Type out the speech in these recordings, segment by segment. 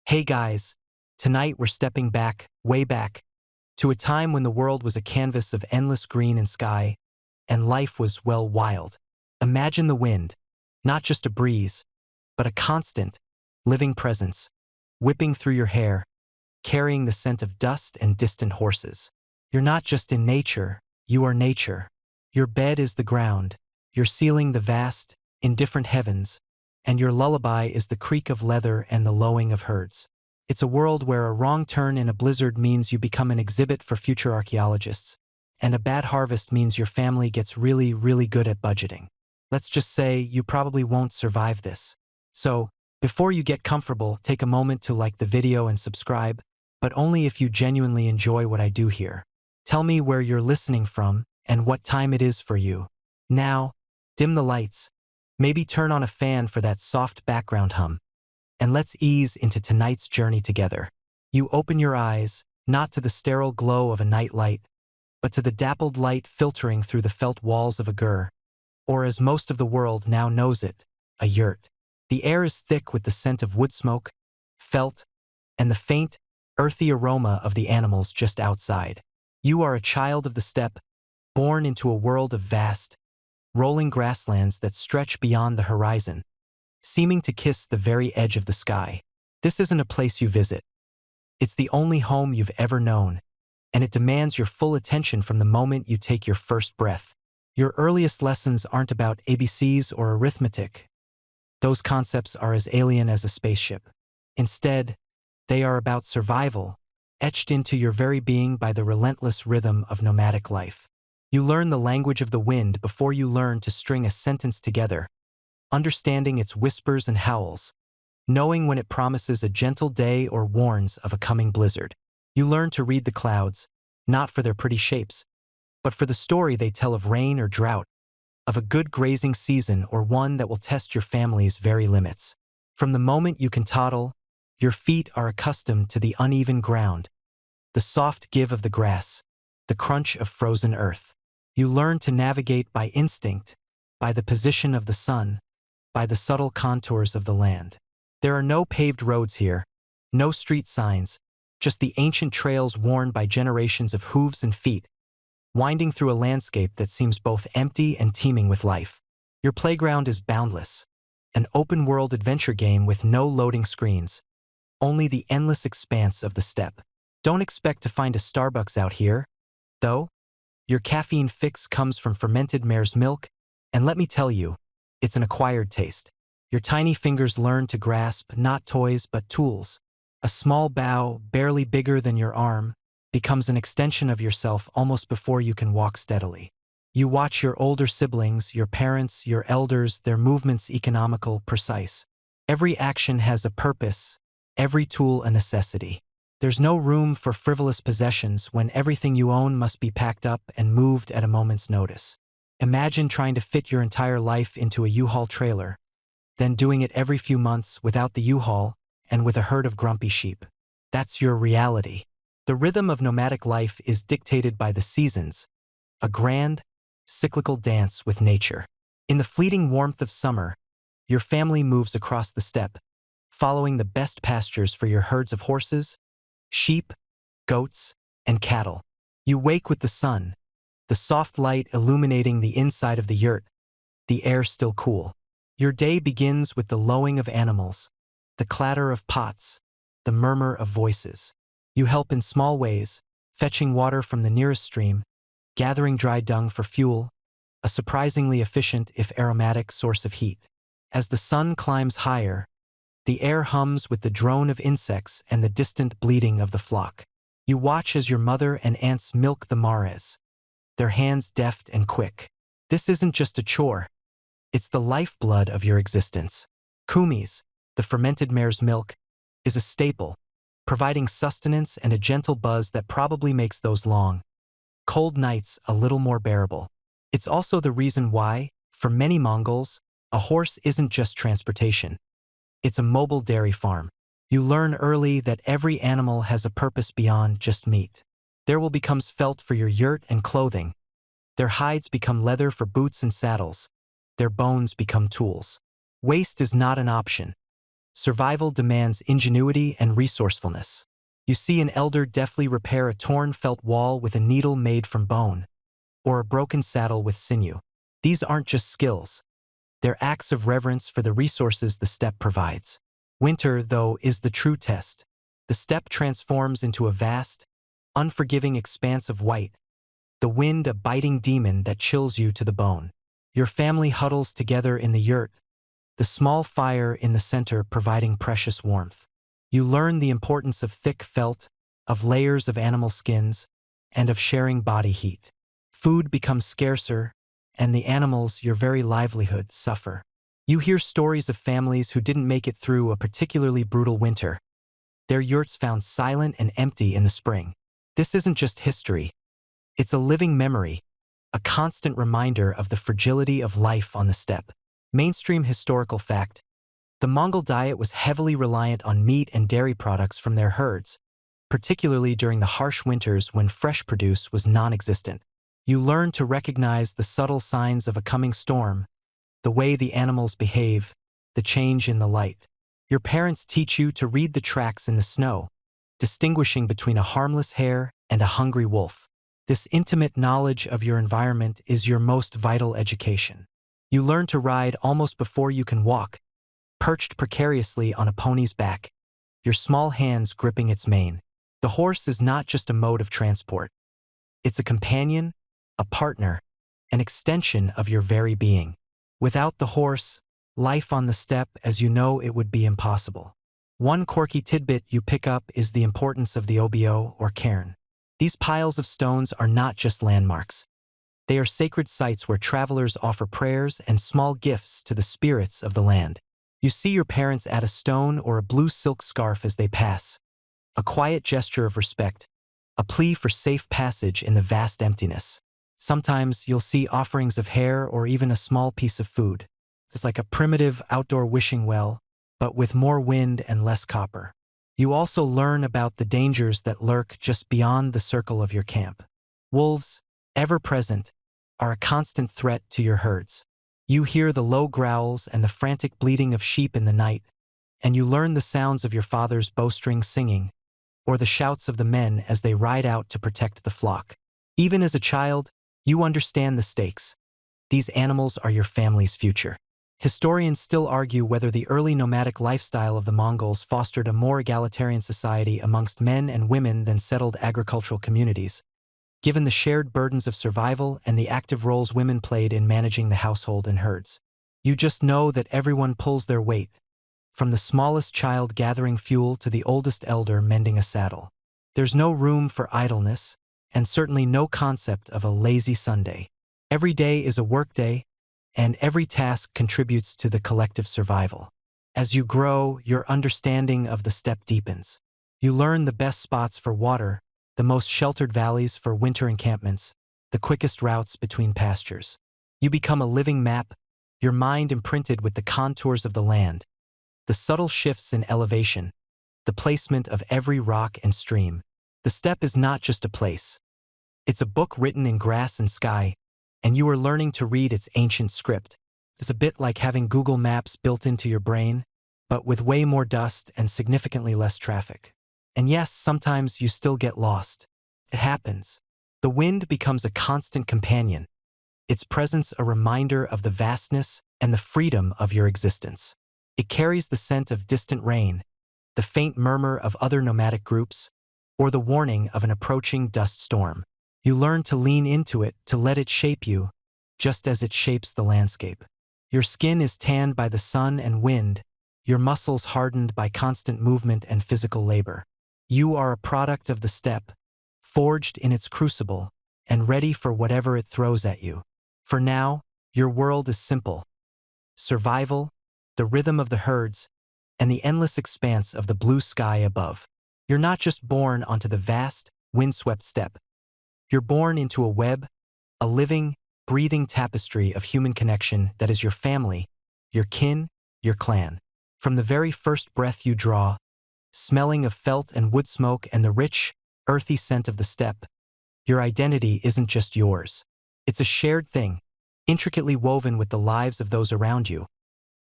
Hey guys, tonight we're stepping back, way back, to a time when the world was a canvas of endless green and sky, and life was, well, wild. Imagine the wind, not just a breeze, but a constant, living presence, whipping through your hair, carrying the scent of dust and distant horses. You're not just in nature, you are nature. Your bed is the ground, your ceiling the vast, indifferent heavens, and your lullaby is the creak of leather and the lowing of herds. It's a world where a wrong turn in a blizzard means you become an exhibit for future archaeologists, and a bad harvest means your family gets really, really good at budgeting. Let's just say you probably won't survive this. So, before you get comfortable, take a moment to like the video and subscribe, but only if you genuinely enjoy what I do here. Tell me where you're listening from and what time it is for you. Now, dim the lights. Maybe turn on a fan for that soft background hum. And let's ease into tonight's journey together. You open your eyes, not to the sterile glow of a night light, but to the dappled light filtering through the felt walls of a gur, or as most of the world now knows it, a yurt. The air is thick with the scent of wood smoke, felt, and the faint, earthy aroma of the animals just outside. You are a child of the steppe, born into a world of vast, rolling grasslands that stretch beyond the horizon, seeming to kiss the very edge of the sky. This isn't a place you visit. It's the only home you've ever known, and it demands your full attention from the moment you take your first breath. Your earliest lessons aren't about ABCs or arithmetic. Those concepts are as alien as a spaceship. Instead, they are about survival, etched into your very being by the relentless rhythm of nomadic life. You learn the language of the wind before you learn to string a sentence together, understanding its whispers and howls, knowing when it promises a gentle day or warns of a coming blizzard. You learn to read the clouds, not for their pretty shapes, but for the story they tell of rain or drought, of a good grazing season or one that will test your family's very limits. From the moment you can toddle, your feet are accustomed to the uneven ground, the soft give of the grass, the crunch of frozen earth. You learn to navigate by instinct, by the position of the sun, by the subtle contours of the land. There are no paved roads here, no street signs, just the ancient trails worn by generations of hooves and feet, winding through a landscape that seems both empty and teeming with life. Your playground is boundless, an open-world adventure game with no loading screens, only the endless expanse of the steppe. Don't expect to find a Starbucks out here, though. Your caffeine fix comes from fermented mare's milk, and let me tell you, it's an acquired taste. Your tiny fingers learn to grasp not toys but tools. A small bough, barely bigger than your arm, becomes an extension of yourself almost before you can walk steadily. You watch your older siblings, your parents, your elders, their movements economical, precise. Every action has a purpose, every tool a necessity. There's no room for frivolous possessions when everything you own must be packed up and moved at a moment's notice. Imagine trying to fit your entire life into a U-Haul trailer, then doing it every few months without the U-Haul and with a herd of grumpy sheep. That's your reality. The rhythm of nomadic life is dictated by the seasons, a grand, cyclical dance with nature. In the fleeting warmth of summer, your family moves across the steppe, following the best pastures for your herds of horses, sheep, goats, and cattle. You wake with the sun, the soft light illuminating the inside of the yurt, the air still cool. Your day begins with the lowing of animals, the clatter of pots, the murmur of voices. You help in small ways, fetching water from the nearest stream, gathering dry dung for fuel, a surprisingly efficient if aromatic source of heat. As the sun climbs higher, the air hums with the drone of insects and the distant bleating of the flock. You watch as your mother and aunts milk the mares, their hands deft and quick. This isn't just a chore. It's the lifeblood of your existence. Kumis, the fermented mare's milk, is a staple, providing sustenance and a gentle buzz that probably makes those long, cold nights a little more bearable. It's also the reason why, for many Mongols, a horse isn't just transportation. It's a mobile dairy farm. You learn early that every animal has a purpose beyond just meat. Their wool becomes felt for your yurt and clothing. Their hides become leather for boots and saddles. Their bones become tools. Waste is not an option. survival demands ingenuity and resourcefulness. You see an elder deftly repair a torn felt wall with a needle made from bone, or a broken saddle with sinew. These aren't just skills. They're acts of reverence for the resources the steppe provides. Winter, though, is the true test. The steppe transforms into a vast, unforgiving expanse of white, the wind a biting demon that chills you to the bone. Your family huddles together in the yurt, the small fire in the center providing precious warmth. You learn the importance of thick felt, of layers of animal skins, and of sharing body heat. Food becomes scarcer, and the animals, your very livelihood, suffer. You hear stories of families who didn't make it through a particularly brutal winter. Their yurts found silent and empty in the spring. This isn't just history. It's a living memory, a constant reminder of the fragility of life on the steppe. Mainstream historical fact: the Mongol diet was heavily reliant on meat and dairy products from their herds, particularly during the harsh winters when fresh produce was non-existent. You learn to recognize the subtle signs of a coming storm, the way the animals behave, the change in the light. Your parents teach you to read the tracks in the snow, distinguishing between a harmless hare and a hungry wolf. This intimate knowledge of your environment is your most vital education. You learn to ride almost before you can walk, perched precariously on a pony's back, your small hands gripping its mane. The horse is not just a mode of transport. It's a companion, a partner, an extension of your very being. Without the horse, life on the steppe as you know it would be impossible. One quirky tidbit you pick up is the importance of the obo or cairn. These piles of stones are not just landmarks. They are sacred sites where travelers offer prayers and small gifts to the spirits of the land. You see your parents add a stone or a blue silk scarf as they pass, a quiet gesture of respect, a plea for safe passage in the vast emptiness. Sometimes you'll see offerings of hair or even a small piece of food. It's like a primitive outdoor wishing well, but with more wind and less copper. You also learn about the dangers that lurk just beyond the circle of your camp. Wolves, ever present, are a constant threat to your herds. You hear the low growls and the frantic bleating of sheep in the night, and you learn the sounds of your father's bowstring singing, or the shouts of the men as they ride out to protect the flock. Even as a child, you understand the stakes. These animals are your family's future. Historians still argue whether the early nomadic lifestyle of the Mongols fostered a more egalitarian society amongst men and women than settled agricultural communities, given the shared burdens of survival and the active roles women played in managing the household and herds. You just know that everyone pulls their weight, from the smallest child gathering fuel to the oldest elder mending a saddle. There's no room for idleness, and certainly no concept of a lazy Sunday. Every day is a workday, and every task contributes to the collective survival. As you grow, your understanding of the steppe deepens. You learn the best spots for water, the most sheltered valleys for winter encampments, the quickest routes between pastures. You become a living map, your mind imprinted with the contours of the land, the subtle shifts in elevation, the placement of every rock and stream. The steppe is not just a place. It's a book written in grass and sky, and you are learning to read its ancient script. It's a bit like having Google Maps built into your brain, but with way more dust and significantly less traffic. And yes, sometimes you still get lost. It happens. The wind becomes a constant companion, its presence a reminder of the vastness and the freedom of your existence. It carries the scent of distant rain, the faint murmur of other nomadic groups, or the warning of an approaching dust storm. You learn to lean into it, to let it shape you, just as it shapes the landscape. Your skin is tanned by the sun and wind, your muscles hardened by constant movement and physical labor. You are a product of the steppe, forged in its crucible, and ready for whatever it throws at you. For now, your world is simple: survival, the rhythm of the herds, and the endless expanse of the blue sky above. You're not just born onto the vast, windswept steppe. You're born into a web, a living, breathing tapestry of human connection that is your family, your kin, your clan. From the very first breath you draw, smelling of felt and wood smoke and the rich, earthy scent of the steppe, your identity isn't just yours. It's a shared thing, intricately woven with the lives of those around you,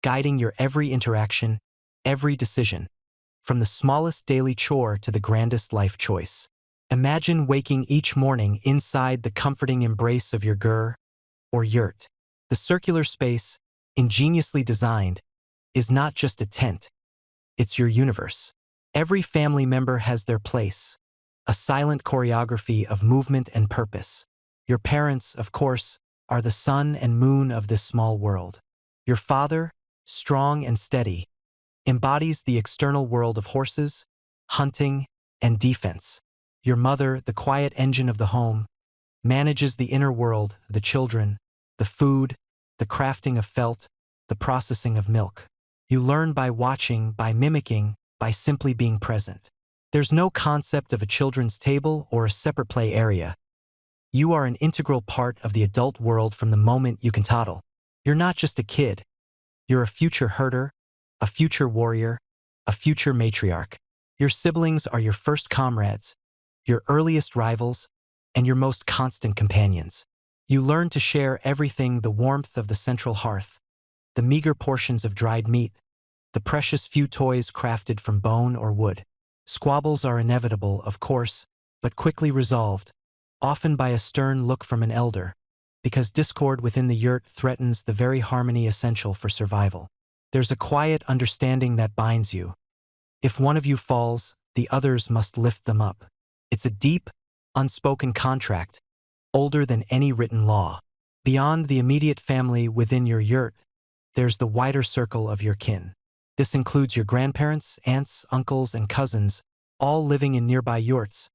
guiding your every interaction, every decision, from the smallest daily chore to the grandest life choice. Imagine waking each morning inside the comforting embrace of your gur or yurt. The circular space, ingeniously designed, is not just a tent, it's your universe. Every family member has their place, a silent choreography of movement and purpose. Your parents, of course, are the sun and moon of this small world. Your father, strong and steady, embodies the external world of horses, hunting, and defense. Your mother, the quiet engine of the home, manages the inner world, the children, the food, the crafting of felt, the processing of milk. You learn by watching, by mimicking, by simply being present. There's no concept of a children's table or a separate play area. You are an integral part of the adult world from the moment you can toddle. You're not just a kid. You're a future herder, a future warrior, a future matriarch. Your siblings are your first comrades, your earliest rivals, and your most constant companions. You learn to share everything: the warmth of the central hearth, the meager portions of dried meat, the precious few toys crafted from bone or wood. Squabbles are inevitable, of course, but quickly resolved, often by a stern look from an elder, because discord within the yurt threatens the very harmony essential for survival. There's a quiet understanding that binds you. If one of you falls, the others must lift them up. It's a deep, unspoken contract, older than any written law. Beyond the immediate family within your yurt, there's the wider circle of your kin. This includes your grandparents, aunts, uncles, and cousins, all living in nearby yurts,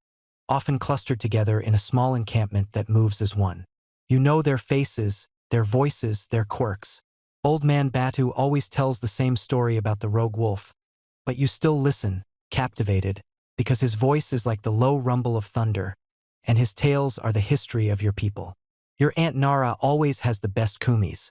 often clustered together in a small encampment that moves as one. You know their faces, their voices, their quirks. Old Man Batu always tells the same story about the rogue wolf, but you still listen, captivated, because his voice is like the low rumble of thunder, and his tales are the history of your people. Your Aunt Nara always has the best kumis,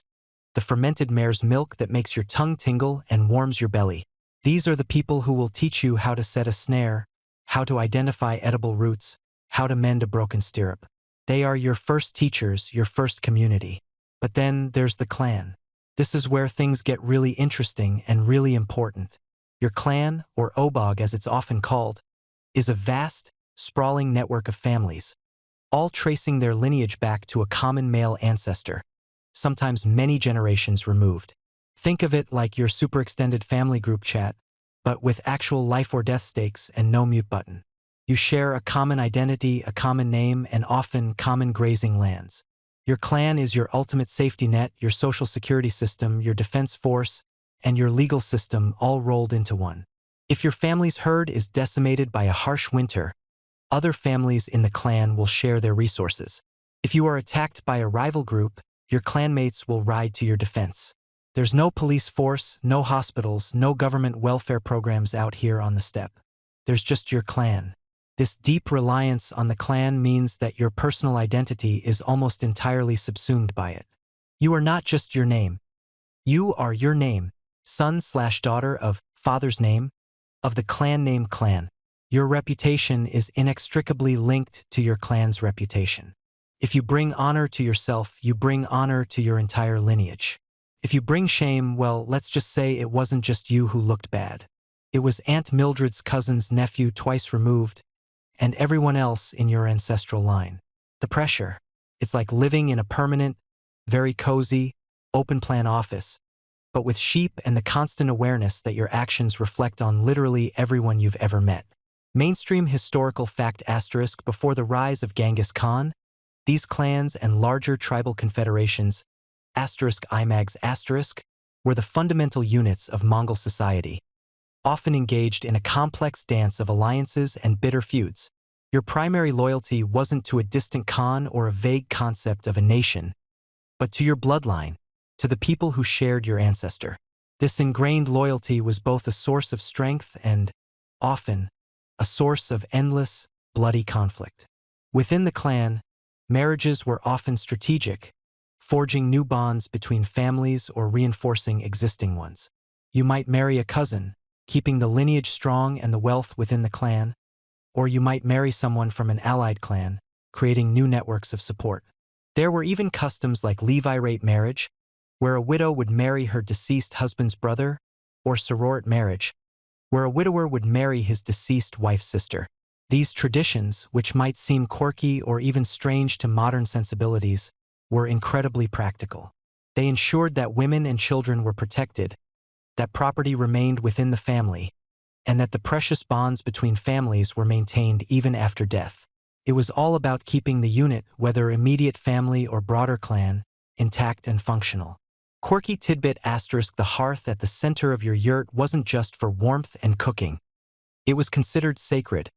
the fermented mare's milk that makes your tongue tingle and warms your belly. These are the people who will teach you how to set a snare, how to identify edible roots, how to mend a broken stirrup. They are your first teachers, your first community. But then there's the clan. This is where things get really interesting and really important. Your clan, or obog as it's often called, is a vast, sprawling network of families, all tracing their lineage back to a common male ancestor, sometimes many generations removed. Think of it like your super extended family group chat, but with actual life or death stakes and no mute button. You share a common identity, a common name, and often common grazing lands. Your clan is your ultimate safety net, your social security system, your defense force, and your legal system all rolled into one. If your family's herd is decimated by a harsh winter, other families in the clan will share their resources. If you are attacked by a rival group, your clanmates will ride to your defense. There's no police force, no hospitals, no government welfare programs out here on the steppe. There's just your clan. This deep reliance on the clan means that your personal identity is almost entirely subsumed by it. You are not just your name. You are your name, son/daughter of father's name, of the clan name clan. Your reputation is inextricably linked to your clan's reputation. If you bring honor to yourself, you bring honor to your entire lineage. If you bring shame, well, let's just say it wasn't just you who looked bad. It was Aunt Mildred's cousin's nephew twice removed, and everyone else in your ancestral line. The pressure. It's like living in a permanent, very cozy, open-plan office, but with sheep and the constant awareness that your actions reflect on literally everyone you've ever met. Mainstream historical fact asterisk: before the rise of Genghis Khan, these clans and larger tribal confederations, asterisk IMAGs asterisk, were the fundamental units of Mongol society, often engaged in a complex dance of alliances and bitter feuds. Your primary loyalty wasn't to a distant Khan or a vague concept of a nation, but to your bloodline, to the people who shared your ancestor. This ingrained loyalty was both a source of strength and, often, a source of endless, bloody conflict. Within the clan, marriages were often strategic, forging new bonds between families or reinforcing existing ones. You might marry a cousin, keeping the lineage strong and the wealth within the clan, or you might marry someone from an allied clan, creating new networks of support. There were even customs like levirate marriage, where a widow would marry her deceased husband's brother, or sororate marriage, where a widower would marry his deceased wife's sister. These traditions, which might seem quirky or even strange to modern sensibilities, were incredibly practical. They ensured that women and children were protected, that property remained within the family, and that the precious bonds between families were maintained even after death. It was all about keeping the unit, whether immediate family or broader clan, intact and functional. Quirky tidbit asterisk: the hearth at the center of your yurt wasn't just for warmth and cooking. It was considered sacred,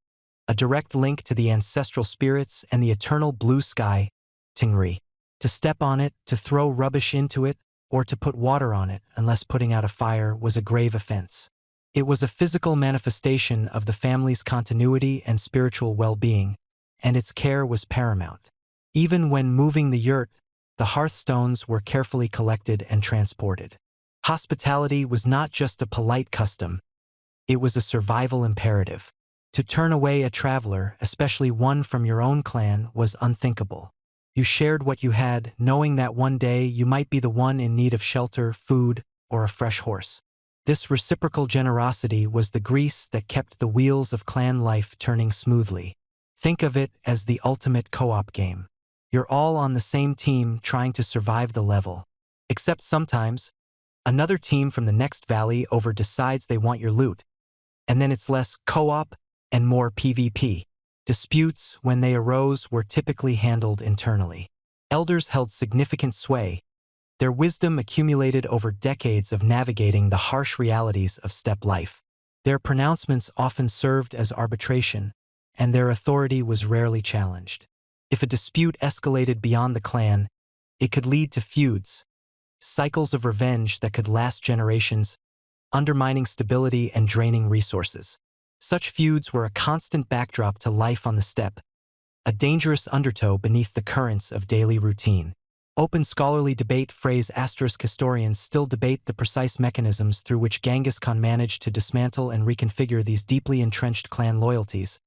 a direct link to the ancestral spirits and the eternal blue sky, Tingri. To step on it, to throw rubbish into it, or to put water on it, unless putting out a fire, was a grave offense. It was a physical manifestation of the family's continuity and spiritual well-being, and its care was paramount. Even when moving the yurt, the hearthstones were carefully collected and transported. Hospitality was not just a polite custom, it was a survival imperative. To turn away a traveler, especially one from your own clan, was unthinkable. You shared what you had, knowing that one day you might be the one in need of shelter, food, or a fresh horse. This reciprocal generosity was the grease that kept the wheels of clan life turning smoothly. Think of it as the ultimate co-op game. You're all on the same team trying to survive the level. Except sometimes, another team from the next valley over decides they want your loot. And then it's less co-op and more PvP. Disputes, when they arose, were typically handled internally. Elders held significant sway, their wisdom accumulated over decades of navigating the harsh realities of steppe life. Their pronouncements often served as arbitration, and their authority was rarely challenged. If a dispute escalated beyond the clan, it could lead to feuds, cycles of revenge that could last generations, undermining stability and draining resources. Such feuds were a constant backdrop to life on the steppe, a dangerous undertow beneath the currents of daily routine. Open scholarly debate phrase asterisk historians still debate the precise mechanisms through which Genghis Khan managed to dismantle and reconfigure these deeply entrenched clan loyalties,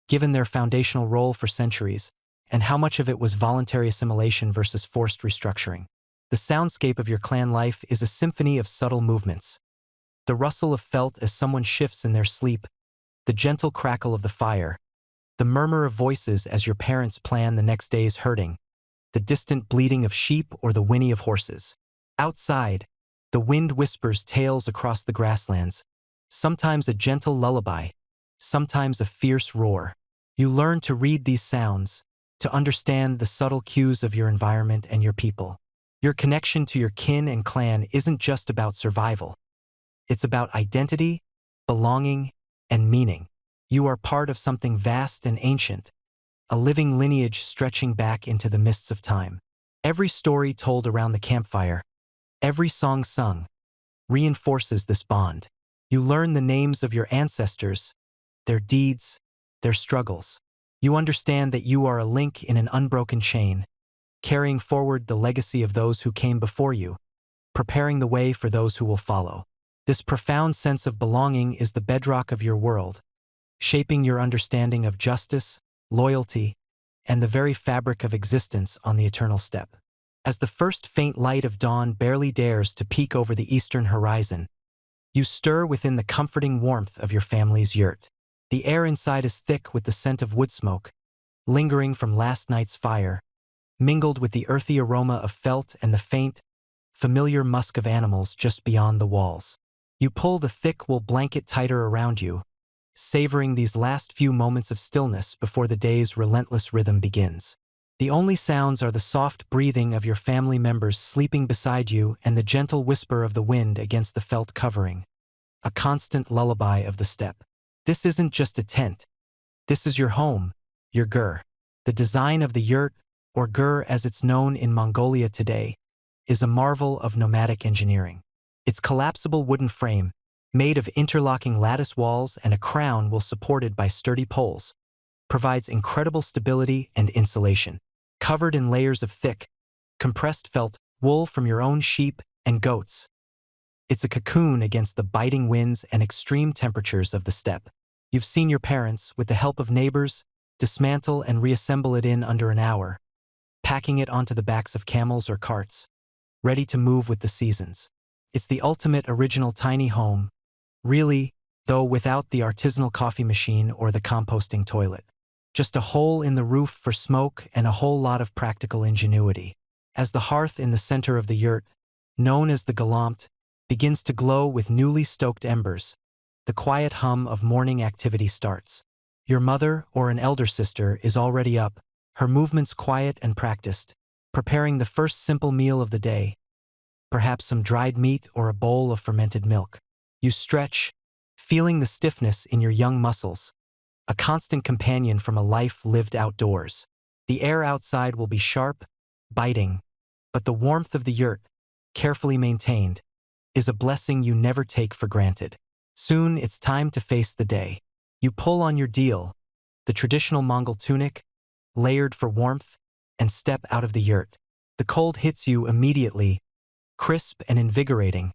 given their foundational role for centuries, and how much of it was voluntary assimilation versus forced restructuring. The soundscape of your clan life is a symphony of subtle movements. The rustle of felt as someone shifts in their sleep, the gentle crackle of the fire, the murmur of voices as your parents plan the next day's herding, the distant bleating of sheep or the whinny of horses. Outside, the wind whispers tales across the grasslands, sometimes a gentle lullaby, sometimes a fierce roar. You learn to read these sounds, to understand the subtle cues of your environment and your people. Your connection to your kin and clan isn't just about survival. It's about identity, belonging, and meaning. You are part of something vast and ancient, a living lineage stretching back into the mists of time. Every story told around the campfire, every song sung, reinforces this bond. You learn the names of your ancestors, their deeds, their struggles. You understand that you are a link in an unbroken chain, carrying forward the legacy of those who came before you, preparing the way for those who will follow. This profound sense of belonging is the bedrock of your world, shaping your understanding of justice, loyalty, and the very fabric of existence on the eternal steppe. As the first faint light of dawn barely dares to peek over the eastern horizon, you stir within the comforting warmth of your family's yurt. The air inside is thick with the scent of wood smoke, lingering from last night's fire, mingled with the earthy aroma of felt and the faint, familiar musk of animals just beyond the walls. You pull the thick wool blanket tighter around you, savoring these last few moments of stillness before the day's relentless rhythm begins. The only sounds are the soft breathing of your family members sleeping beside you and the gentle whisper of the wind against the felt covering, a constant lullaby of the steppe. This isn't just a tent. This is your home, your gur. The design of the yurt, or gur as it's known in Mongolia today, is a marvel of nomadic engineering. Its collapsible wooden frame, made of interlocking lattice walls and a crown supported by sturdy poles, provides incredible stability and insulation. Covered in layers of thick, compressed felt wool from your own sheep and goats, it's a cocoon against the biting winds and extreme temperatures of the steppe. You've seen your parents, with the help of neighbors, dismantle and reassemble it in under an hour, packing it onto the backs of camels or carts, ready to move with the seasons. It's the ultimate original tiny home, really, though without the artisanal coffee machine or the composting toilet. Just a hole in the roof for smoke and a whole lot of practical ingenuity. As the hearth in the center of the yurt, known as the galampt, begins to glow with newly stoked embers, the quiet hum of morning activity starts. Your mother or an elder sister is already up, her movements quiet and practiced, preparing the first simple meal of the day, perhaps some dried meat or a bowl of fermented milk. You stretch, feeling the stiffness in your young muscles, a constant companion from a life lived outdoors. The air outside will be sharp, biting, but the warmth of the yurt, carefully maintained, is a blessing you never take for granted. Soon it's time to face the day. You pull on your deal, the traditional Mongol tunic, layered for warmth, and step out of the yurt. The cold hits you immediately, crisp and invigorating,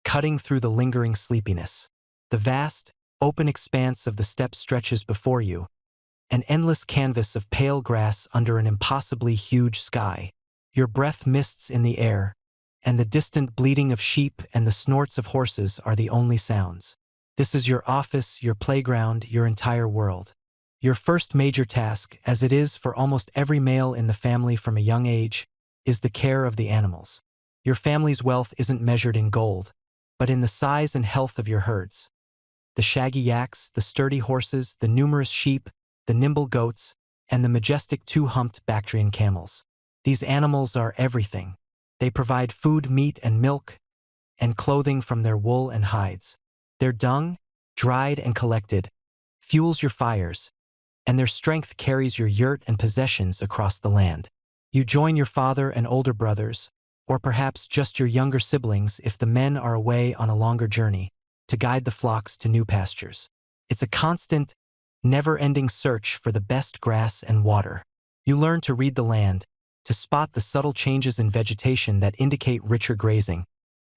cutting through the lingering sleepiness. The vast, open expanse of the steppe stretches before you, an endless canvas of pale grass under an impossibly huge sky. Your breath mists in the air, and the distant bleating of sheep and the snorts of horses are the only sounds. This is your office, your playground, your entire world. Your first major task, as it is for almost every male in the family from a young age, is the care of the animals. Your family's wealth isn't measured in gold, but in the size and health of your herds. The shaggy yaks, the sturdy horses, the numerous sheep, the nimble goats, and the majestic two-humped Bactrian camels. These animals are everything. They provide food, meat, and milk, and clothing from their wool and hides. Their dung, dried and collected, fuels your fires, and their strength carries your yurt and possessions across the land. You join your father and older brothers, or perhaps just your younger siblings if the men are away on a longer journey, to guide the flocks to new pastures. It's a constant, never-ending search for the best grass and water. You learn to read the land, to spot the subtle changes in vegetation that indicate richer grazing,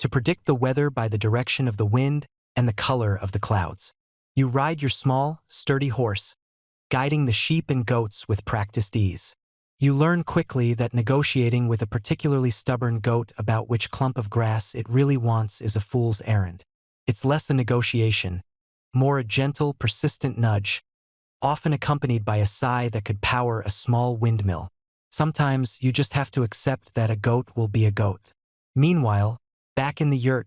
to predict the weather by the direction of the wind and the color of the clouds. You ride your small, sturdy horse, guiding the sheep and goats with practiced ease. You learn quickly that negotiating with a particularly stubborn goat about which clump of grass it really wants is a fool's errand. It's less a negotiation, more a gentle, persistent nudge, often accompanied by a sigh that could power a small windmill. Sometimes you just have to accept that a goat will be a goat. Meanwhile, back in the yurt,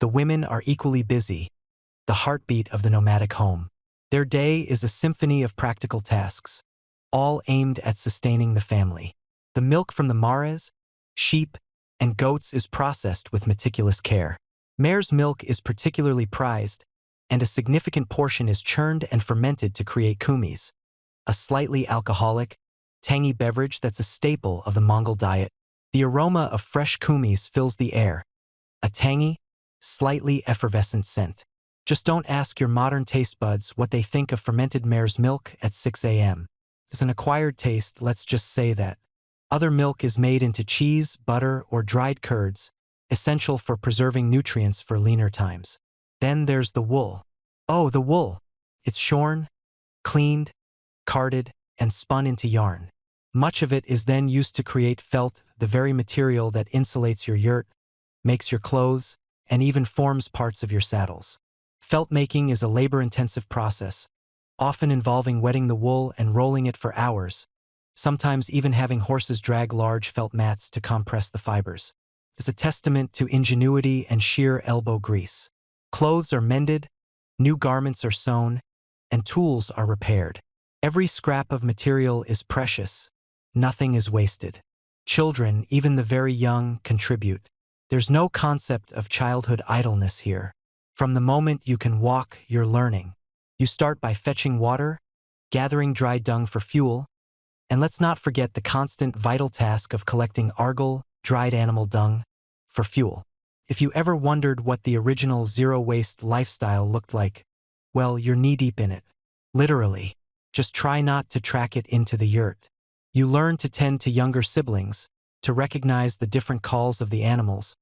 the women are equally busy, the heartbeat of the nomadic home. Their day is a symphony of practical tasks, all aimed at sustaining the family. The milk from the mares, sheep, and goats is processed with meticulous care. Mare's milk is particularly prized, and a significant portion is churned and fermented to create kumis, a slightly alcoholic, tangy beverage that's a staple of the Mongol diet. The aroma of fresh kumis fills the air, a tangy, slightly effervescent scent. Just don't ask your modern taste buds what they think of fermented mare's milk at 6 a.m. It's an acquired taste, let's just say that. Other milk is made into cheese, butter, or dried curds, essential for preserving nutrients for leaner times. Then there's the wool. Oh, the wool! It's shorn, cleaned, carded, and spun into yarn. Much of it is then used to create felt, the very material that insulates your yurt, makes your clothes, and even forms parts of your saddles. Felt making is a labor-intensive process, often involving wetting the wool and rolling it for hours, sometimes even having horses drag large felt mats to compress the fibers. It's a testament to ingenuity and sheer elbow grease. Clothes are mended, new garments are sewn, and tools are repaired. Every scrap of material is precious. Nothing is wasted. Children, even the very young, contribute. There's no concept of childhood idleness here. From the moment you can walk, you're learning. You start by fetching water, gathering dry dung for fuel, and let's not forget the constant vital task of collecting argol, dried animal dung, for fuel. If you ever wondered what the original zero-waste lifestyle looked like, well, you're knee-deep in it. Literally. Just try not to track it into the yurt. You learn to tend to younger siblings, to recognize the different calls of the animals,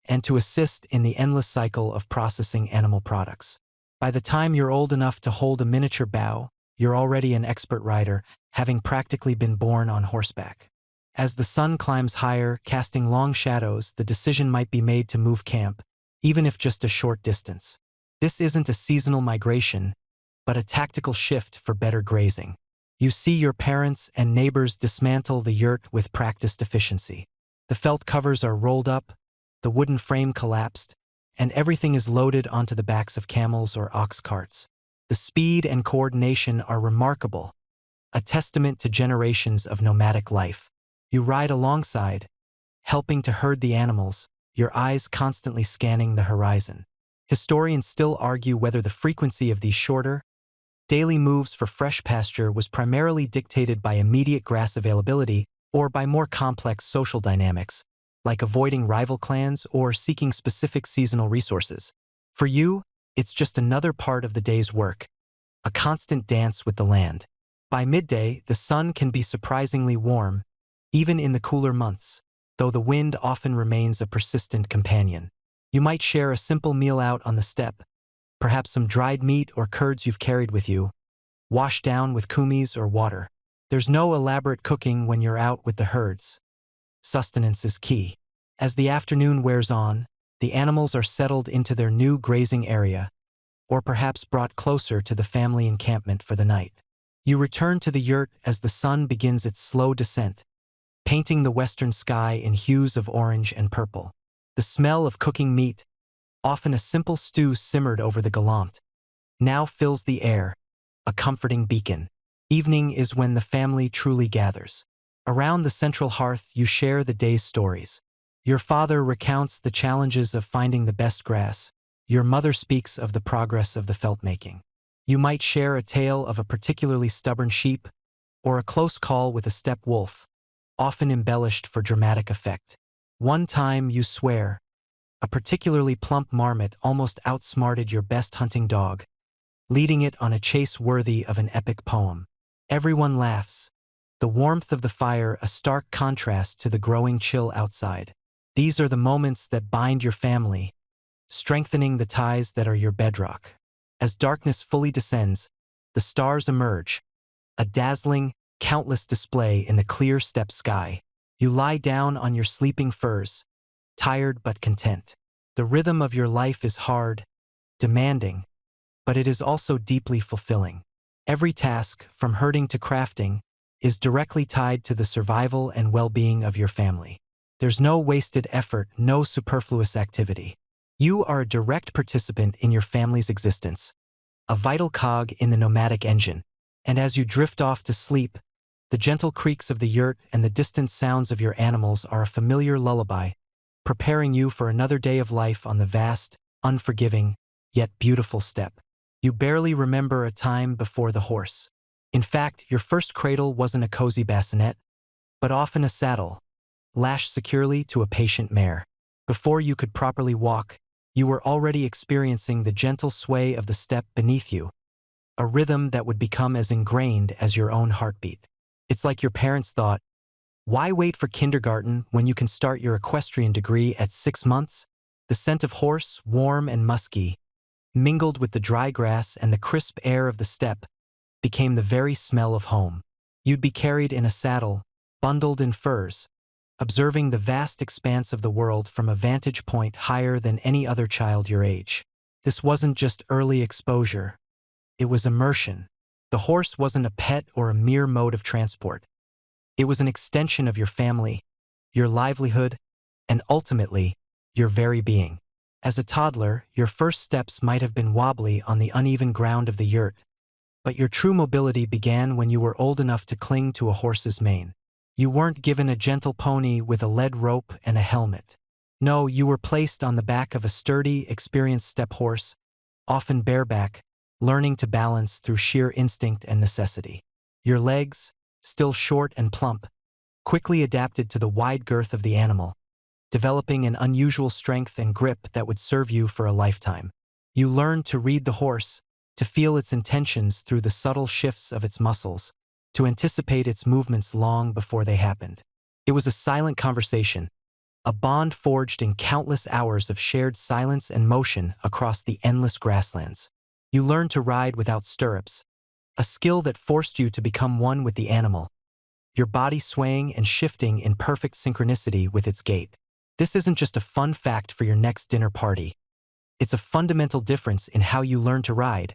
and to assist in the endless cycle of processing animal products. By the time you're old enough to hold a miniature bow, you're already an expert rider, having practically been born on horseback. As the sun climbs higher, casting long shadows, the decision might be made to move camp, even if just a short distance. This isn't a seasonal migration, but a tactical shift for better grazing. You see your parents and neighbors dismantle the yurt with practiced efficiency. The felt covers are rolled up, the wooden frame collapsed, and everything is loaded onto the backs of camels or ox carts. The speed and coordination are remarkable, a testament to generations of nomadic life. You ride alongside, helping to herd the animals, your eyes constantly scanning the horizon. Historians still argue whether the frequency of these shorter, daily moves for fresh pasture was primarily dictated by immediate grass availability or by more complex social dynamics, like avoiding rival clans or seeking specific seasonal resources. For you, it's just another part of the day's work, a constant dance with the land. By midday, the sun can be surprisingly warm, even in the cooler months, though the wind often remains a persistent companion. You might share a simple meal out on the steppe, perhaps some dried meat or curds you've carried with you, washed down with kumis or water. There's no elaborate cooking when you're out with the herds. Sustenance is key. As the afternoon wears on, the animals are settled into their new grazing area, or perhaps brought closer to the family encampment for the night. You return to the yurt as the sun begins its slow descent, painting the western sky in hues of orange and purple. The smell of cooking meat, often a simple stew simmered over the galant, now fills the air, a comforting beacon. Evening is when the family truly gathers. Around the central hearth, you share the day's stories. Your father recounts the challenges of finding the best grass. Your mother speaks of the progress of the felt making. You might share a tale of a particularly stubborn sheep or a close call with a steppe wolf, often embellished for dramatic effect. One time, you swear, a particularly plump marmot almost outsmarted your best hunting dog, leading it on a chase worthy of an epic poem. Everyone laughs, the warmth of the fire a stark contrast to the growing chill outside. These are the moments that bind your family, strengthening the ties that are your bedrock. As darkness fully descends, the stars emerge, a dazzling, countless display in the clear steppe sky. You lie down on your sleeping furs, tired but content. The rhythm of your life is hard, demanding, but it is also deeply fulfilling. Every task, from herding to crafting, is directly tied to the survival and well-being of your family. There's no wasted effort, no superfluous activity. You are a direct participant in your family's existence, a vital cog in the nomadic engine. And as you drift off to sleep, the gentle creaks of the yurt and the distant sounds of your animals are a familiar lullaby, preparing you for another day of life on the vast, unforgiving, yet beautiful steppe. You barely remember a time before the horse. In fact, your first cradle wasn't a cozy bassinet, but often a saddle, lashed securely to a patient mare. Before you could properly walk, you were already experiencing the gentle sway of the steppe beneath you, a rhythm that would become as ingrained as your own heartbeat. It's like your parents thought, why wait for kindergarten when you can start your equestrian degree at 6 months? The scent of horse, warm and musky, mingled with the dry grass and the crisp air of the steppe, became the very smell of home. You'd be carried in a saddle, bundled in furs, observing the vast expanse of the world from a vantage point higher than any other child your age. This wasn't just early exposure, it was immersion. The horse wasn't a pet or a mere mode of transport. It was an extension of your family, your livelihood, and ultimately, your very being. As a toddler, your first steps might have been wobbly on the uneven ground of the yurt, but your true mobility began when you were old enough to cling to a horse's mane. You weren't given a gentle pony with a lead rope and a helmet. No, you were placed on the back of a sturdy, experienced steppe horse, often bareback, learning to balance through sheer instinct and necessity. Your legs, still short and plump, quickly adapted to the wide girth of the animal, developing an unusual strength and grip that would serve you for a lifetime. You learned to read the horse, to feel its intentions through the subtle shifts of its muscles, to anticipate its movements long before they happened. It was a silent conversation, a bond forged in countless hours of shared silence and motion across the endless grasslands. You learned to ride without stirrups, a skill that forced you to become one with the animal, your body swaying and shifting in perfect synchronicity with its gait. This isn't just a fun fact for your next dinner party. It's a fundamental difference in how you learn to ride,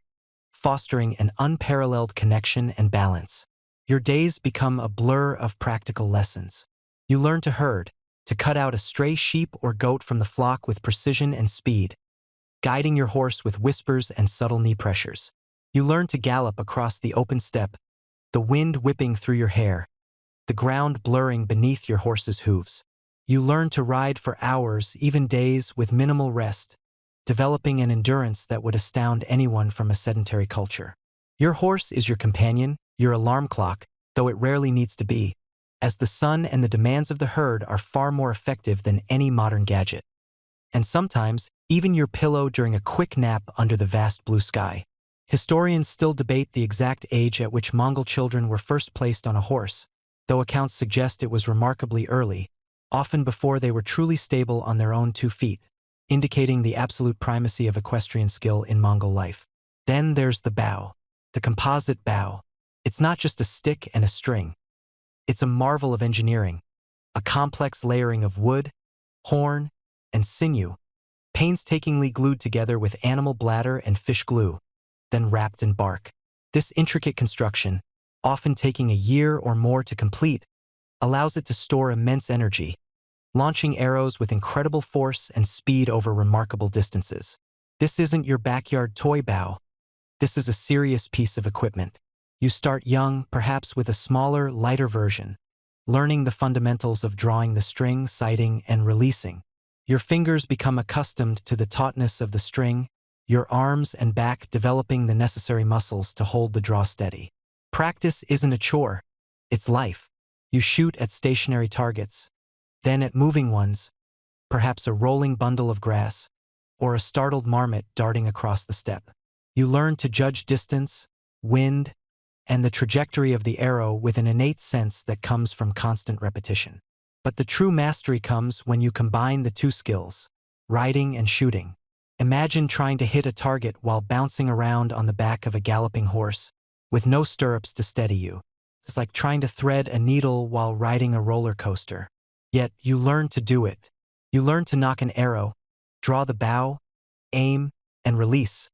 fostering an unparalleled connection and balance. Your days become a blur of practical lessons. You learn to herd, to cut out a stray sheep or goat from the flock with precision and speed, guiding your horse with whispers and subtle knee pressures. You learn to gallop across the open steppe, the wind whipping through your hair, the ground blurring beneath your horse's hooves. You learn to ride for hours, even days, with minimal rest, developing an endurance that would astound anyone from a sedentary culture. Your horse is your companion, your alarm clock, though it rarely needs to be, as the sun and the demands of the herd are far more effective than any modern gadget. And sometimes, even your pillow during a quick nap under the vast blue sky. Historians still debate the exact age at which Mongol children were first placed on a horse, though accounts suggest it was remarkably early, often before they were truly stable on their own 2 feet, indicating the absolute primacy of equestrian skill in Mongol life. Then there's the bow, the composite bow. It's not just a stick and a string. It's a marvel of engineering, a complex layering of wood, horn, and sinew, painstakingly glued together with animal bladder and fish glue, then wrapped in bark. This intricate construction, often taking a year or more to complete, allows it to store immense energy, launching arrows with incredible force and speed over remarkable distances. This isn't your backyard toy bow. This is a serious piece of equipment. You start young, perhaps with a smaller, lighter version, learning the fundamentals of drawing the string, sighting, and releasing. Your fingers become accustomed to the tautness of the string, your arms and back developing the necessary muscles to hold the draw steady. Practice isn't a chore, it's life. You shoot at stationary targets, then at moving ones, perhaps a rolling bundle of grass, or a startled marmot darting across the steppe. You learn to judge distance, wind, and the trajectory of the arrow with an innate sense that comes from constant repetition. But the true mastery comes when you combine the 2 skills, riding and shooting. Imagine trying to hit a target while bouncing around on the back of a galloping horse, with no stirrups to steady you. It's like trying to thread a needle while riding a roller coaster. Yet you learn to do it. You learn to nock an arrow, draw the bow, aim, and release,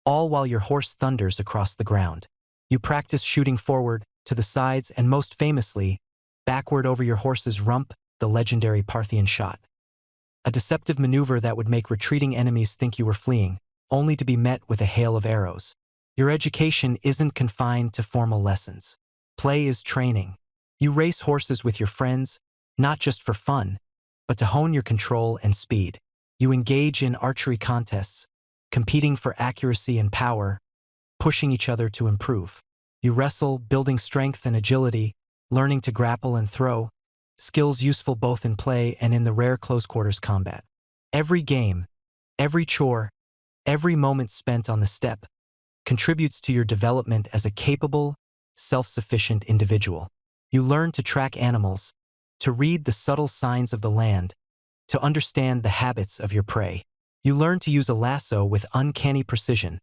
all while your horse thunders across the ground. You practice shooting forward, to the sides, and most famously, backward over your horse's rump, the legendary Parthian shot. A deceptive maneuver that would make retreating enemies think you were fleeing, only to be met with a hail of arrows. Your education isn't confined to formal lessons. Play is training. You race horses with your friends, not just for fun, but to hone your control and speed. You engage in archery contests, competing for accuracy and power, pushing each other to improve. You wrestle, building strength and agility, learning to grapple and throw, skills useful both in play and in the rare close-quarters combat. Every game, every chore, every moment spent on the steppe contributes to your development as a capable, self-sufficient individual. You learn to track animals, to read the subtle signs of the land, to understand the habits of your prey. You learn to use a lasso with uncanny precision,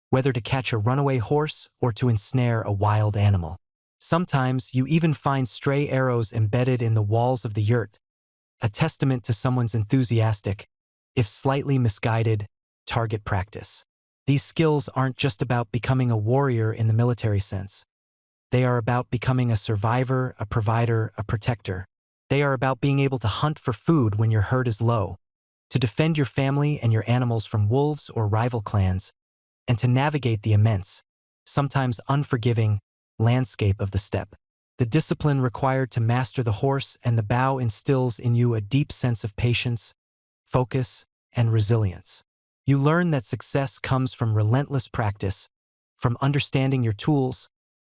whether to catch a runaway horse or to ensnare a wild animal. Sometimes you even find stray arrows embedded in the walls of the yurt, a testament to someone's enthusiastic, if slightly misguided, target practice. These skills aren't just about becoming a warrior in the military sense. They are about becoming a survivor, a provider, a protector. They are about being able to hunt for food when your herd is low, to defend your family and your animals from wolves or rival clans, and to navigate the immense, sometimes unforgiving, landscape of the steppe. The discipline required to master the horse and the bow instills in you a deep sense of patience, focus, and resilience. You learn that success comes from relentless practice, from understanding your tools,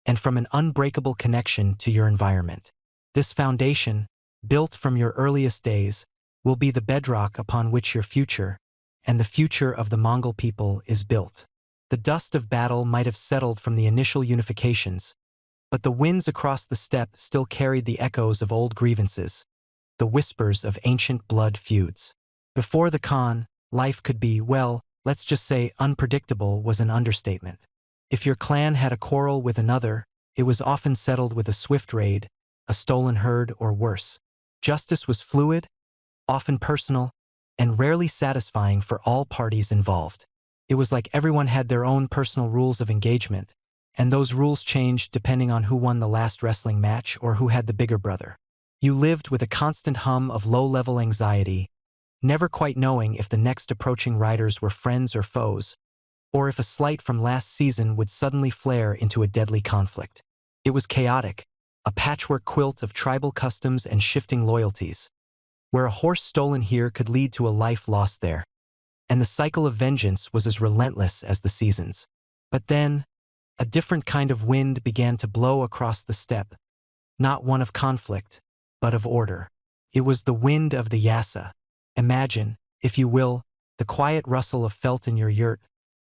and from an unbreakable connection to your environment. This foundation, built from your earliest days, will be the bedrock upon which your future, and the future of the Mongol people, is built. The dust of battle might have settled from the initial unifications, but the winds across the steppe still carried the echoes of old grievances, the whispers of ancient blood feuds. Before the Khan, life could be, well, let's just say unpredictable was an understatement. If your clan had a quarrel with another, it was often settled with a swift raid, a stolen herd, or worse. Justice was fluid, often personal, and rarely satisfying for all parties involved. It was like everyone had their own personal rules of engagement, and those rules changed depending on who won the last wrestling match or who had the bigger brother. You lived with a constant hum of low-level anxiety, never quite knowing if the next approaching riders were friends or foes, or if a slight from last season would suddenly flare into a deadly conflict. It was chaotic, a patchwork quilt of tribal customs and shifting loyalties, where a horse stolen here could lead to a life lost there. And the cycle of vengeance was as relentless as the seasons. But then, a different kind of wind began to blow across the steppe, not one of conflict, but of order. It was the wind of the Yassa. Imagine, if you will, the quiet rustle of felt in your yurt,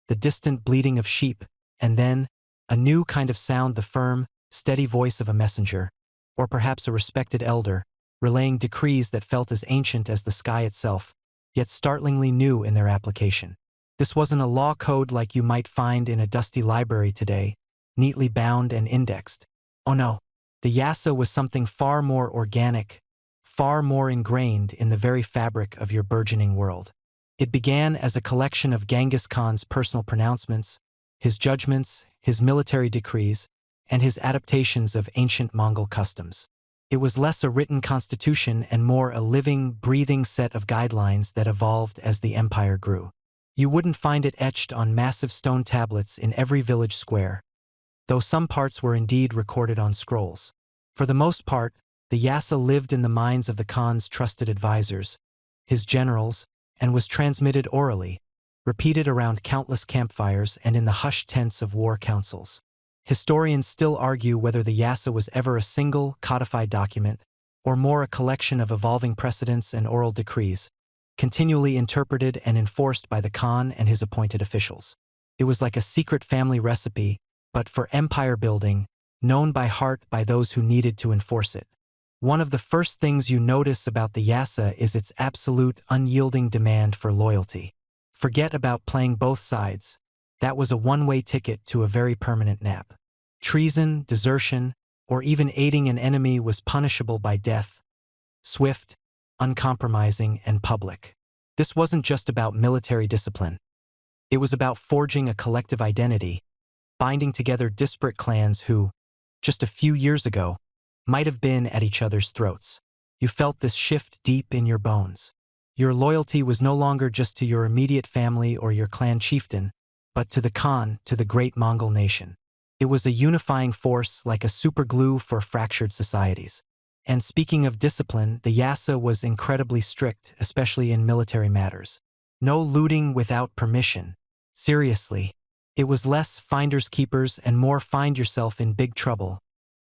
the distant bleating of sheep, and then, a new kind of sound, the firm, steady voice of a messenger, or perhaps a respected elder, relaying decrees that felt as ancient as the sky itself, yet startlingly new in their application. This wasn't a law code like you might find in a dusty library today, neatly bound and indexed. Oh no, the Yassa was something far more organic, far more ingrained in the very fabric of your burgeoning world. It began as a collection of Genghis Khan's personal pronouncements, his judgments, his military decrees, and his adaptations of ancient Mongol customs. It was less a written constitution and more a living, breathing set of guidelines that evolved as the empire grew. You wouldn't find it etched on massive stone tablets in every village square, though some parts were indeed recorded on scrolls. For the most part, the Yassa lived in the minds of the Khan's trusted advisors, his generals, and was transmitted orally, repeated around countless campfires and in the hushed tents of war councils. Historians still argue whether the Yassa was ever a single, codified document, or more a collection of evolving precedents and oral decrees, continually interpreted and enforced by the Khan and his appointed officials. It was like a secret family recipe, but for empire building, known by heart by those who needed to enforce it. One of the first things you notice about the Yassa is its absolute, unyielding demand for loyalty. Forget about playing both sides. That was a one-way ticket to a very permanent nap. Treason, desertion, or even aiding an enemy was punishable by death, swift, uncompromising, and public. This wasn't just about military discipline. It was about forging a collective identity, binding together disparate clans who, just a few years ago, might have been at each other's throats. You felt this shift deep in your bones. Your loyalty was no longer just to your immediate family or your clan chieftain, but to the Khan, to the great Mongol nation. It was a unifying force like a superglue for fractured societies. And speaking of discipline, the Yassa was incredibly strict, especially in military matters. No looting without permission. Seriously, it was less finders keepers and more find yourself in big trouble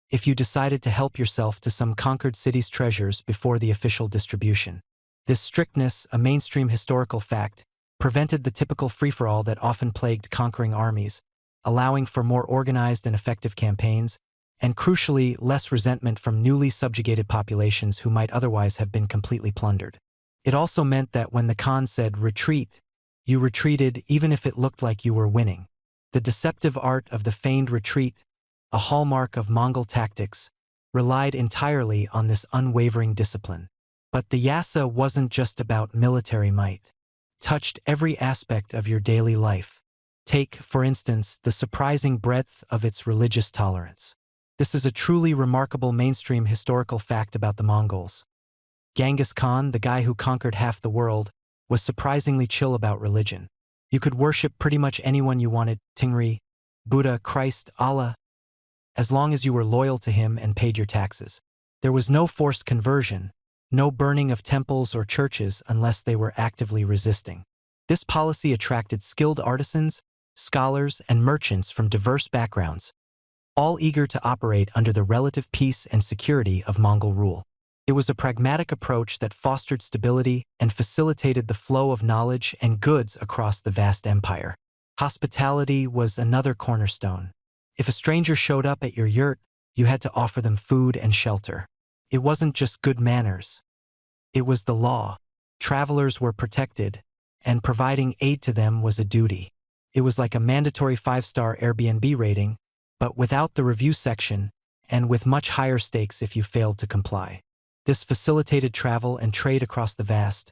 if you decided to help yourself to some conquered city's treasures before the official distribution. This strictness, a mainstream historical fact, prevented the typical free-for-all that often plagued conquering armies, allowing for more organized and effective campaigns, and crucially, less resentment from newly subjugated populations who might otherwise have been completely plundered. It also meant that when the Khan said retreat, you retreated even if it looked like you were winning. The deceptive art of the feigned retreat, a hallmark of Mongol tactics, relied entirely on this unwavering discipline. But the Yassa wasn't just about military might. It touched every aspect of your daily life. Take, for instance, the surprising breadth of its religious tolerance. This is a truly remarkable mainstream historical fact about the Mongols. Genghis Khan, the guy who conquered half the world, was surprisingly chill about religion. You could worship pretty much anyone you wanted, Tingri, Buddha, Christ, Allah, as long as you were loyal to him and paid your taxes. There was no forced conversion, no burning of temples or churches unless they were actively resisting. This policy attracted skilled artisans, scholars, and merchants from diverse backgrounds, all eager to operate under the relative peace and security of Mongol rule. It was a pragmatic approach that fostered stability and facilitated the flow of knowledge and goods across the vast empire. Hospitality was another cornerstone. If a stranger showed up at your yurt, you had to offer them food and shelter. It wasn't just good manners. It was the law. Travelers were protected, and providing aid to them was a duty. It was like a mandatory 5-star Airbnb rating, but without the review section, and with much higher stakes if you failed to comply. This facilitated travel and trade across the vast,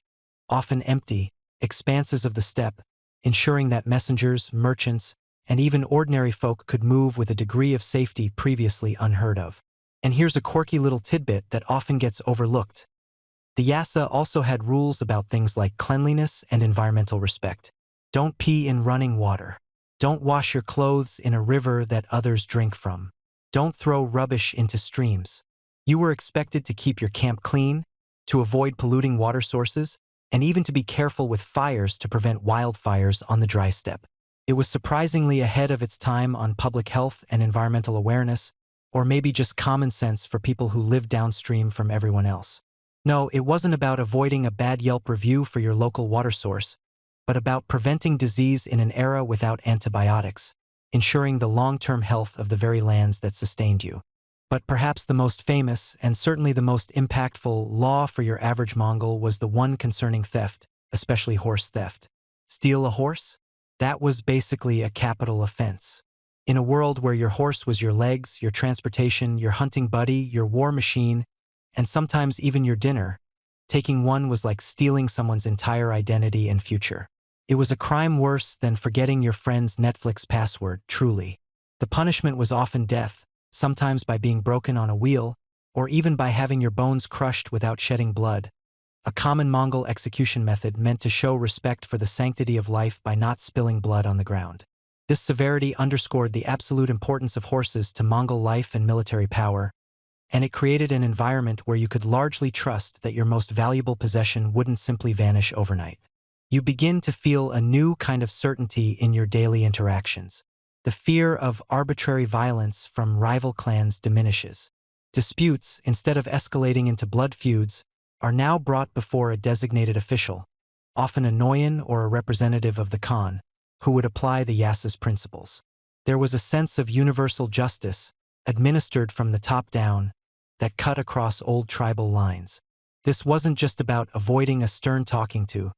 often empty, expanses of the steppe, ensuring that messengers, merchants, and even ordinary folk could move with a degree of safety previously unheard of. And here's a quirky little tidbit that often gets overlooked. The Yassa also had rules about things like cleanliness and environmental respect. Don't pee in running water. Don't wash your clothes in a river that others drink from. Don't throw rubbish into streams. You were expected to keep your camp clean, to avoid polluting water sources, and even to be careful with fires to prevent wildfires on the dry steppe. It was surprisingly ahead of its time on public health and environmental awareness, or maybe just common sense for people who lived downstream from everyone else. No, it wasn't about avoiding a bad Yelp review for your local water source, but about preventing disease in an era without antibiotics, ensuring the long-term health of the very lands that sustained you. But perhaps the most famous, and certainly the most impactful, law for your average Mongol was the one concerning theft, especially horse theft. Steal a horse? That was basically a capital offense. In a world where your horse was your legs, your transportation, your hunting buddy, your war machine, and sometimes even your dinner, taking one was like stealing someone's entire identity and future. It was a crime worse than forgetting your friend's Netflix password, truly. The punishment was often death, sometimes by being broken on a wheel, or even by having your bones crushed without shedding blood. A common Mongol execution method meant to show respect for the sanctity of life by not spilling blood on the ground. This severity underscored the absolute importance of horses to Mongol life and military power, and it created an environment where you could largely trust that your most valuable possession wouldn't simply vanish overnight. You begin to feel a new kind of certainty in your daily interactions. The fear of arbitrary violence from rival clans diminishes. Disputes, instead of escalating into blood feuds, are now brought before a designated official, often a Noyan or a representative of the Khan, who would apply the Yassa's principles. There was a sense of universal justice, administered from the top down, that cut across old tribal lines. This wasn't just about avoiding a stern talking to.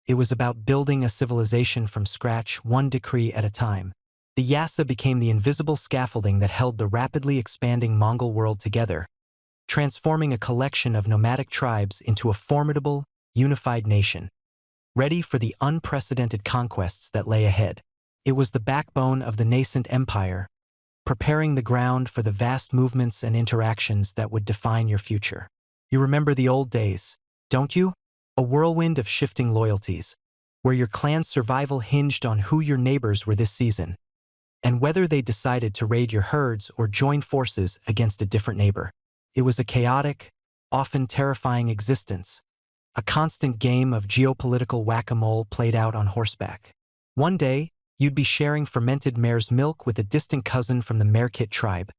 It was about building a civilization from scratch, one decree at a time. The Yassa became the invisible scaffolding that held the rapidly expanding Mongol world together, transforming a collection of nomadic tribes into a formidable, unified nation, ready for the unprecedented conquests that lay ahead. It was the backbone of the nascent empire, preparing the ground for the vast movements and interactions that would define your future. You remember the old days, don't you? A whirlwind of shifting loyalties, where your clan's survival hinged on who your neighbors were this season, and whether they decided to raid your herds or join forces against a different neighbor. It was a chaotic, often terrifying existence, a constant game of geopolitical whack-a-mole played out on horseback. One day, you'd be sharing fermented mare's milk with a distant cousin from the Merkit tribe.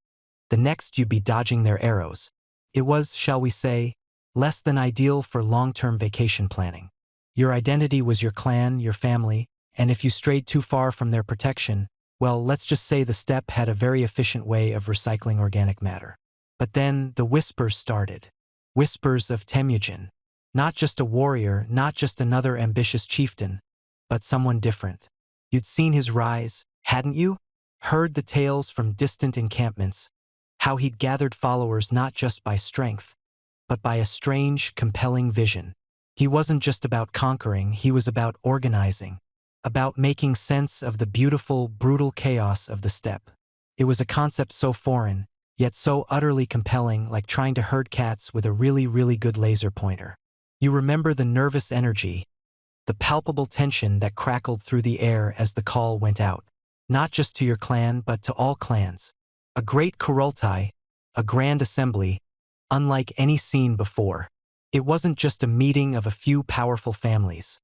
The next, you'd be dodging their arrows. It was, shall we say, less than ideal for long-term vacation planning. Your identity was your clan, your family, and if you strayed too far from their protection, well, let's just say the steppe had a very efficient way of recycling organic matter. But then the whispers started. Whispers of Temujin. Not just a warrior, not just another ambitious chieftain, but someone different. You'd seen his rise, hadn't you? Heard the tales from distant encampments, how he'd gathered followers not just by strength, but by a strange, compelling vision. He wasn't just about conquering, he was about organizing, about making sense of the beautiful, brutal chaos of the steppe. It was a concept so foreign, yet so utterly compelling, like trying to herd cats with a really, really good laser pointer. You remember the nervous energy, the palpable tension that crackled through the air as the call went out, not just to your clan but to all clans. A great Kurultai, a grand assembly, unlike any seen before. It wasn't just a meeting of a few powerful families.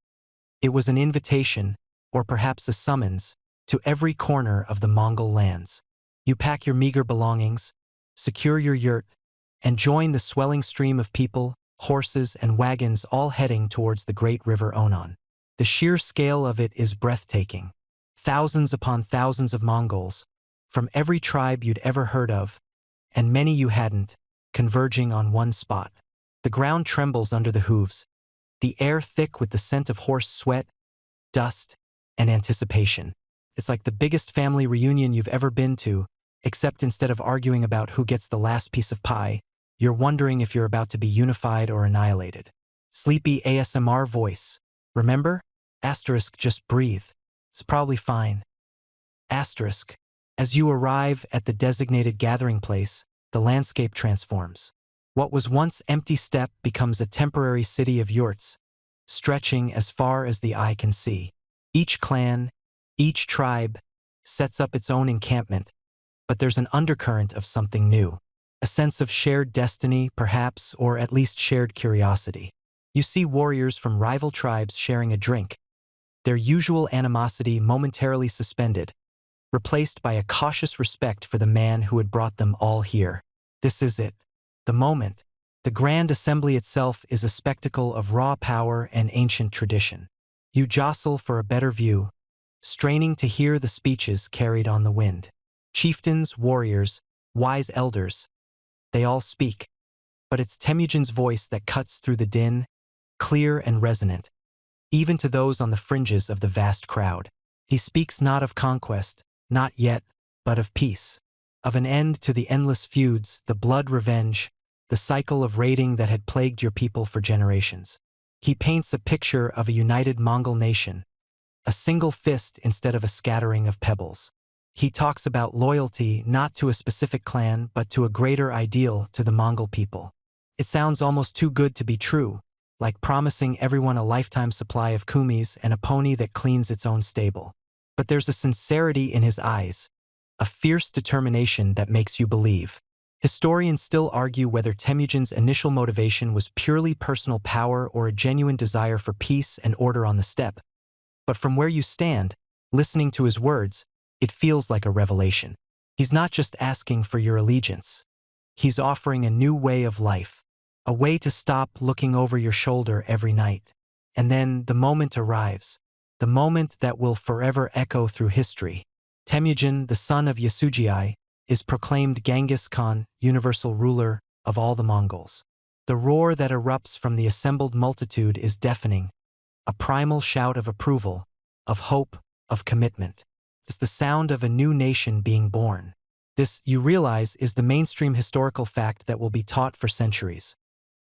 It was an invitation, or perhaps a summons, to every corner of the Mongol lands. You pack your meager belongings, secure your yurt, and join the swelling stream of people, horses, and wagons all heading towards the great river Onon. The sheer scale of it is breathtaking. Thousands upon thousands of Mongols, from every tribe you'd ever heard of, and many you hadn't, converging on one spot. The ground trembles under the hooves, the air thick with the scent of horse sweat, dust, and anticipation. It's like the biggest family reunion you've ever been to, except instead of arguing about who gets the last piece of pie, you're wondering if you're about to be unified or annihilated. Sleepy ASMR voice. Remember? Asterisk, just breathe. It's probably fine. Asterisk. As you arrive at the designated gathering place, the landscape transforms. What was once empty steppe becomes a temporary city of yurts, stretching as far as the eye can see. Each clan, each tribe, sets up its own encampment, but there's an undercurrent of something new. A sense of shared destiny, perhaps, or at least shared curiosity. You see warriors from rival tribes sharing a drink, their usual animosity momentarily suspended, replaced by a cautious respect for the man who had brought them all here. This is it. The moment. The grand assembly itself is a spectacle of raw power and ancient tradition. You jostle for a better view, straining to hear the speeches carried on the wind. Chieftains, warriors, wise elders, they all speak. But it's Temujin's voice that cuts through the din, clear and resonant, even to those on the fringes of the vast crowd. He speaks not of conquest, not yet, but of peace. Of an end to the endless feuds, the blood revenge, the cycle of raiding that had plagued your people for generations. He paints a picture of a united Mongol nation, a single fist instead of a scattering of pebbles. He talks about loyalty not to a specific clan but to a greater ideal, to the Mongol people. It sounds almost too good to be true, like promising everyone a lifetime supply of kumis and a pony that cleans its own stable. But there's a sincerity in his eyes, a fierce determination that makes you believe. Historians still argue whether Temujin's initial motivation was purely personal power or a genuine desire for peace and order on the steppe. But from where you stand, listening to his words, it feels like a revelation. He's not just asking for your allegiance. He's offering a new way of life, a way to stop looking over your shoulder every night. And then the moment arrives, the moment that will forever echo through history. Temujin, the son of Yasuji, is proclaimed Genghis Khan, universal ruler of all the Mongols. The roar that erupts from the assembled multitude is deafening, a primal shout of approval, of hope, of commitment. It's the sound of a new nation being born. This, you realize, is the mainstream historical fact that will be taught for centuries.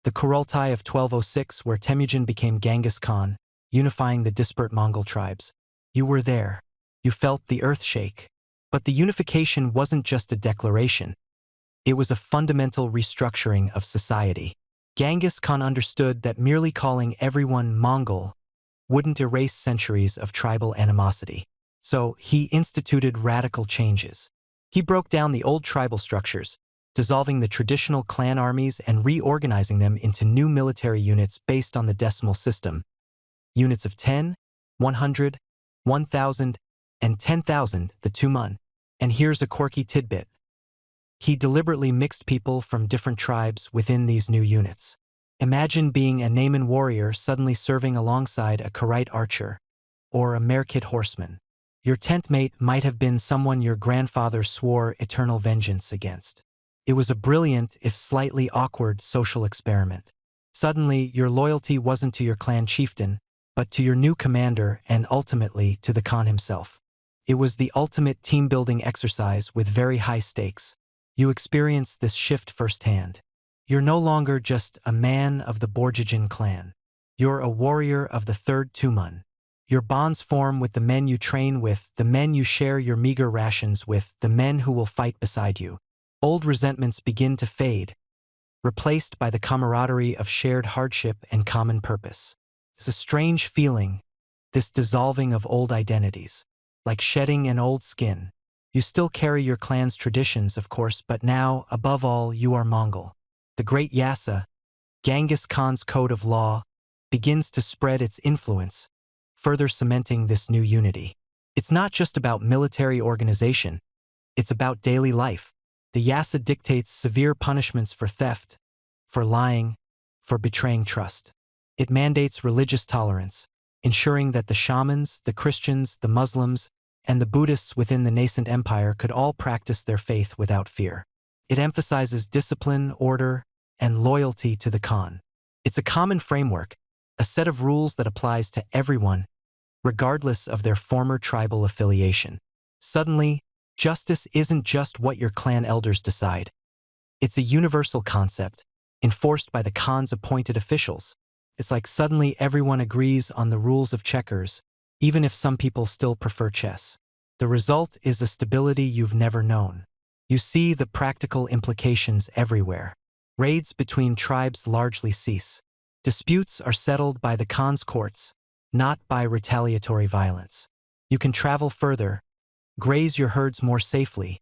The Kurultai of 1206, where Temujin became Genghis Khan, unifying the disparate Mongol tribes. You were there. You felt the earth shake. But the unification wasn't just a declaration. It was a fundamental restructuring of society. Genghis Khan understood that merely calling everyone Mongol wouldn't erase centuries of tribal animosity. So he instituted radical changes. He broke down the old tribal structures, dissolving the traditional clan armies and reorganizing them into new military units based on the decimal system. Units of 10, 100, 1,000, and 10,000, the Tuman. And here's a quirky tidbit. He deliberately mixed people from different tribes within these new units. Imagine being a Naaman warrior suddenly serving alongside a Karaite archer, or a Merkit horseman. Your tent mate might have been someone your grandfather swore eternal vengeance against. It was a brilliant, if slightly awkward, social experiment. Suddenly, your loyalty wasn't to your clan chieftain, but to your new commander and ultimately to the Khan himself. It was the ultimate team-building exercise with very high stakes. You experienced this shift firsthand. You're no longer just a man of the Borjigin clan. You're a warrior of the third Tuman. Your bonds form with the men you train with, the men you share your meager rations with, the men who will fight beside you. Old resentments begin to fade, replaced by the camaraderie of shared hardship and common purpose. It's a strange feeling, this dissolving of old identities. Like shedding an old skin. You still carry your clan's traditions, of course, but now, above all, you are Mongol. The great Yassa, Genghis Khan's code of law, begins to spread its influence, further cementing this new unity. It's not just about military organization, it's about daily life. The Yassa dictates severe punishments for theft, for lying, for betraying trust. It mandates religious tolerance, ensuring that the shamans, the Christians, the Muslims, and the Buddhists within the nascent empire could all practice their faith without fear. It emphasizes discipline, order, and loyalty to the Khan. It's a common framework, a set of rules that applies to everyone, regardless of their former tribal affiliation. Suddenly, justice isn't just what your clan elders decide. It's a universal concept, enforced by the Khan's appointed officials. It's like suddenly everyone agrees on the rules of checkers, even if some people still prefer chess. The result is a stability you've never known. You see the practical implications everywhere. Raids between tribes largely cease. Disputes are settled by the Khan's courts, not by retaliatory violence. You can travel further, graze your herds more safely,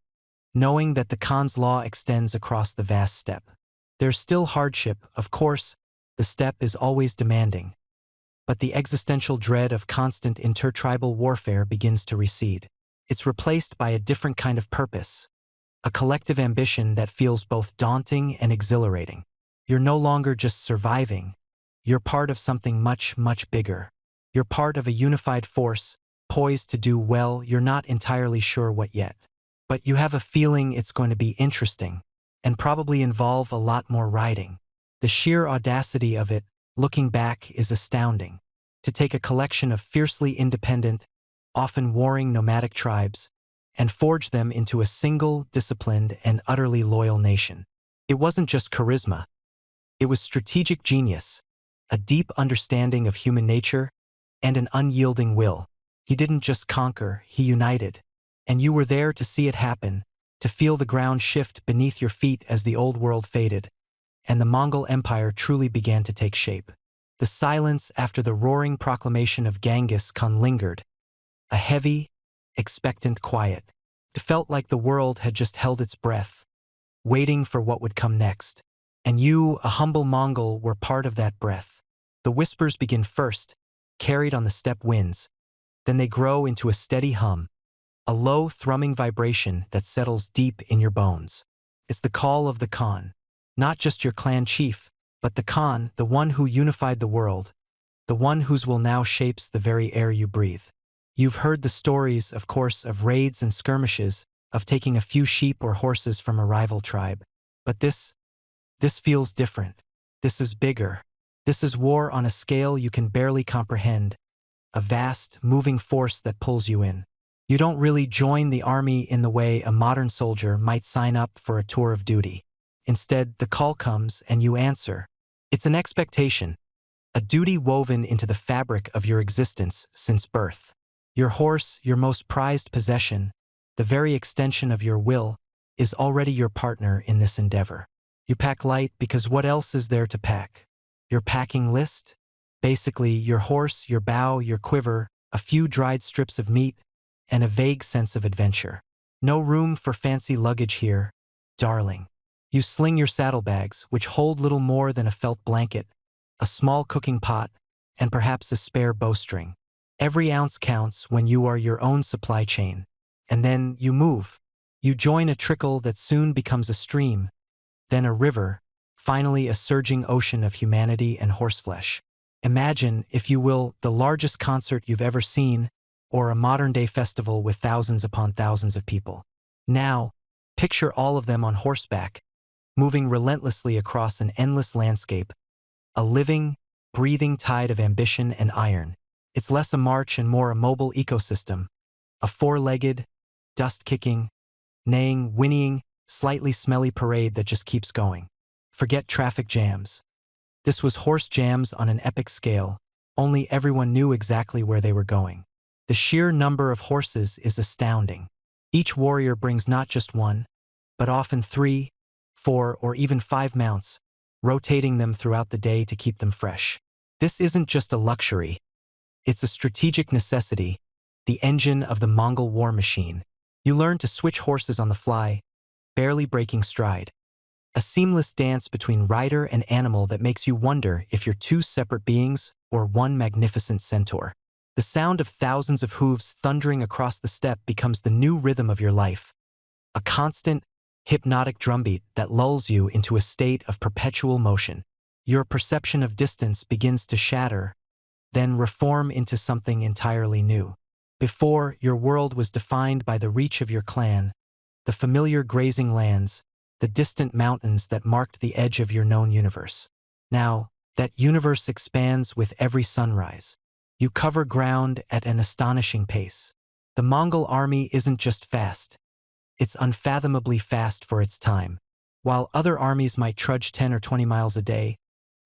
knowing that the Khan's law extends across the vast steppe. There's still hardship, of course. The steppe is always demanding. But the existential dread of constant intertribal warfare begins to recede. It's replaced by a different kind of purpose, a collective ambition that feels both daunting and exhilarating. You're no longer just surviving. You're part of something much, much bigger. You're part of a unified force, poised to do well. You're not entirely sure what yet. But you have a feeling it's going to be interesting, and probably involve a lot more riding. The sheer audacity of it, looking back, is astounding. To take a collection of fiercely independent, often warring nomadic tribes, and forge them into a single, disciplined, and utterly loyal nation. It wasn't just charisma. It was strategic genius, a deep understanding of human nature, and an unyielding will. He didn't just conquer, he united. And you were there to see it happen, to feel the ground shift beneath your feet as the old world faded, and the Mongol Empire truly began to take shape. The silence after the roaring proclamation of Genghis Khan lingered, a heavy, expectant quiet. It felt like the world had just held its breath, waiting for what would come next. And you, a humble Mongol, were part of that breath. The whispers begin first, carried on the steppe winds. Then they grow into a steady hum, a low, thrumming vibration that settles deep in your bones. It's the call of the Khan, not just your clan chief, but the Khan, the one who unified the world, the one whose will now shapes the very air you breathe. You've heard the stories, of course, of raids and skirmishes, of taking a few sheep or horses from a rival tribe. But this feels different. This is bigger. This is war on a scale you can barely comprehend, a vast, moving force that pulls you in. You don't really join the army in the way a modern soldier might sign up for a tour of duty. Instead, the call comes and you answer. It's an expectation, a duty woven into the fabric of your existence since birth. Your horse, your most prized possession, the very extension of your will, is already your partner in this endeavor. You pack light because what else is there to pack? Your packing list? Basically, your horse, your bow, your quiver, a few dried strips of meat, and a vague sense of adventure. No room for fancy luggage here, darling. You sling your saddlebags, which hold little more than a felt blanket, a small cooking pot, and perhaps a spare bowstring. Every ounce counts when you are your own supply chain. And then you move. You join a trickle that soon becomes a stream, then a river, finally a surging ocean of humanity and horseflesh. Imagine, if you will, the largest concert you've ever seen, or a modern-day festival with thousands upon thousands of people. Now, picture all of them on horseback, moving relentlessly across an endless landscape, a living, breathing tide of ambition and iron. It's less a march and more a mobile ecosystem, a four-legged, dust-kicking, neighing, whinnying, slightly smelly parade that just keeps going. Forget traffic jams. This was horse jams on an epic scale, only everyone knew exactly where they were going. The sheer number of horses is astounding. Each warrior brings not just one, but often 3, 4, or even 5 mounts, rotating them throughout the day to keep them fresh. This isn't just a luxury. It's a strategic necessity, the engine of the Mongol war machine. You learn to switch horses on the fly, barely breaking stride. A seamless dance between rider and animal that makes you wonder if you're 2 separate beings or one magnificent centaur. The sound of thousands of hooves thundering across the steppe becomes the new rhythm of your life, a constant, hypnotic drumbeat that lulls you into a state of perpetual motion. Your perception of distance begins to shatter, then reform into something entirely new. Before, your world was defined by the reach of your clan, the familiar grazing lands, the distant mountains that marked the edge of your known universe. Now, that universe expands with every sunrise. You cover ground at an astonishing pace. The Mongol army isn't just fast. It's unfathomably fast for its time. While other armies might trudge 10 or 20 miles a day,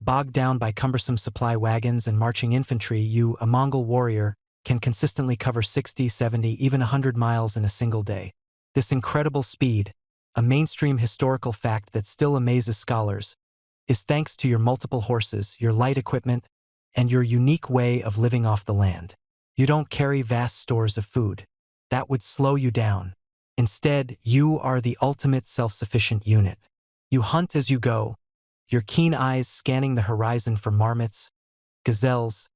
Bogged down by cumbersome supply wagons and marching infantry, you, a Mongol warrior, can consistently cover 60, 70, even 100 miles in a single day. This incredible speed, a mainstream historical fact that still amazes scholars, is thanks to your multiple horses, your light equipment, and your unique way of living off the land. You don't carry vast stores of food. That would slow you down. Instead, you are the ultimate self-sufficient unit. You hunt as you go, your keen eyes scanning the horizon for marmots, gazelles,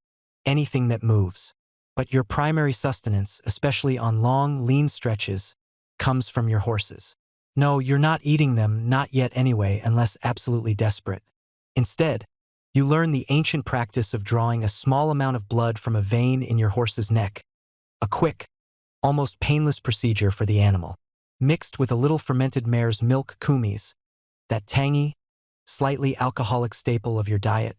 anything that moves. But your primary sustenance, especially on long, lean stretches, comes from your horses. No, you're not eating them, not yet anyway, unless absolutely desperate. Instead, you learn the ancient practice of drawing a small amount of blood from a vein in your horse's neck. A quick, almost painless procedure for the animal. Mixed with a little fermented mare's milk kumis, that tangy, slightly alcoholic staple of your diet,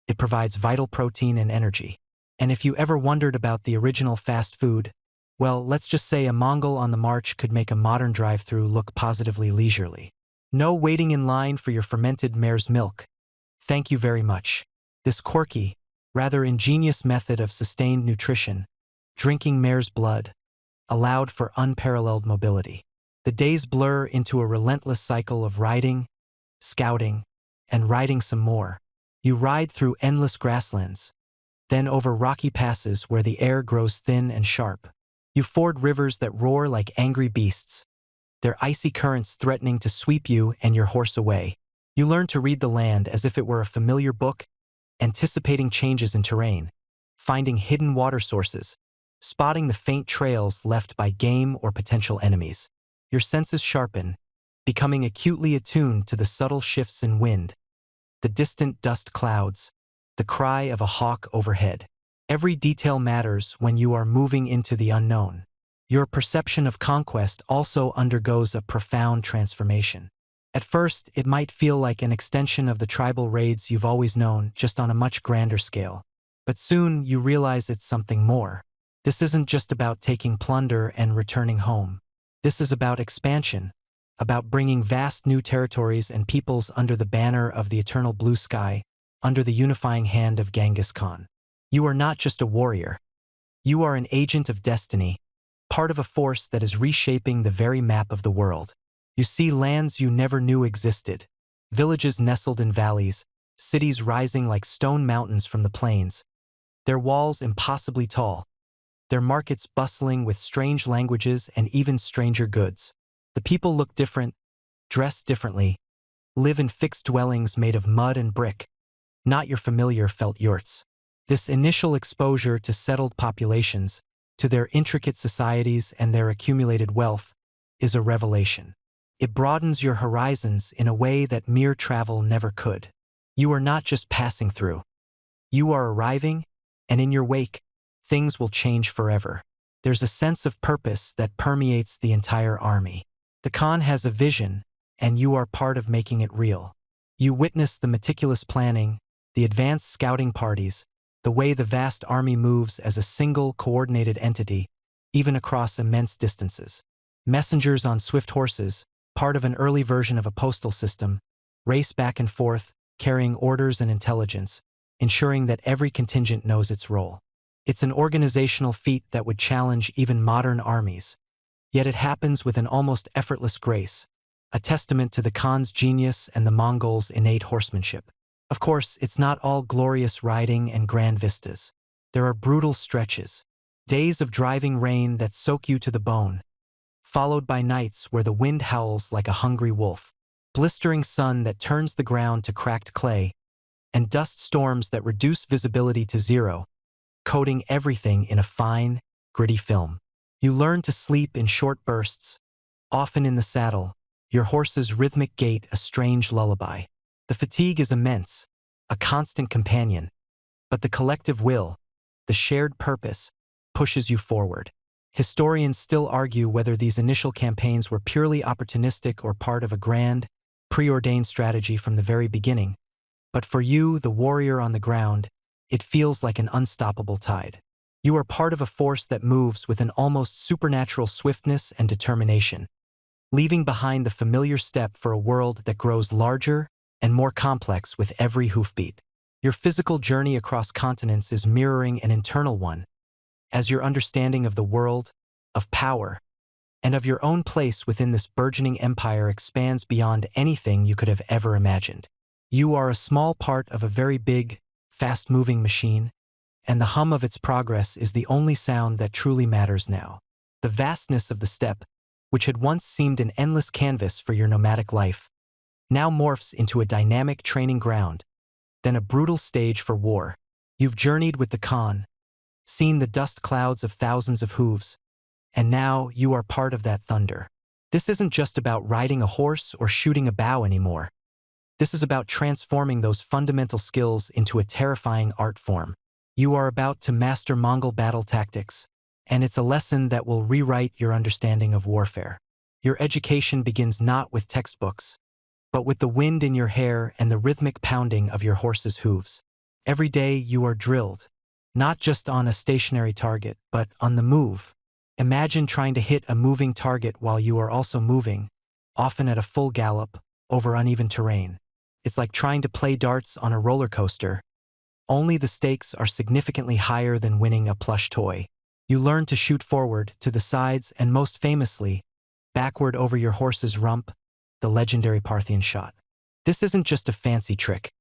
it provides vital protein and energy. And if you ever wondered about the original fast food, well, let's just say a Mongol on the march could make a modern drive-thru look positively leisurely. No waiting in line for your fermented mare's milk. Thank you very much. This quirky, rather ingenious method of sustained nutrition, drinking mare's blood, allowed for unparalleled mobility. The days blur into a relentless cycle of riding, scouting, and riding some more. You ride through endless grasslands, then over rocky passes where the air grows thin and sharp. You ford rivers that roar like angry beasts, their icy currents threatening to sweep you and your horse away. You learn to read the land as if it were a familiar book, anticipating changes in terrain, finding hidden water sources, spotting the faint trails left by game or potential enemies. Your senses sharpen, becoming acutely attuned to the subtle shifts in wind, the distant dust clouds, the cry of a hawk overhead. Every detail matters when you are moving into the unknown. Your perception of conquest also undergoes a profound transformation. At first, it might feel like an extension of the tribal raids you've always known, just on a much grander scale. But soon, you realize it's something more. This isn't just about taking plunder and returning home. This is about expansion, about bringing vast new territories and peoples under the banner of the eternal blue sky, under the unifying hand of Genghis Khan. You are not just a warrior. You are an agent of destiny, part of a force that is reshaping the very map of the world. You see lands you never knew existed, villages nestled in valleys, cities rising like stone mountains from the plains, their walls impossibly tall, their markets bustling with strange languages and even stranger goods. The people look different, dress differently, live in fixed dwellings made of mud and brick, not your familiar felt yurts. This initial exposure to settled populations, to their intricate societies and their accumulated wealth, is a revelation. It broadens your horizons in a way that mere travel never could. You are not just passing through. You are arriving, and in your wake, things will change forever. There's a sense of purpose that permeates the entire army. The Khan has a vision, and you are part of making it real. You witness the meticulous planning, the advanced scouting parties, the way the vast army moves as a single coordinated entity, even across immense distances. Messengers on swift horses, part of an early version of a postal system, race back and forth, carrying orders and intelligence, ensuring that every contingent knows its role. It's an organizational feat that would challenge even modern armies. Yet it happens with an almost effortless grace, a testament to the Khan's genius and the Mongols' innate horsemanship. Of course, it's not all glorious riding and grand vistas. There are brutal stretches, days of driving rain that soak you to the bone, followed by nights where the wind howls like a hungry wolf, blistering sun that turns the ground to cracked clay, and dust storms that reduce visibility to zero, coating everything in a fine, gritty film. You learn to sleep in short bursts, often in the saddle, your horse's rhythmic gait a strange lullaby. The fatigue is immense, a constant companion, but the collective will, the shared purpose, pushes you forward. Historians still argue whether these initial campaigns were purely opportunistic or part of a grand, preordained strategy from the very beginning. But for you, the warrior on the ground, it feels like an unstoppable tide. You are part of a force that moves with an almost supernatural swiftness and determination, leaving behind the familiar steppe for a world that grows larger and more complex with every hoofbeat. Your physical journey across continents is mirroring an internal one, as your understanding of the world, of power, and of your own place within this burgeoning empire expands beyond anything you could have ever imagined. You are a small part of a very big, fast-moving machine, and the hum of its progress is the only sound that truly matters now. The vastness of the steppe, which had once seemed an endless canvas for your nomadic life, now morphs into a dynamic training ground, then a brutal stage for war. You've journeyed with the Khan, seen the dust clouds of thousands of hooves, and now you are part of that thunder. This isn't just about riding a horse or shooting a bow anymore. This is about transforming those fundamental skills into a terrifying art form. You are about to master Mongol battle tactics, and it's a lesson that will rewrite your understanding of warfare. Your education begins not with textbooks, but with the wind in your hair and the rhythmic pounding of your horse's hooves. Every day you are drilled, not just on a stationary target, but on the move. Imagine trying to hit a moving target while you are also moving, often at a full gallop, over uneven terrain. It's like trying to play darts on a roller coaster, only the stakes are significantly higher than winning a plush toy. You learn to shoot forward, to the sides, and most famously, backward over your horse's rump, the legendary Parthian shot. This isn't just a fancy trick.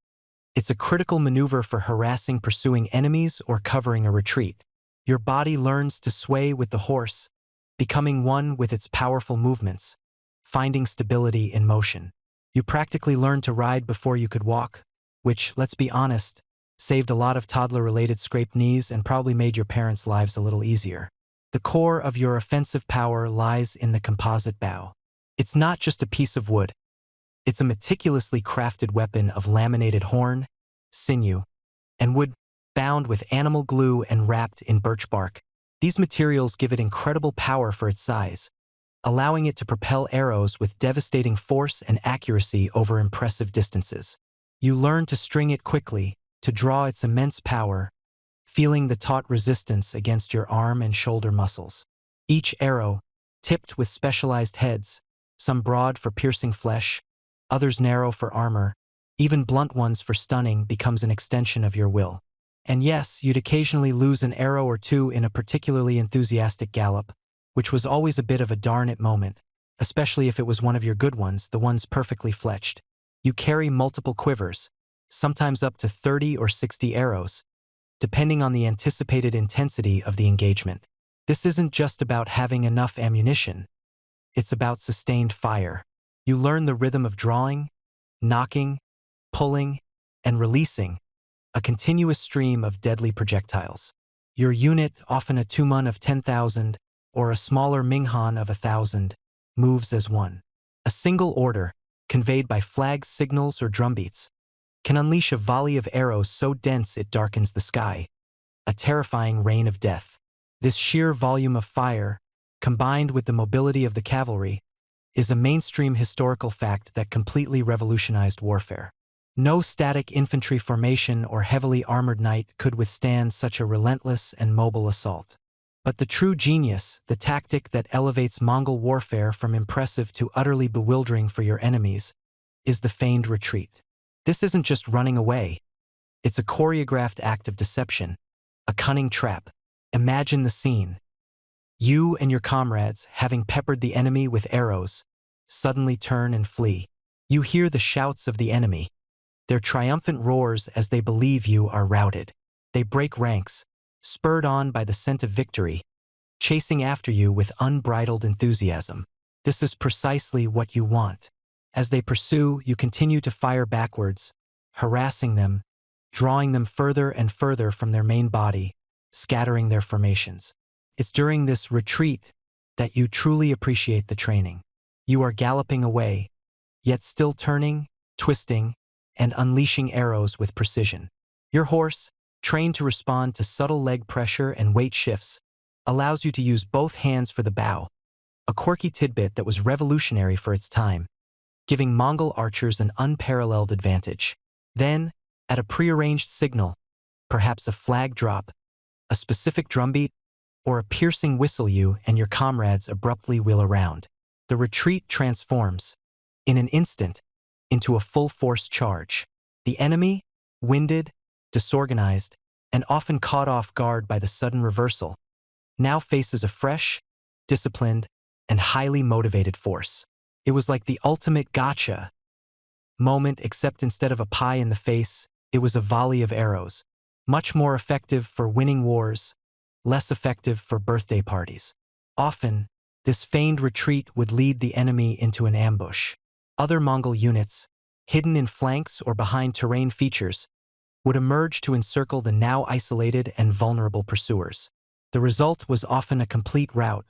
It's a critical maneuver for harassing pursuing enemies or covering a retreat. Your body learns to sway with the horse, becoming one with its powerful movements, finding stability in motion. You practically learn to ride before you could walk, which, let's be honest, saved a lot of toddler-related scraped knees and probably made your parents' lives a little easier. The core of your offensive power lies in the composite bow. It's not just a piece of wood. It's a meticulously crafted weapon of laminated horn, sinew, and wood bound with animal glue and wrapped in birch bark. These materials give it incredible power for its size, allowing it to propel arrows with devastating force and accuracy over impressive distances. You learn to string it quickly, to draw its immense power, feeling the taut resistance against your arm and shoulder muscles. Each arrow, tipped with specialized heads, some broad for piercing flesh, others narrow for armor, even blunt ones for stunning, becomes an extension of your will. And yes, you'd occasionally lose an arrow or two in a particularly enthusiastic gallop, which was always a bit of a darn it moment, especially if it was one of your good ones, the ones perfectly fletched. You carry multiple quivers, sometimes up to 30 or 60 arrows, depending on the anticipated intensity of the engagement. This isn't just about having enough ammunition. It's about sustained fire. You learn the rhythm of drawing, knocking, pulling, and releasing, a continuous stream of deadly projectiles. Your unit, often a Tumen of 10,000 or a smaller Minghan of 1,000, moves as one. A single order, conveyed by flags, signals, or drumbeats, can unleash a volley of arrows so dense it darkens the sky, a terrifying rain of death. This sheer volume of fire, combined with the mobility of the cavalry, is a mainstream historical fact that completely revolutionized warfare. No static infantry formation or heavily armored knight could withstand such a relentless and mobile assault. But the true genius, the tactic that elevates Mongol warfare from impressive to utterly bewildering for your enemies, is the feigned retreat. This isn't just running away. It's a choreographed act of deception, a cunning trap. Imagine the scene. You and your comrades, having peppered the enemy with arrows, suddenly turn and flee. You hear the shouts of the enemy, their triumphant roars as they believe you are routed. They break ranks, spurred on by the scent of victory, chasing after you with unbridled enthusiasm. This is precisely what you want. As they pursue, you continue to fire backwards, harassing them, drawing them further and further from their main body, scattering their formations. It's during this retreat that you truly appreciate the training. You are galloping away, yet still turning, twisting, and unleashing arrows with precision. Your horse, trained to respond to subtle leg pressure and weight shifts, allows you to use both hands for the bow, a quirky tidbit that was revolutionary for its time, giving Mongol archers an unparalleled advantage. Then, at a prearranged signal, perhaps a flag drop, a specific drumbeat, or a piercing whistle, you and your comrades abruptly wheel around. The retreat transforms. In an instant, into a full-force charge. The enemy, winded, disorganized, and often caught off guard by the sudden reversal, now faces a fresh, disciplined, and highly motivated force. It was like the ultimate gotcha moment, except instead of a pie in the face, it was a volley of arrows, much more effective for winning wars, less effective for birthday parties. Often, this feigned retreat would lead the enemy into an ambush. Other Mongol units, hidden in flanks or behind terrain features, would emerge to encircle the now isolated and vulnerable pursuers. The result was often a complete rout,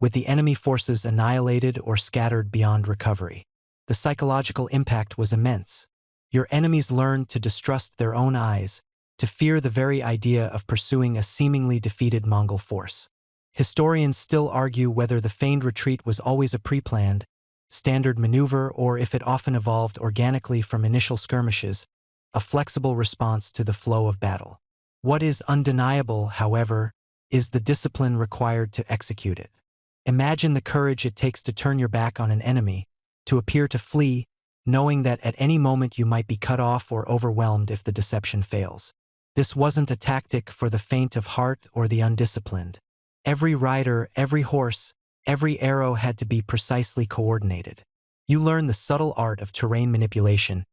with the enemy forces annihilated or scattered beyond recovery. The psychological impact was immense. Your enemies learned to distrust their own eyes, to fear the very idea of pursuing a seemingly defeated Mongol force. Historians still argue whether the feigned retreat was always a pre-planned, standard maneuver or if it often evolved organically from initial skirmishes, a flexible response to the flow of battle. What is undeniable, however, is the discipline required to execute it. Imagine the courage it takes to turn your back on an enemy, to appear to flee, knowing that at any moment you might be cut off or overwhelmed if the deception fails. This wasn't a tactic for the faint of heart or the undisciplined. Every rider, every horse, every arrow had to be precisely coordinated. You learn the subtle art of terrain manipulation,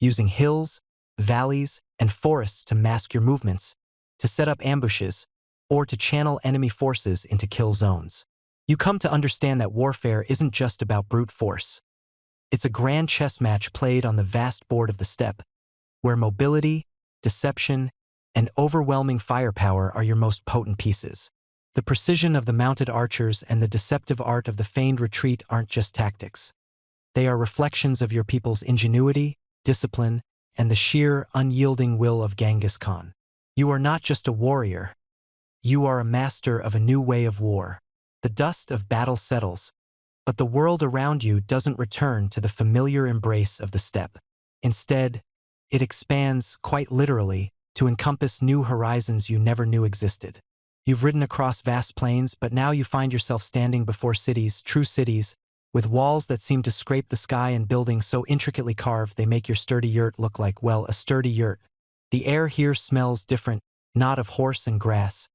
using hills, valleys, and forests to mask your movements, to set up ambushes, or to channel enemy forces into kill zones. You come to understand that warfare isn't just about brute force. It's a grand chess match played on the vast board of the steppe, where mobility, deception, and overwhelming firepower are your most potent pieces. The precision of the mounted archers and the deceptive art of the feigned retreat aren't just tactics. They are reflections of your people's ingenuity, discipline, and the sheer, unyielding will of Genghis Khan. You are not just a warrior. You are a master of a new way of war. The dust of battle settles, but the world around you doesn't return to the familiar embrace of the steppe. Instead, it expands, quite literally, to encompass new horizons you never knew existed. You've ridden across vast plains, but now you find yourself standing before cities, true cities, with walls that seem to scrape the sky and buildings so intricately carved they make your sturdy yurt look like, well, a sturdy yurt. The air here smells different, not of horse and grass,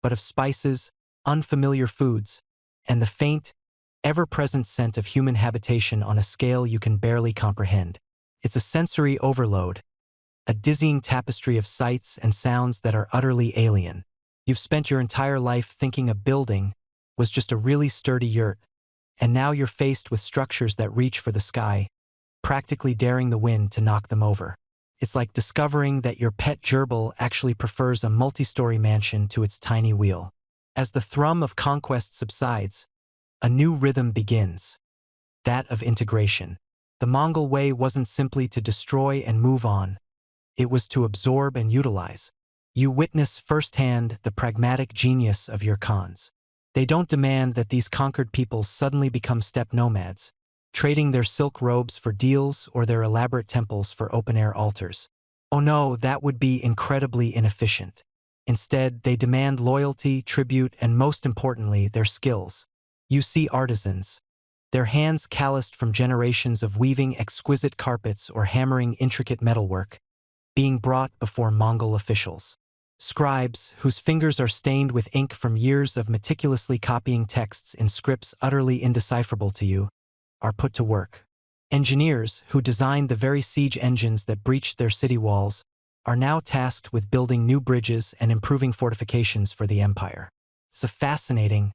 but of spices, unfamiliar foods, and the faint, ever-present scent of human habitation on a scale you can barely comprehend. It's a sensory overload, a dizzying tapestry of sights and sounds that are utterly alien. You've spent your entire life thinking a building was just a really sturdy yurt, and now you're faced with structures that reach for the sky, practically daring the wind to knock them over. It's like discovering that your pet gerbil actually prefers a multi-story mansion to its tiny wheel. As the thrum of conquest subsides, a new rhythm begins, that of integration. The Mongol way wasn't simply to destroy and move on, it was to absorb and utilize. You witness firsthand the pragmatic genius of your Khans. They don't demand that these conquered peoples suddenly become steppe nomads, trading their silk robes for deals or their elaborate temples for open-air altars. Oh no, that would be incredibly inefficient. Instead, they demand loyalty, tribute, and most importantly, their skills. You see artisans, their hands calloused from generations of weaving exquisite carpets or hammering intricate metalwork, being brought before Mongol officials. Scribes, whose fingers are stained with ink from years of meticulously copying texts in scripts utterly indecipherable to you, are put to work. Engineers, who designed the very siege engines that breached their city walls, are now tasked with building new bridges and improving fortifications for the empire. It's a fascinating,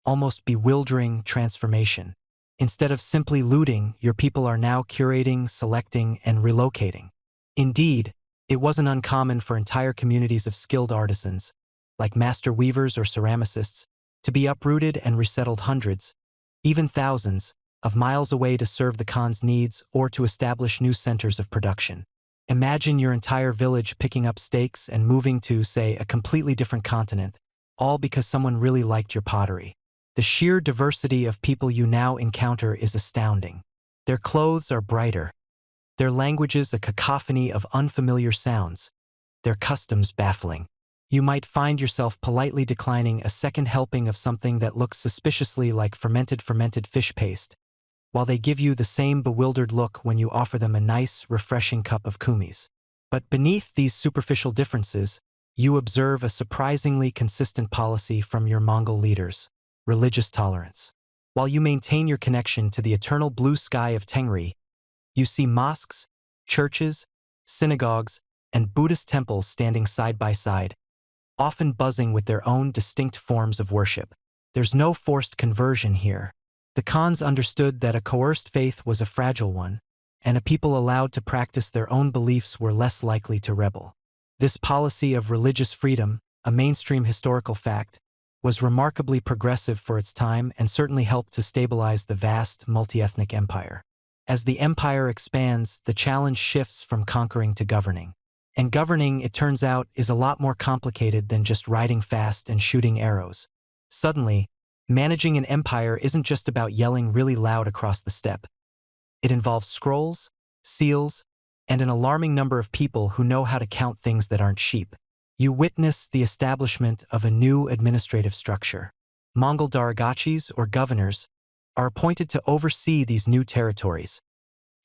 almost bewildering transformation. Instead of simply looting, your people are now curating, selecting, and relocating. Indeed, it wasn't uncommon for entire communities of skilled artisans, like master weavers or ceramicists, to be uprooted and resettled hundreds, even thousands, of miles away to serve the Khan's needs or to establish new centers of production. Imagine your entire village picking up stakes and moving to, say, a completely different continent, all because someone really liked your pottery. The sheer diversity of people you now encounter is astounding. Their clothes are brighter, their languages a cacophony of unfamiliar sounds, their customs baffling. You might find yourself politely declining a second helping of something that looks suspiciously like fermented fish paste, while they give you the same bewildered look when you offer them a nice, refreshing cup of kumis. But beneath these superficial differences, you observe a surprisingly consistent policy from your Mongol leaders: religious tolerance. While you maintain your connection to the eternal blue sky of Tengri, you see mosques, churches, synagogues, and Buddhist temples standing side by side, often buzzing with their own distinct forms of worship. There's no forced conversion here. The Khans understood that a coerced faith was a fragile one, and a people allowed to practice their own beliefs were less likely to rebel. This policy of religious freedom, a mainstream historical fact, was remarkably progressive for its time and certainly helped to stabilize the vast, multi-ethnic empire. As the empire expands, the challenge shifts from conquering to governing. And governing, it turns out, is a lot more complicated than just riding fast and shooting arrows. Suddenly, managing an empire isn't just about yelling really loud across the steppe. It involves scrolls, seals, and an alarming number of people who know how to count things that aren't sheep. You witness the establishment of a new administrative structure. Mongol daragachis, or governors, are appointed to oversee these new territories,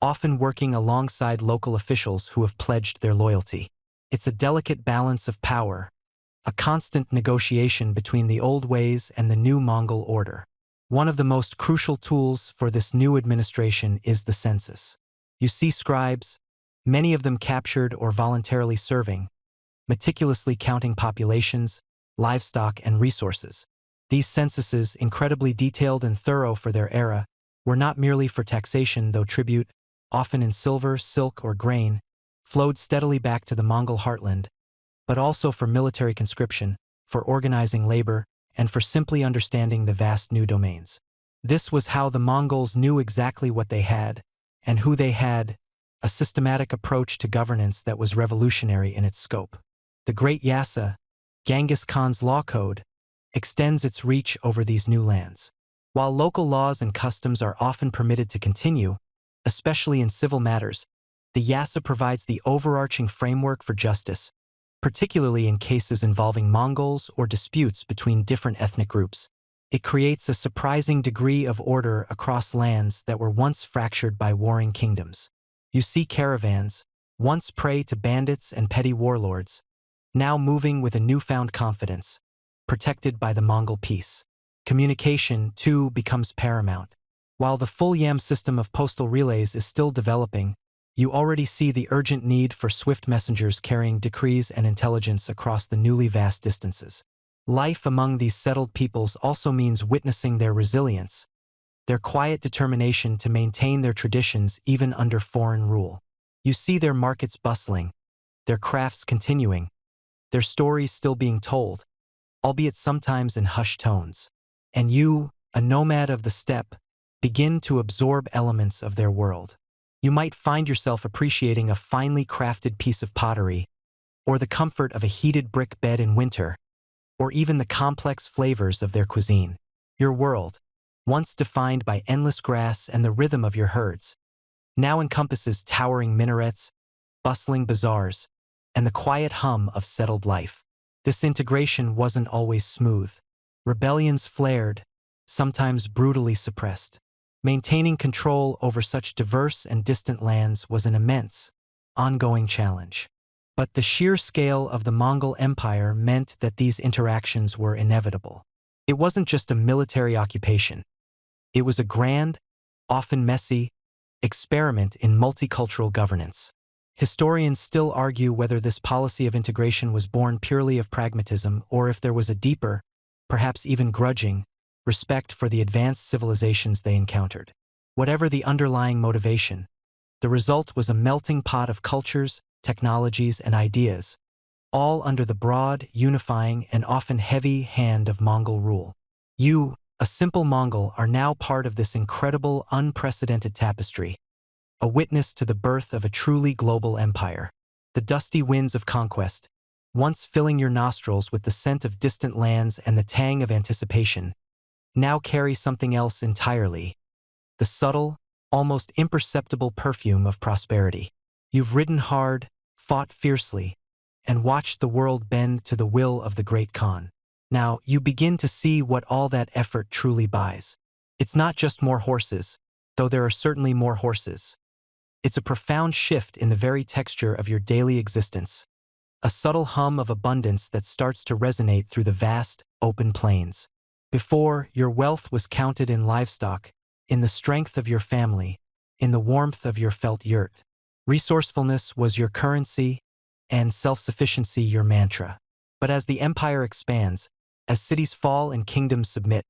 often working alongside local officials who have pledged their loyalty. It's a delicate balance of power, a constant negotiation between the old ways and the new Mongol order. One of the most crucial tools for this new administration is the census. You see scribes, many of them captured or voluntarily serving, meticulously counting populations, livestock, and resources. These censuses, incredibly detailed and thorough for their era, were not merely for taxation, though tribute, often in silver, silk, or grain, flowed steadily back to the Mongol heartland, but also for military conscription, for organizing labor, and for simply understanding the vast new domains. This was how the Mongols knew exactly what they had, and who they had, a systematic approach to governance that was revolutionary in its scope. The Great Yassa, Genghis Khan's law code, extends its reach over these new lands. While local laws and customs are often permitted to continue, especially in civil matters, the Yassa provides the overarching framework for justice, particularly in cases involving Mongols or disputes between different ethnic groups. It creates a surprising degree of order across lands that were once fractured by warring kingdoms. You see caravans, once prey to bandits and petty warlords, now moving with a newfound confidence, protected by the Mongol peace. Communication, too, becomes paramount. While the full YAM system of postal relays is still developing, you already see the urgent need for swift messengers carrying decrees and intelligence across the newly vast distances. Life among these settled peoples also means witnessing their resilience, their quiet determination to maintain their traditions even under foreign rule. You see their markets bustling, their crafts continuing, their stories still being told, albeit sometimes in hushed tones. And you, a nomad of the steppe, begin to absorb elements of their world. You might find yourself appreciating a finely crafted piece of pottery, or the comfort of a heated brick bed in winter, or even the complex flavors of their cuisine. Your world, once defined by endless grass and the rhythm of your herds, now encompasses towering minarets, bustling bazaars, and the quiet hum of settled life. This integration wasn't always smooth. Rebellions flared, sometimes brutally suppressed. Maintaining control over such diverse and distant lands was an immense, ongoing challenge. But the sheer scale of the Mongol Empire meant that these interactions were inevitable. It wasn't just a military occupation. It was a grand, often messy, experiment in multicultural governance. Historians still argue whether this policy of integration was born purely of pragmatism or if there was a deeper, perhaps even grudging, respect for the advanced civilizations they encountered. Whatever the underlying motivation, the result was a melting pot of cultures, technologies, and ideas, all under the broad, unifying, and often heavy hand of Mongol rule. You, a simple Mongol, are now part of this incredible, unprecedented tapestry, a witness to the birth of a truly global empire. The dusty winds of conquest, once filling your nostrils with the scent of distant lands and the tang of anticipation, now carry something else entirely: the subtle, almost imperceptible perfume of prosperity. You've ridden hard, fought fiercely, and watched the world bend to the will of the Great Khan. Now, you begin to see what all that effort truly buys. It's not just more horses, though there are certainly more horses. It's a profound shift in the very texture of your daily existence, a subtle hum of abundance that starts to resonate through the vast, open plains. Before, your wealth was counted in livestock, in the strength of your family, in the warmth of your felt yurt. Resourcefulness was your currency, and self-sufficiency your mantra. But as the empire expands, as cities fall and kingdoms submit,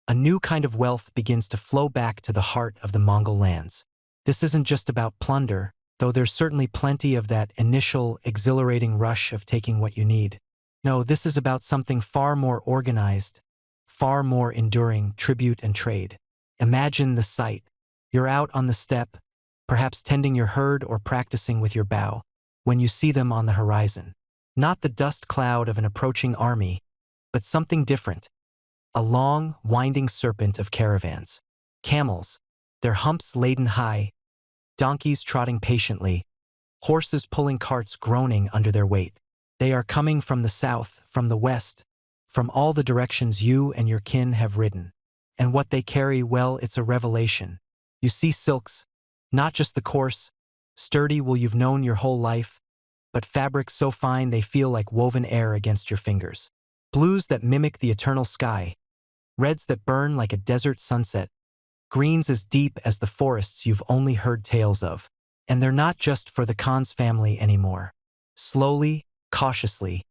a new kind of wealth begins to flow back to the heart of the Mongol lands. This isn't just about plunder, though there's certainly plenty of that initial, exhilarating rush of taking what you need. No, this is about something far more organized, far more enduring: tribute and trade. Imagine the sight. You're out on the steppe, perhaps tending your herd or practicing with your bow, when you see them on the horizon. Not the dust cloud of an approaching army, but something different. A long, winding serpent of caravans. Camels, their humps laden high, donkeys trotting patiently, horses pulling carts groaning under their weight. They are coming from the south, from the west, from all the directions you and your kin have ridden. And what they carry, well, it's a revelation. You see silks, not just the coarse, sturdy wool you've known your whole life, but fabrics so fine they feel like woven air against your fingers. Blues that mimic the eternal sky, reds that burn like a desert sunset, greens as deep as the forests you've only heard tales of. And they're not just for the Khan's family anymore. Slowly, cautiously,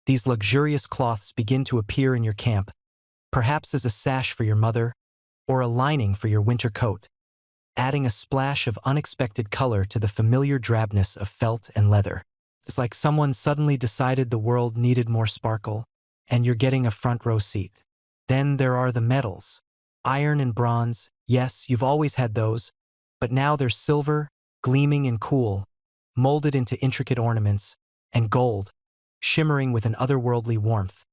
these luxurious cloths begin to appear in your camp, perhaps as a sash for your mother, or a lining for your winter coat, adding a splash of unexpected color to the familiar drabness of felt and leather. It's like someone suddenly decided the world needed more sparkle, and you're getting a front row seat. Then there are the metals. Iron and bronze, yes, you've always had those, but now they're silver, gleaming and cool, molded into intricate ornaments, and gold, shimmering with an otherworldly warmth,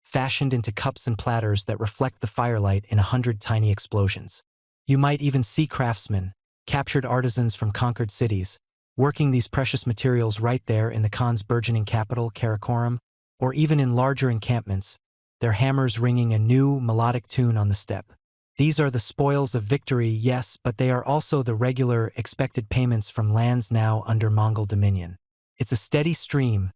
fashioned into cups and platters that reflect the firelight in 100 tiny explosions. You might even see craftsmen, captured artisans from conquered cities, working these precious materials right there in the Khan's burgeoning capital, Karakoram, or even in larger encampments, their hammers ringing a new, melodic tune on the steppe. These are the spoils of victory, yes, but they are also the regular, expected payments from lands now under Mongol dominion. It's a steady stream,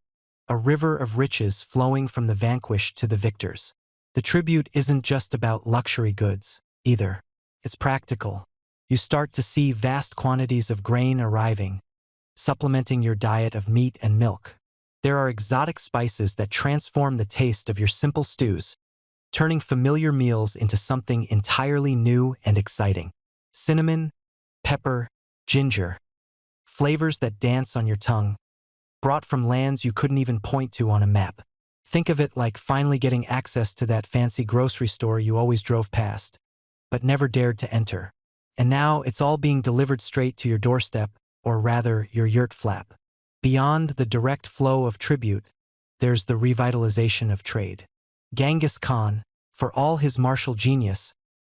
a river of riches flowing from the vanquished to the victors. The tribute isn't just about luxury goods, either. It's practical. You start to see vast quantities of grain arriving, supplementing your diet of meat and milk. There are exotic spices that transform the taste of your simple stews, turning familiar meals into something entirely new and exciting. Cinnamon, pepper, ginger, flavors that dance on your tongue, brought from lands you couldn't even point to on a map. Think of it like finally getting access to that fancy grocery store you always drove past, but never dared to enter. And now it's all being delivered straight to your doorstep, or rather, your yurt flap. Beyond the direct flow of tribute, there's the revitalization of trade. Genghis Khan, for all his martial genius,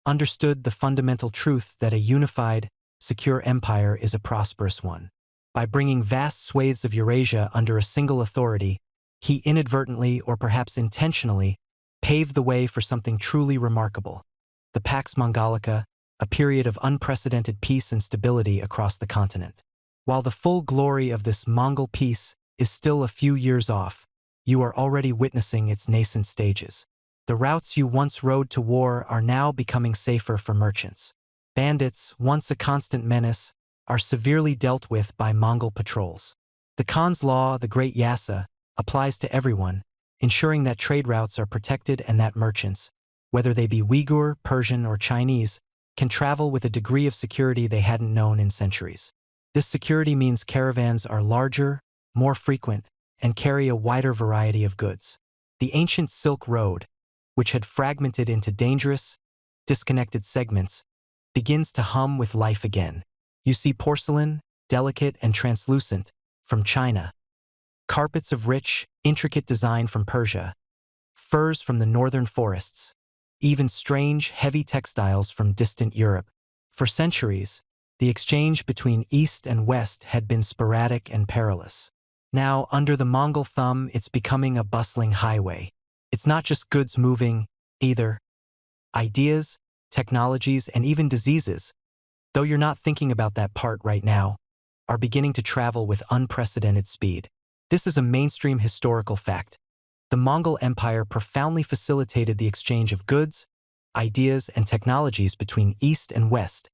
understood the fundamental truth that a unified, secure empire is a prosperous one. By bringing vast swathes of Eurasia under a single authority, he inadvertently, or perhaps intentionally, paved the way for something truly remarkable: the Pax Mongolica, a period of unprecedented peace and stability across the continent. While the full glory of this Mongol peace is still a few years off, you are already witnessing its nascent stages. The routes you once rode to war are now becoming safer for merchants. Bandits, once a constant menace, are severely dealt with by Mongol patrols. The Khan's law, the Great Yassa, applies to everyone, ensuring that trade routes are protected and that merchants, whether they be Uyghur, Persian, or Chinese, can travel with a degree of security they hadn't known in centuries. This security means caravans are larger, more frequent, and carry a wider variety of goods. The ancient Silk Road, which had fragmented into dangerous, disconnected segments, begins to hum with life again. You see porcelain, delicate and translucent, from China, carpets of rich, intricate design from Persia, furs from the northern forests, even strange, heavy textiles from distant Europe. For centuries, the exchange between East and West had been sporadic and perilous. Now, under the Mongol thumb, it's becoming a bustling highway. It's not just goods moving, either. Ideas, technologies, and even diseases, though you're not thinking about that part right now, are beginning to travel with unprecedented speed. This is a mainstream historical fact. The Mongol Empire profoundly facilitated the exchange of goods, ideas, and technologies between East and West,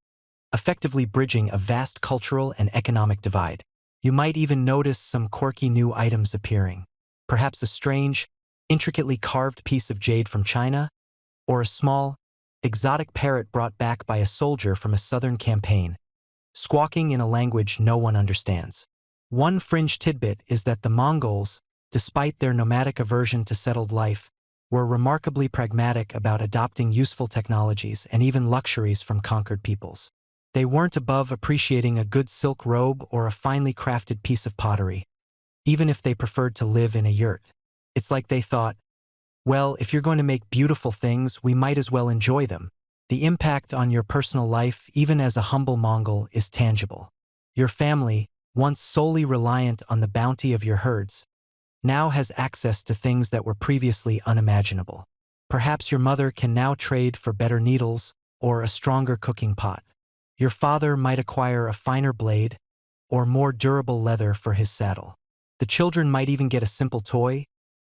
effectively bridging a vast cultural and economic divide. You might even notice some quirky new items appearing. Perhaps a strange, intricately carved piece of jade from China, or a small, exotic parrot brought back by a soldier from a southern campaign, squawking in a language no one understands. One fringe tidbit is that the Mongols, despite their nomadic aversion to settled life, were remarkably pragmatic about adopting useful technologies and even luxuries from conquered peoples. They weren't above appreciating a good silk robe or a finely crafted piece of pottery, even if they preferred to live in a yurt. It's like they thought, well, if you're going to make beautiful things, we might as well enjoy them. The impact on your personal life, even as a humble Mongol, is tangible. Your family, once solely reliant on the bounty of your herds, now has access to things that were previously unimaginable. Perhaps your mother can now trade for better needles or a stronger cooking pot. Your father might acquire a finer blade or more durable leather for his saddle. The children might even get a simple toy,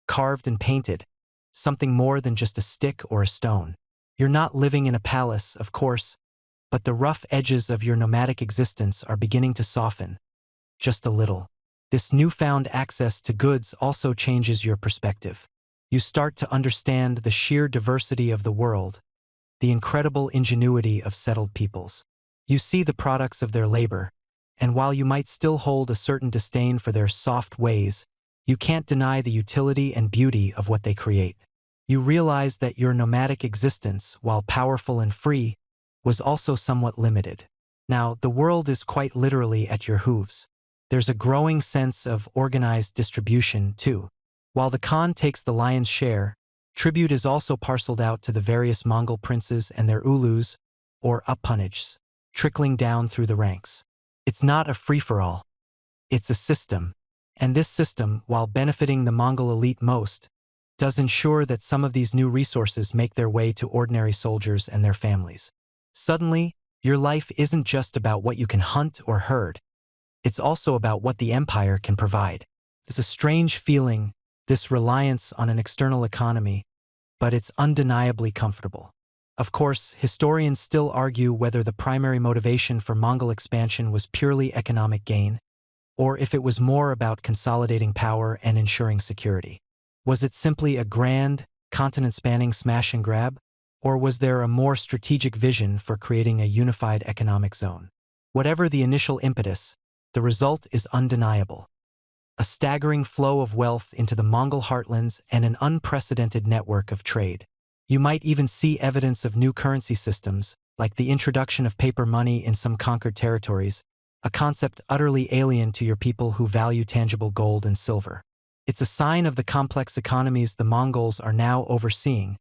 carved and painted, something more than just a stick or a stone. You're not living in a palace, of course, but the rough edges of your nomadic existence are beginning to soften, just a little. This newfound access to goods also changes your perspective. You start to understand the sheer diversity of the world, the incredible ingenuity of settled peoples. You see the products of their labor, and while you might still hold a certain disdain for their soft ways, you can't deny the utility and beauty of what they create. You realize that your nomadic existence, while powerful and free, was also somewhat limited. Now, the world is quite literally at your hooves. There's a growing sense of organized distribution, too. While the Khan takes the lion's share, tribute is also parceled out to the various Mongol princes and their ulus, or apanages, trickling down through the ranks. It's not a free-for-all. It's a system. And this system, while benefiting the Mongol elite most, does ensure that some of these new resources make their way to ordinary soldiers and their families. Suddenly, your life isn't just about what you can hunt or herd. It's also about what the empire can provide. It's a strange feeling, this reliance on an external economy, but it's undeniably comfortable. Of course, historians still argue whether the primary motivation for Mongol expansion was purely economic gain, or if it was more about consolidating power and ensuring security. Was it simply a grand, continent-spanning smash and grab, or was there a more strategic vision for creating a unified economic zone? Whatever the initial impetus, the result is undeniable. A staggering flow of wealth into the Mongol heartlands and an unprecedented network of trade. You might even see evidence of new currency systems, like the introduction of paper money in some conquered territories, a concept utterly alien to your people who value tangible gold and silver. It's a sign of the complex economies the Mongols are now overseeing,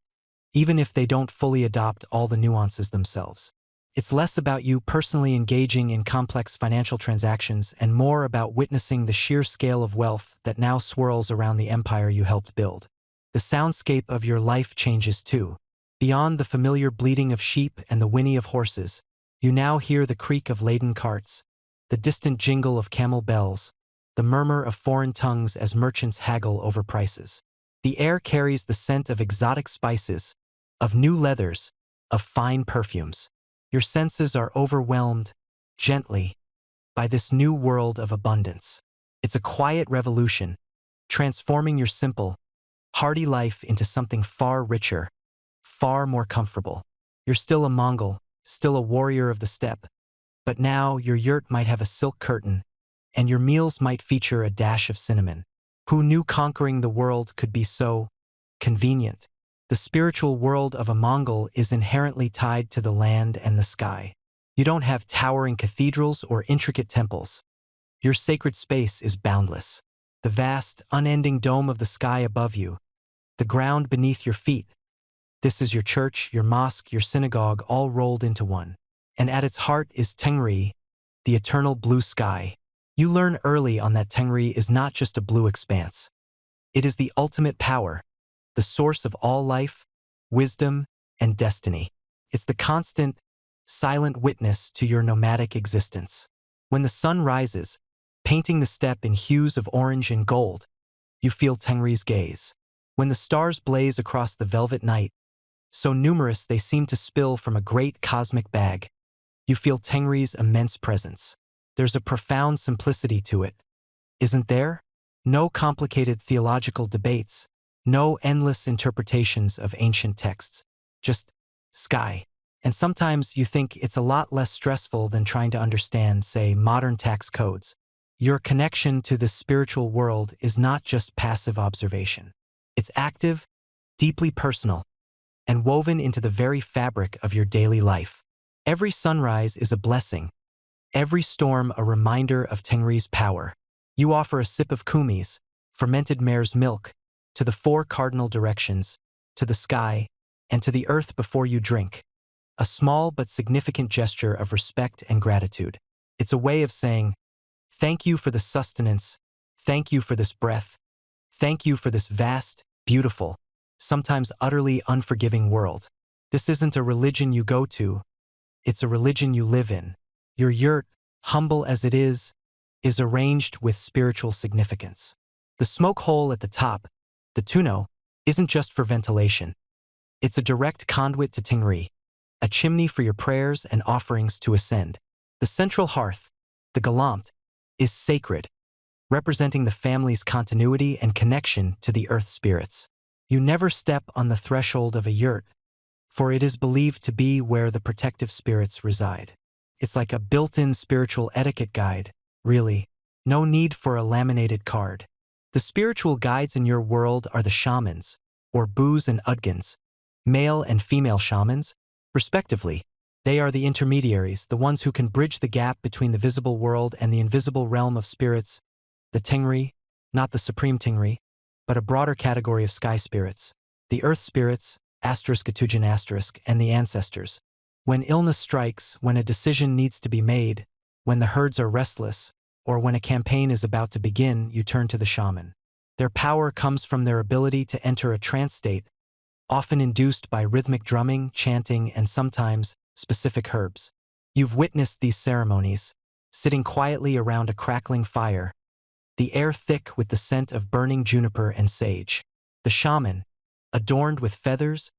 even if they don't fully adopt all the nuances themselves. It's less about you personally engaging in complex financial transactions and more about witnessing the sheer scale of wealth that now swirls around the empire you helped build. The soundscape of your life changes too. Beyond the familiar bleating of sheep and the whinny of horses, you now hear the creak of laden carts, the distant jingle of camel bells, the murmur of foreign tongues as merchants haggle over prices. The air carries the scent of exotic spices, of new leathers, of fine perfumes. Your senses are overwhelmed, gently, by this new world of abundance. It's a quiet revolution, transforming your simple, hardy life into something far richer, far more comfortable. You're still a Mongol, still a warrior of the steppe, but now your yurt might have a silk curtain, and your meals might feature a dash of cinnamon. Who knew conquering the world could be so convenient? The spiritual world of a Mongol is inherently tied to the land and the sky. You don't have towering cathedrals or intricate temples. Your sacred space is boundless. The vast, unending dome of the sky above you, the ground beneath your feet. This is your church, your mosque, your synagogue, all rolled into one. And at its heart is Tengri, the eternal blue sky. You learn early on that Tengri is not just a blue expanse. It is the ultimate power, the source of all life, wisdom, and destiny. It's the constant, silent witness to your nomadic existence. When the sun rises, painting the steppe in hues of orange and gold, you feel Tengri's gaze. When the stars blaze across the velvet night, so numerous they seem to spill from a great cosmic bag, you feel Tengri's immense presence. There's a profound simplicity to it, isn't there? No complicated theological debates, no endless interpretations of ancient texts, just sky. And sometimes you think it's a lot less stressful than trying to understand, say, modern tax codes. Your connection to the spiritual world is not just passive observation. It's active, deeply personal, and woven into the very fabric of your daily life. Every sunrise is a blessing, every storm a reminder of Tengri's power. You offer a sip of kumis, fermented mare's milk, to the four cardinal directions, to the sky, and to the earth before you drink. A small but significant gesture of respect and gratitude. It's a way of saying, thank you for the sustenance, thank you for this breath, thank you for this vast, beautiful, sometimes utterly unforgiving world. This isn't a religion you go to, it's a religion you live in. Your yurt, humble as it is arranged with spiritual significance. The smoke hole at the top, the tuno, isn't just for ventilation. It's a direct conduit to Tengri, a chimney for your prayers and offerings to ascend. The central hearth, the galampt, is sacred, representing the family's continuity and connection to the earth spirits. You never step on the threshold of a yurt, for it is believed to be where the protective spirits reside. It's like a built-in spiritual etiquette guide, really. No need for a laminated card. The spiritual guides in your world are the shamans, or Buz and Udgans, male and female shamans, respectively. They are the intermediaries, the ones who can bridge the gap between the visible world and the invisible realm of spirits, the Tengri, not the supreme Tengri, but a broader category of sky spirits, the earth spirits, ***, and the ancestors. When illness strikes, when a decision needs to be made, when the herds are restless, or when a campaign is about to begin, you turn to the shaman. Their power comes from their ability to enter a trance state, often induced by rhythmic drumming, chanting, and sometimes specific herbs. You've witnessed these ceremonies, sitting quietly around a crackling fire, the air thick with the scent of burning juniper and sage. The shaman, adorned with feathers,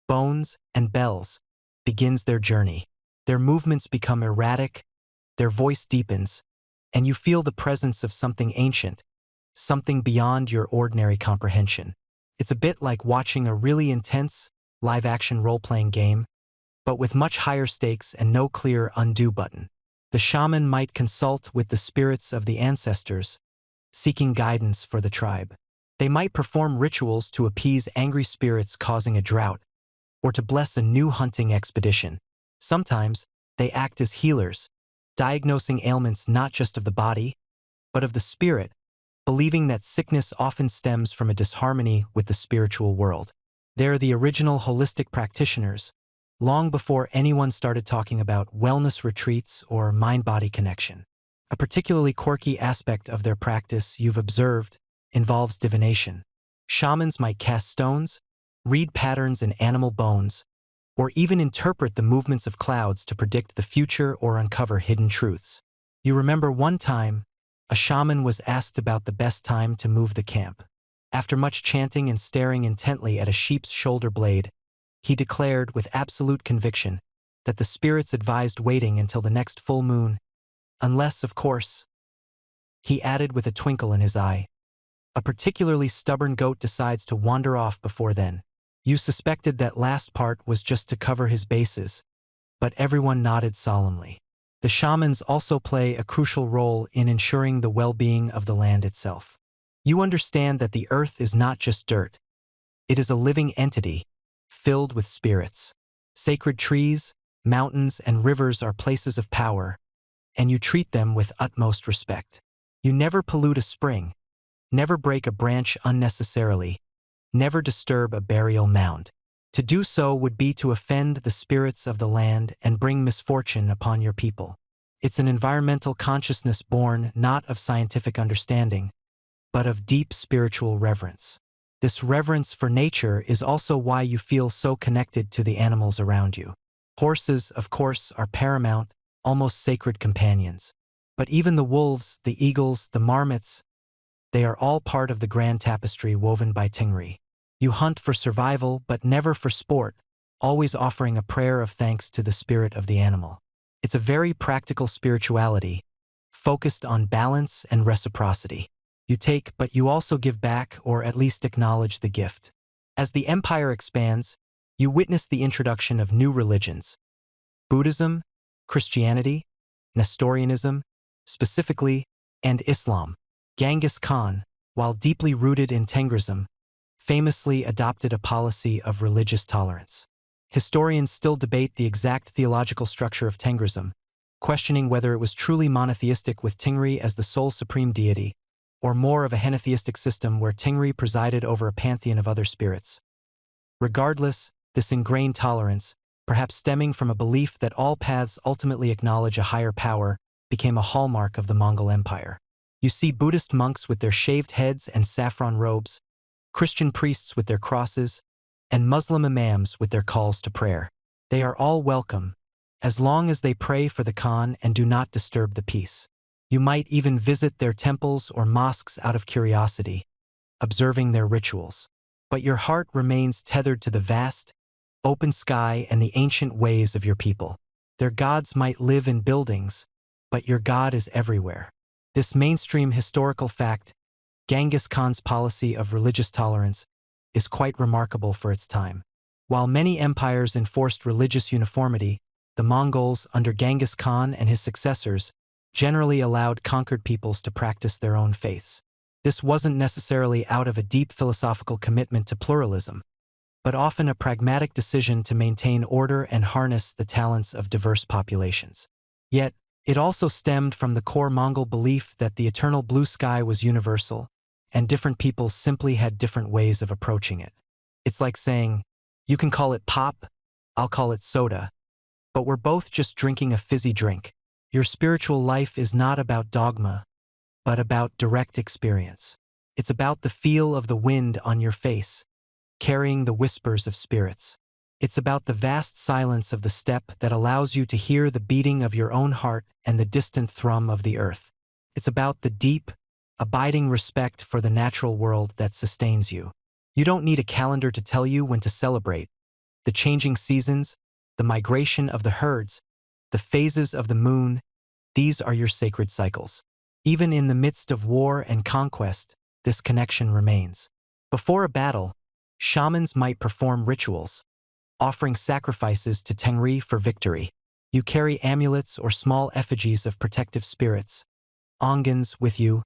bones, and bells, begins their journey. Their movements become erratic, their voice deepens, and you feel the presence of something ancient, something beyond your ordinary comprehension. It's a bit like watching a really intense, live-action role-playing game, but with much higher stakes and no clear undo button. The shaman might consult with the spirits of the ancestors, seeking guidance for the tribe. They might perform rituals to appease angry spirits causing a drought, or to bless a new hunting expedition. Sometimes, they act as healers, diagnosing ailments not just of the body, but of the spirit, believing that sickness often stems from a disharmony with the spiritual world. They're the original holistic practitioners, long before anyone started talking about wellness retreats or mind-body connection. A particularly quirky aspect of their practice you've observed involves divination. Shamans might cast stones, read patterns in animal bones, or even interpret the movements of clouds to predict the future or uncover hidden truths. You remember one time, a shaman was asked about the best time to move the camp. After much chanting and staring intently at a sheep's shoulder blade, he declared with absolute conviction that the spirits advised waiting until the next full moon, unless, of course, he added with a twinkle in his eye, a particularly stubborn goat decides to wander off before then. You suspected that last part was just to cover his bases, but everyone nodded solemnly. The shamans also play a crucial role in ensuring the well-being of the land itself. You understand that the earth is not just dirt. It is a living entity, filled with spirits. Sacred trees, mountains, and rivers are places of power, and you treat them with utmost respect. You never pollute a spring, never break a branch unnecessarily, never disturb a burial mound. To do so would be to offend the spirits of the land and bring misfortune upon your people. It's an environmental consciousness born not of scientific understanding, but of deep spiritual reverence. This reverence for nature is also why you feel so connected to the animals around you. Horses, of course, are paramount, almost sacred companions. But even the wolves, the eagles, the marmots, they are all part of the grand tapestry woven by Tingri. You hunt for survival, but never for sport, always offering a prayer of thanks to the spirit of the animal. It's a very practical spirituality, focused on balance and reciprocity. You take, but you also give back, or at least acknowledge the gift. As the empire expands, you witness the introduction of new religions: Buddhism, Christianity, Nestorianism, specifically, and Islam. Genghis Khan, while deeply rooted in Tengrism, famously adopted a policy of religious tolerance. Historians still debate the exact theological structure of Tengrism, questioning whether it was truly monotheistic with Tingri as the sole supreme deity, or more of a henotheistic system where Tingri presided over a pantheon of other spirits. Regardless, this ingrained tolerance, perhaps stemming from a belief that all paths ultimately acknowledge a higher power, became a hallmark of the Mongol Empire. You see Buddhist monks with their shaved heads and saffron robes, Christian priests with their crosses, and Muslim imams with their calls to prayer. They are all welcome, as long as they pray for the Khan and do not disturb the peace. You might even visit their temples or mosques out of curiosity, observing their rituals. But your heart remains tethered to the vast, open sky and the ancient ways of your people. Their gods might live in buildings, but your God is everywhere. This mainstream historical fact, Genghis Khan's policy of religious tolerance, is quite remarkable for its time. While many empires enforced religious uniformity, the Mongols, under Genghis Khan and his successors, generally allowed conquered peoples to practice their own faiths. This wasn't necessarily out of a deep philosophical commitment to pluralism, but often a pragmatic decision to maintain order and harness the talents of diverse populations. Yet, it also stemmed from the core Mongol belief that the eternal blue sky was universal, and different peoples simply had different ways of approaching it. It's like saying, you can call it pop, I'll call it soda, but we're both just drinking a fizzy drink. Your spiritual life is not about dogma, but about direct experience. It's about the feel of the wind on your face, carrying the whispers of spirits. It's about the vast silence of the steppe that allows you to hear the beating of your own heart and the distant thrum of the earth. It's about the deep, abiding respect for the natural world that sustains you. You don't need a calendar to tell you when to celebrate. The changing seasons, the migration of the herds, the phases of the moon, these are your sacred cycles. Even in the midst of war and conquest, this connection remains. Before a battle, shamans might perform rituals, offering sacrifices to Tengri for victory. You carry amulets or small effigies of protective spirits, ongans, with you,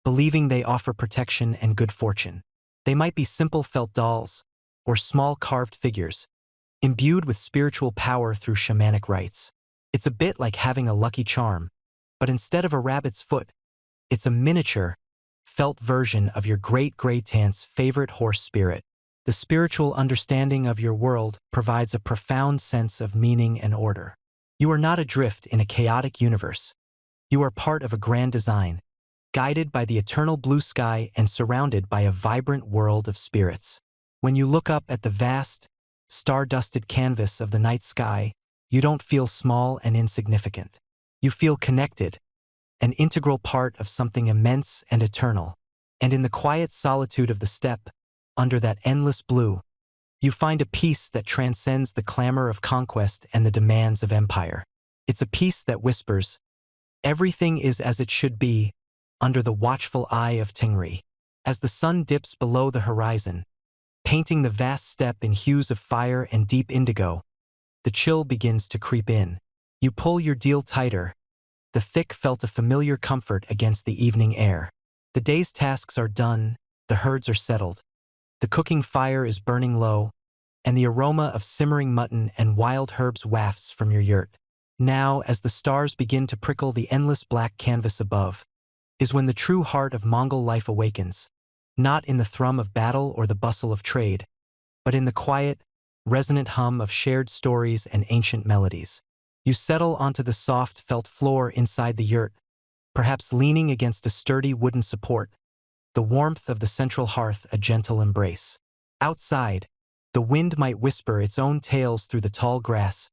believing they offer protection and good fortune. They might be simple felt dolls, or small carved figures, imbued with spiritual power through shamanic rites. It's a bit like having a lucky charm, but instead of a rabbit's foot, it's a miniature, felt version of your great-great-aunt's favorite horse spirit. The spiritual understanding of your world provides a profound sense of meaning and order. You are not adrift in a chaotic universe. You are part of a grand design, guided by the eternal blue sky and surrounded by a vibrant world of spirits. When you look up at the vast, star-dusted canvas of the night sky, you don't feel small and insignificant. You feel connected, an integral part of something immense and eternal. And in the quiet solitude of the steppe, under that endless blue, you find a peace that transcends the clamor of conquest and the demands of empire. It's a peace that whispers, everything is as it should be, under the watchful eye of Tingri. As the sun dips below the horizon, painting the vast steppe in hues of fire and deep indigo, the chill begins to creep in. You pull your deal tighter. The thick felt a familiar comfort against the evening air. The day's tasks are done, the herds are settled. The cooking fire is burning low, and the aroma of simmering mutton and wild herbs wafts from your yurt. Now, as the stars begin to prickle the endless black canvas above, is when the true heart of Mongol life awakens, not in the thrum of battle or the bustle of trade, but in the quiet, resonant hum of shared stories and ancient melodies. You settle onto the soft felt floor inside the yurt, perhaps leaning against a sturdy wooden support, the warmth of the central hearth a gentle embrace. Outside, the wind might whisper its own tales through the tall grass,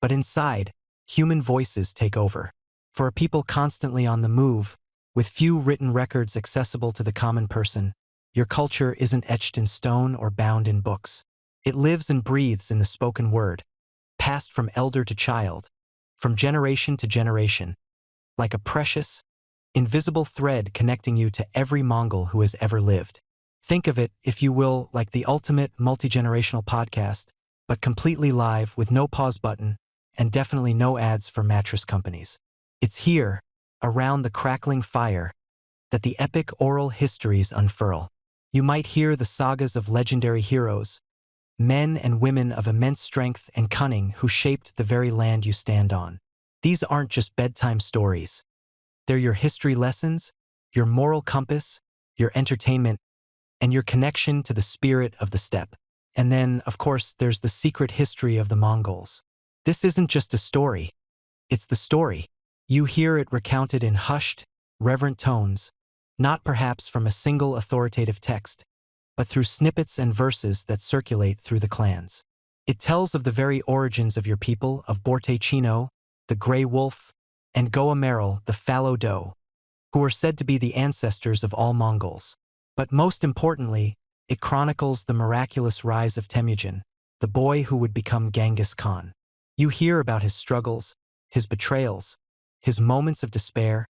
But inside, human voices take over. For a people constantly on the move, with few written records accessible to the common person, your culture isn't etched in stone or bound in books. It lives and breathes in the spoken word, passed from elder to child, from generation to generation, like a precious, invisible thread connecting you to every Mongol who has ever lived. Think of it, if you will, like the ultimate multi-generational podcast, but completely live with no pause button and definitely no ads for mattress companies. It's here, around the crackling fire, that the epic oral histories unfurl. You might hear the sagas of legendary heroes, men and women of immense strength and cunning who shaped the very land you stand on. These aren't just bedtime stories. They're your history lessons, your moral compass, your entertainment, and your connection to the spirit of the steppe. And then, of course, there's the secret history of the Mongols. This isn't just a story. It's the story. You hear it recounted in hushed, reverent tones, not perhaps from a single authoritative text, but through snippets and verses that circulate through the clans. It tells of the very origins of your people, of Borte Chino, the Grey Wolf, and Goa Merrill, the fallow doe, who are said to be the ancestors of all Mongols. But most importantly, it chronicles the miraculous rise of Temujin, the boy who would become Genghis Khan. You hear about his struggles, his betrayals, his moments of despair,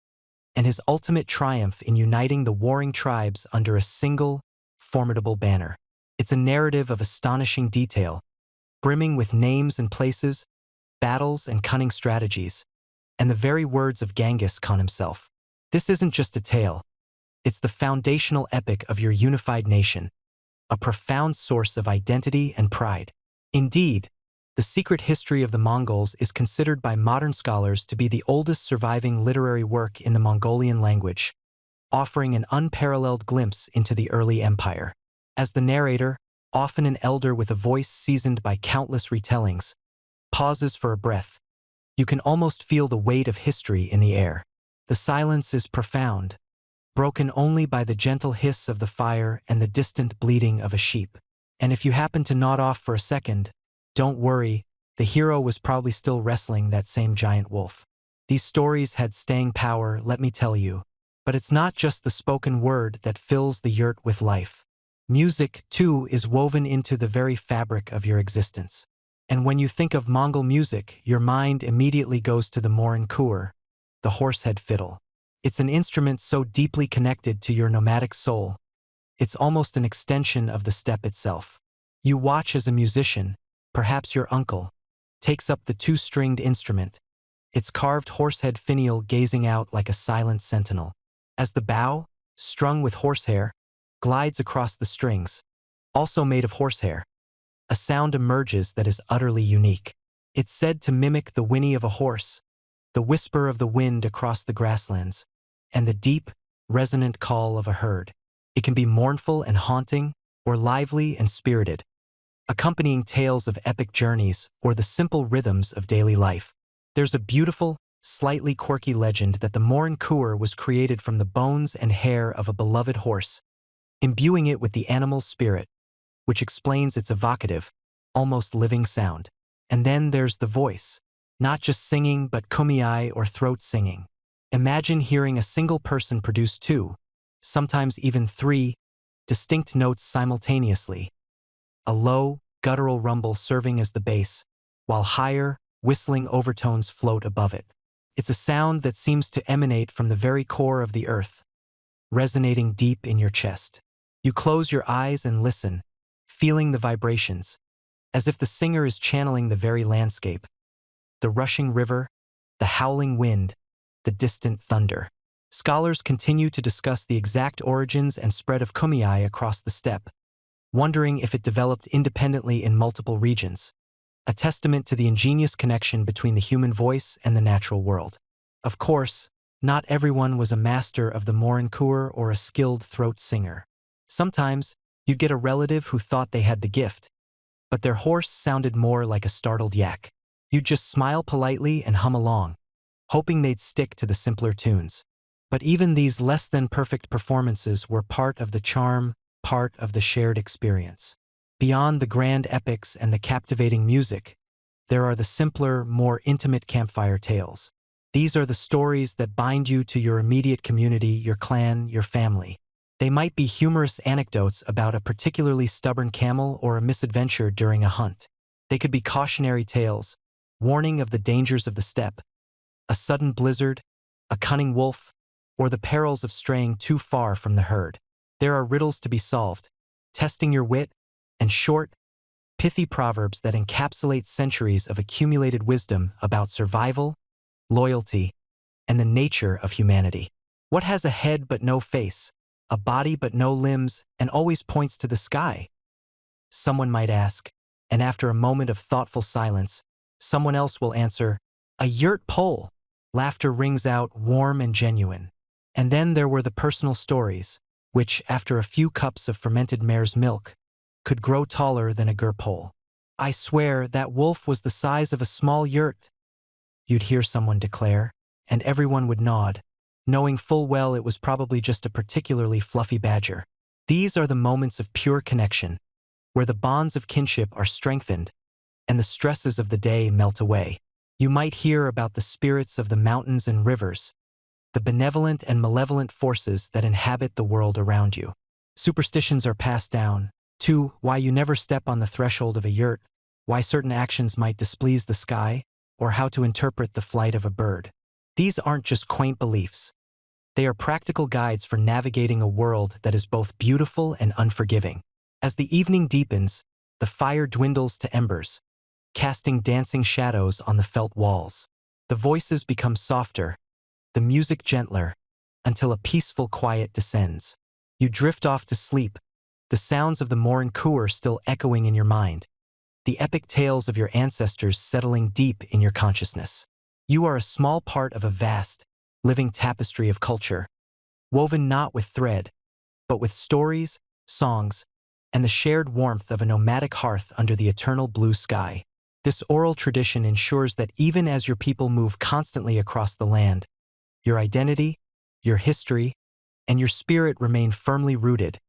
and his ultimate triumph in uniting the warring tribes under a single, formidable banner. It's a narrative of astonishing detail, brimming with names and places, battles and cunning strategies, and the very words of Genghis Khan himself. This isn't just a tale. It's the foundational epic of your unified nation, a profound source of identity and pride. Indeed, the secret history of the Mongols is considered by modern scholars to be the oldest surviving literary work in the Mongolian language, offering an unparalleled glimpse into the early empire. As the narrator, often an elder with a voice seasoned by countless retellings, pauses for a breath, you can almost feel the weight of history in the air. The silence is profound, broken only by the gentle hiss of the fire and the distant bleating of a sheep. And if you happen to nod off for a second, don't worry, the hero was probably still wrestling that same giant wolf. These stories had staying power, let me tell you. But it's not just the spoken word that fills the yurt with life. Music, too, is woven into the very fabric of your existence. And when you think of Mongol music, your mind immediately goes to the morin kur, the horsehead fiddle. It's an instrument so deeply connected to your nomadic soul. It's almost an extension of the steppe itself. You watch as a musician, perhaps your uncle, takes up the two-stringed instrument, its carved horsehead finial gazing out like a silent sentinel. As the bow, strung with horsehair, glides across the strings, also made of horsehair, a sound emerges that is utterly unique. It's said to mimic the whinny of a horse, the whisper of the wind across the grasslands, and the deep, resonant call of a herd. It can be mournful and haunting, or lively and spirited, accompanying tales of epic journeys or the simple rhythms of daily life. There's a beautiful, slightly quirky legend that the morin kur was created from the bones and hair of a beloved horse, imbuing it with the animal's spirit, which explains its evocative, almost living sound. And then there's the voice, not just singing but kumiai or throat singing. Imagine hearing a single person produce two, sometimes even three, distinct notes simultaneously. A low, guttural rumble serving as the bass, while higher, whistling overtones float above it. It's a sound that seems to emanate from the very core of the earth, resonating deep in your chest. You close your eyes and listen, feeling the vibrations, as if the singer is channeling the very landscape, the rushing river, the howling wind, the distant thunder. Scholars continue to discuss the exact origins and spread of kumiai across the steppe, wondering if it developed independently in multiple regions, a testament to the ingenious connection between the human voice and the natural world. Of course, not everyone was a master of the morin kur or a skilled throat singer. Sometimes, you'd get a relative who thought they had the gift, but their horse sounded more like a startled yak. You'd just smile politely and hum along, hoping they'd stick to the simpler tunes. But even these less-than-perfect performances were part of the charm, part of the shared experience. Beyond the grand epics and the captivating music, there are the simpler, more intimate campfire tales. These are the stories that bind you to your immediate community, your clan, your family. They might be humorous anecdotes about a particularly stubborn camel or a misadventure during a hunt. They could be cautionary tales, warning of the dangers of the steppe, a sudden blizzard, a cunning wolf, or the perils of straying too far from the herd. There are riddles to be solved, testing your wit, and short, pithy proverbs that encapsulate centuries of accumulated wisdom about survival, loyalty, and the nature of humanity. What has a head but no face, a body but no limbs, and always points to the sky? Someone might ask, and after a moment of thoughtful silence, someone else will answer, a yurt pole. Laughter rings out warm and genuine. And then there were the personal stories, which, after a few cups of fermented mare's milk, could grow taller than a gur pole. I swear that wolf was the size of a small yurt, you'd hear someone declare, and everyone would nod, knowing full well it was probably just a particularly fluffy badger. These are the moments of pure connection, where the bonds of kinship are strengthened and the stresses of the day melt away. You might hear about the spirits of the mountains and rivers, the benevolent and malevolent forces that inhabit the world around you. Superstitions are passed down, too, why you never step on the threshold of a yurt, why certain actions might displease the sky, or how to interpret the flight of a bird. These aren't just quaint beliefs. They are practical guides for navigating a world that is both beautiful and unforgiving. As the evening deepens, the fire dwindles to embers, casting dancing shadows on the felt walls. The voices become softer, the music gentler, until a peaceful quiet descends. You drift off to sleep, the sounds of the morn cooer still echoing in your mind, the epic tales of your ancestors settling deep in your consciousness. You are a small part of a vast, living tapestry of culture, woven not with thread, but with stories, songs, and the shared warmth of a nomadic hearth under the eternal blue sky. This oral tradition ensures that even as your people move constantly across the land, your identity, your history, and your spirit remain firmly rooted,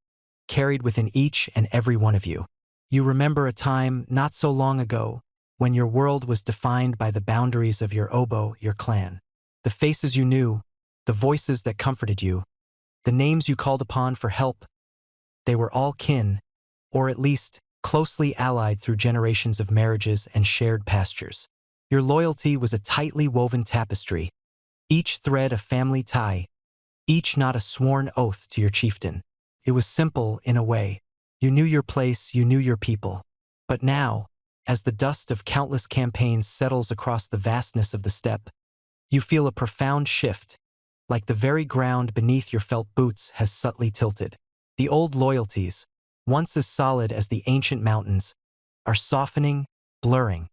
carried within each and every one of you. You remember a time not so long ago when your world was defined by the boundaries of your obo, your clan. The faces you knew, the voices that comforted you, the names you called upon for help, they were all kin, or at least closely allied through generations of marriages and shared pastures. Your loyalty was a tightly woven tapestry, each thread a family tie, each knot a sworn oath to your chieftain. It was simple in a way. You knew your place, you knew your people. But now, as the dust of countless campaigns settles across the vastness of the steppe, you feel a profound shift, like the very ground beneath your felt boots has subtly tilted. The old loyalties, once as solid as the ancient mountains, are softening, blurring,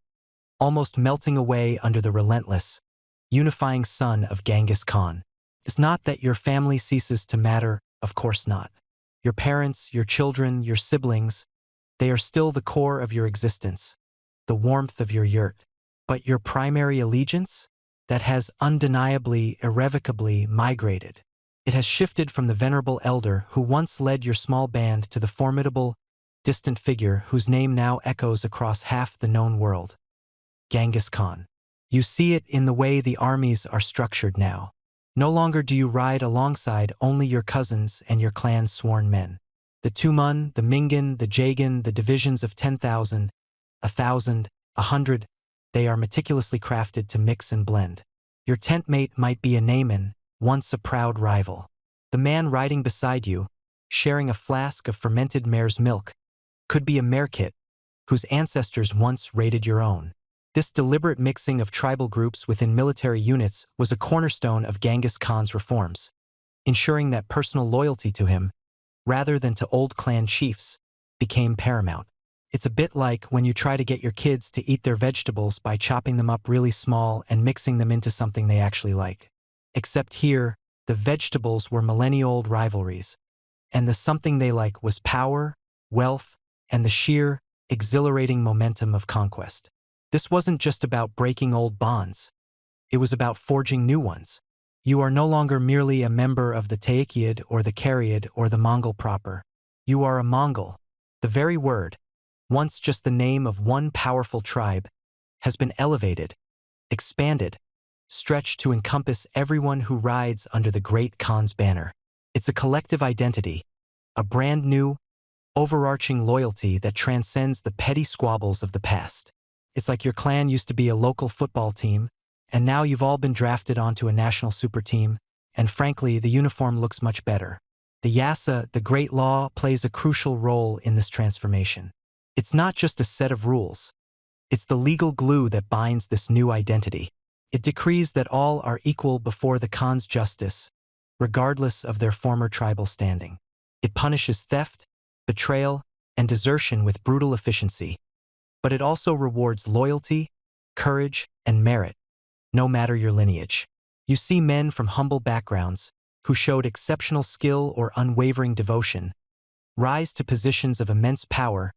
almost melting away under the relentless, unifying sun of Genghis Khan. It's not that your family ceases to matter, of course not. Your parents, your children, your siblings, they are still the core of your existence, the warmth of your yurt. But your primary allegiance? That has undeniably, irrevocably migrated. It has shifted from the venerable elder who once led your small band to the formidable, distant figure whose name now echoes across half the known world. Genghis Khan. You see it in the way the armies are structured now. No longer do you ride alongside only your cousins and your clan's sworn men. The Tumun, the Mingan, the Jagan, the divisions of 10,000, 1,000, 100, they are meticulously crafted to mix and blend. Your tent mate might be a Naaman, once a proud rival. The man riding beside you, sharing a flask of fermented mare's milk, could be a Merkit, whose ancestors once raided your own. This deliberate mixing of tribal groups within military units was a cornerstone of Genghis Khan's reforms, ensuring that personal loyalty to him, rather than to old clan chiefs, became paramount. It's a bit like when you try to get your kids to eat their vegetables by chopping them up really small and mixing them into something they actually like. Except here, the vegetables were millennia-old rivalries, and the something they like was power, wealth, and the sheer, exhilarating momentum of conquest. This wasn't just about breaking old bonds. It was about forging new ones. You are no longer merely a member of the Taikiad or the Kariad or the Mongol proper. You are a Mongol. The very word, once just the name of one powerful tribe, has been elevated, expanded, stretched to encompass everyone who rides under the Great Khan's banner. It's a collective identity, a brand new, overarching loyalty that transcends the petty squabbles of the past. It's like your clan used to be a local football team, and now you've all been drafted onto a national super team, and frankly, the uniform looks much better. The Yassa, the Great Law, plays a crucial role in this transformation. It's not just a set of rules. It's the legal glue that binds this new identity. It decrees that all are equal before the Khan's justice, regardless of their former tribal standing. It punishes theft, betrayal, and desertion with brutal efficiency. But it also rewards loyalty, courage, and merit, no matter your lineage. You see men from humble backgrounds, who showed exceptional skill or unwavering devotion, rise to positions of immense power,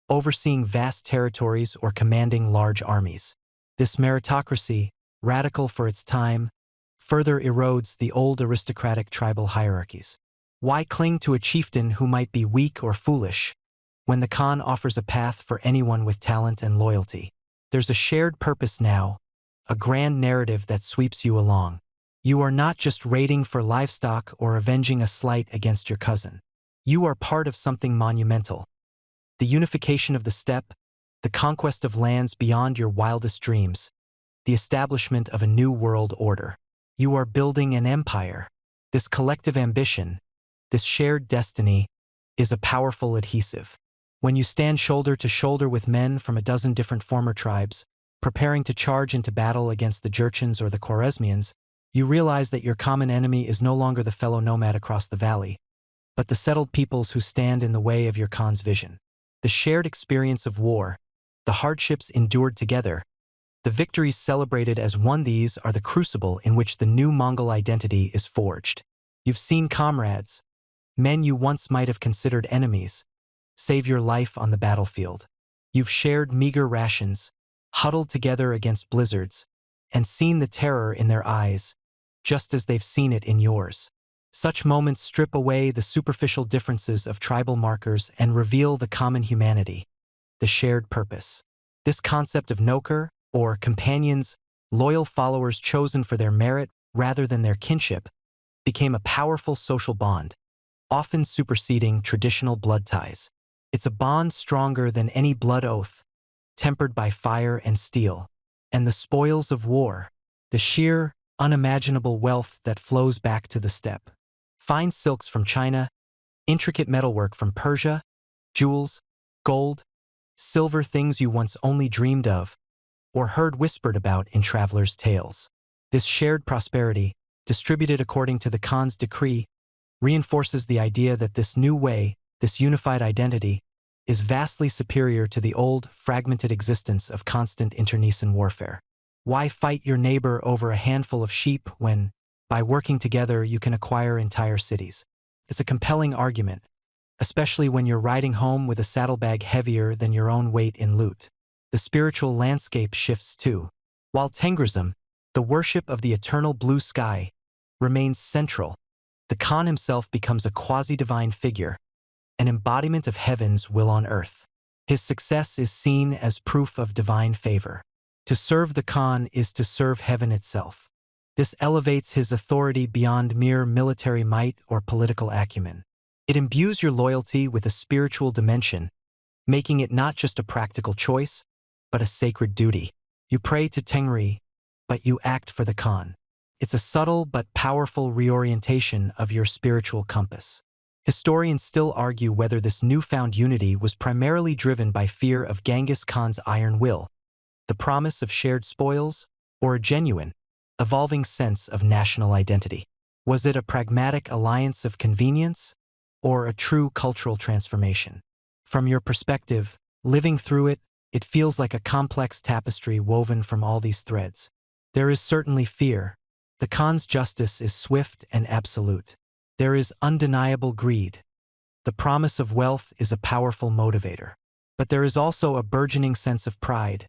overseeing vast territories or commanding large armies. This meritocracy, radical for its time, further erodes the old aristocratic tribal hierarchies. Why cling to a chieftain who might be weak or foolish, when the Khan offers a path for anyone with talent and loyalty? There's a shared purpose now, a grand narrative that sweeps you along. You are not just raiding for livestock or avenging a slight against your cousin. You are part of something monumental. The unification of the steppe, the conquest of lands beyond your wildest dreams, the establishment of a new world order. You are building an empire. This collective ambition, this shared destiny, is a powerful adhesive. When you stand shoulder to shoulder with men from a dozen different former tribes, preparing to charge into battle against the Jurchens or the Khwarezmians, you realize that your common enemy is no longer the fellow nomad across the valley, but the settled peoples who stand in the way of your Khan's vision. The shared experience of war, the hardships endured together, the victories celebrated as one, these are the crucible in which the new Mongol identity is forged. You've seen comrades, men you once might have considered enemies, save your life on the battlefield. You've shared meager rations, huddled together against blizzards, and seen the terror in their eyes, just as they've seen it in yours. Such moments strip away the superficial differences of tribal markers and reveal the common humanity, the shared purpose. This concept of noker, or companions, loyal followers chosen for their merit rather than their kinship, became a powerful social bond, often superseding traditional blood ties. It's a bond stronger than any blood oath, tempered by fire and steel, and the spoils of war, the sheer, unimaginable wealth that flows back to the steppe. Fine silks from China, intricate metalwork from Persia, jewels, gold, silver, things you once only dreamed of or heard whispered about in travelers' tales. This shared prosperity, distributed according to the Khan's decree, reinforces the idea that this new way, this unified identity, is vastly superior to the old, fragmented existence of constant internecine warfare. Why fight your neighbor over a handful of sheep when, by working together, you can acquire entire cities? It's a compelling argument, especially when you're riding home with a saddlebag heavier than your own weight in loot. The spiritual landscape shifts too. While Tengrism, the worship of the eternal blue sky, remains central, the Khan himself becomes a quasi-divine figure, an embodiment of heaven's will on earth. His success is seen as proof of divine favor. To serve the Khan is to serve heaven itself. This elevates his authority beyond mere military might or political acumen. It imbues your loyalty with a spiritual dimension, making it not just a practical choice, but a sacred duty. You pray to Tengri, but you act for the Khan. It's a subtle but powerful reorientation of your spiritual compass. Historians still argue whether this newfound unity was primarily driven by fear of Genghis Khan's iron will, the promise of shared spoils, or a genuine, evolving sense of national identity. Was it a pragmatic alliance of convenience, or a true cultural transformation? From your perspective, living through it, it feels like a complex tapestry woven from all these threads. There is certainly fear. The Khan's justice is swift and absolute. There is undeniable greed. The promise of wealth is a powerful motivator. But there is also a burgeoning sense of pride,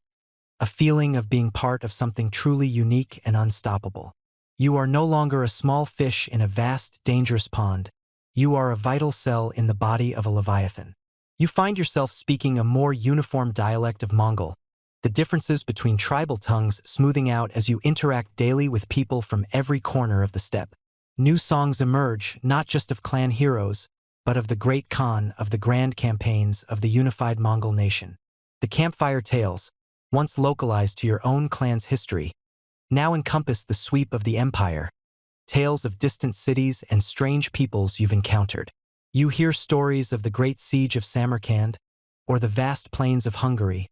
a feeling of being part of something truly unique and unstoppable. You are no longer a small fish in a vast, dangerous pond. You are a vital cell in the body of a leviathan. You find yourself speaking a more uniform dialect of Mongol, the differences between tribal tongues smoothing out as you interact daily with people from every corner of the steppe. New songs emerge, not just of clan heroes, but of the great Khan, of the grand campaigns of the unified Mongol nation. The campfire tales, once localized to your own clan's history, now encompass the sweep of the empire, tales of distant cities and strange peoples you've encountered. You hear stories of the great siege of Samarkand or the vast plains of Hungary,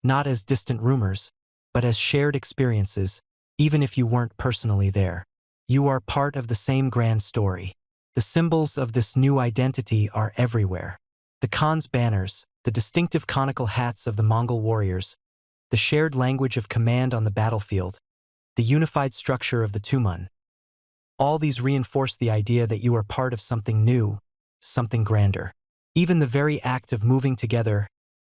not as distant rumors, but as shared experiences, even if you weren't personally there. You are part of the same grand story. The symbols of this new identity are everywhere. The Khan's banners, the distinctive conical hats of the Mongol warriors, the shared language of command on the battlefield, the unified structure of the Tumen. All these reinforce the idea that you are part of something new, something grander. Even the very act of moving together,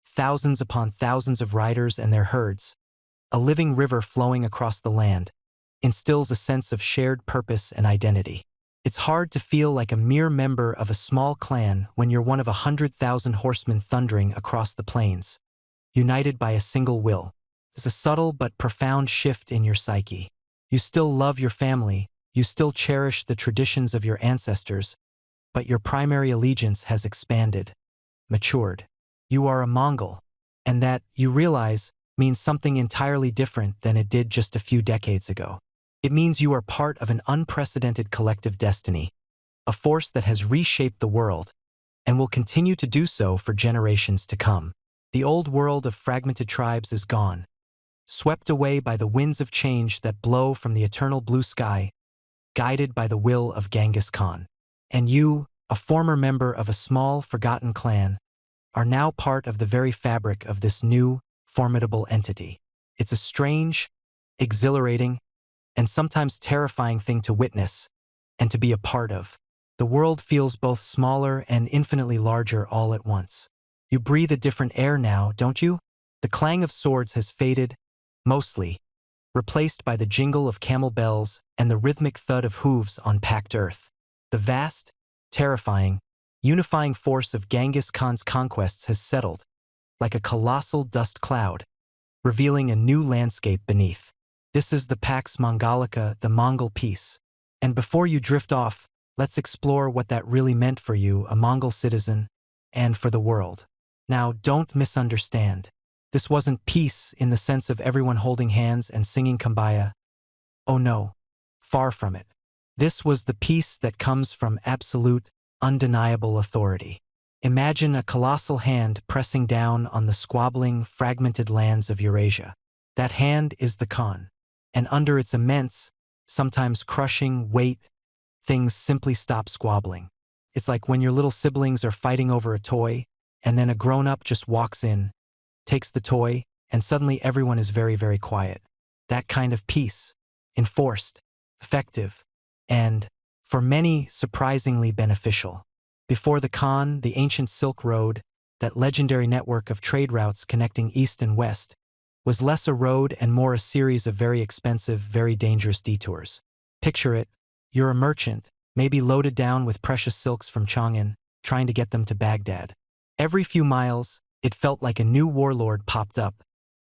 thousands upon thousands of riders and their herds, a living river flowing across the land, instills a sense of shared purpose and identity. It's hard to feel like a mere member of a small clan when you're one of 100,000 horsemen thundering across the plains, united by a single will. It's a subtle but profound shift in your psyche. You still love your family, you still cherish the traditions of your ancestors, but your primary allegiance has expanded, matured. You are a Mongol, and that, you realize, means something entirely different than it did just a few decades ago. It means you are part of an unprecedented collective destiny, a force that has reshaped the world, and will continue to do so for generations to come. The old world of fragmented tribes is gone, swept away by the winds of change that blow from the eternal blue sky, guided by the will of Genghis Khan. And you, a former member of a small, forgotten clan, are now part of the very fabric of this new, formidable entity. It's a strange, exhilarating, and sometimes terrifying thing to witness and to be a part of. The world feels both smaller and infinitely larger all at once. You breathe a different air now, don't you? The clang of swords has faded, mostly, replaced by the jingle of camel bells and the rhythmic thud of hooves on packed earth. The vast, terrifying, unifying force of Genghis Khan's conquests has settled, like a colossal dust cloud, revealing a new landscape beneath. This is the Pax Mongolica, the Mongol peace. And before you drift off, let's explore what that really meant for you, a Mongol citizen, and for the world. Now, don't misunderstand. This wasn't peace in the sense of everyone holding hands and singing kumbaya. Oh no, far from it. This was the peace that comes from absolute, undeniable authority. Imagine a colossal hand pressing down on the squabbling, fragmented lands of Eurasia. That hand is the Khan. And under its immense, sometimes crushing weight, things simply stop squabbling. It's like when your little siblings are fighting over a toy, and then a grown-up just walks in, takes the toy, and suddenly everyone is very, very quiet. That kind of peace, enforced, effective, and, for many, surprisingly beneficial. Before the Khan, the ancient Silk Road, that legendary network of trade routes connecting east and west, was less a road and more a series of very expensive, very dangerous detours. Picture it, you're a merchant, maybe loaded down with precious silks from Chang'an, trying to get them to Baghdad. Every few miles, it felt like a new warlord popped up,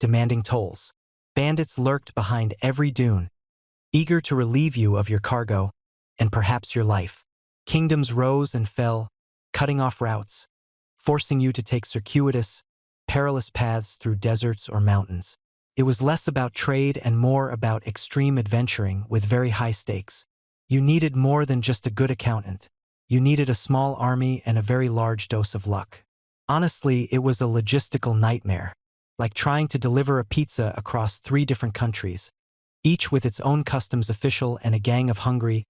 demanding tolls. Bandits lurked behind every dune, eager to relieve you of your cargo, and perhaps your life. Kingdoms rose and fell, cutting off routes, forcing you to take circuitous, perilous paths through deserts or mountains. It was less about trade and more about extreme adventuring with very high stakes. You needed more than just a good accountant. You needed a small army and a very large dose of luck. Honestly, it was a logistical nightmare, like trying to deliver a pizza across 3 different countries, each with its own customs official and a gang of hungry,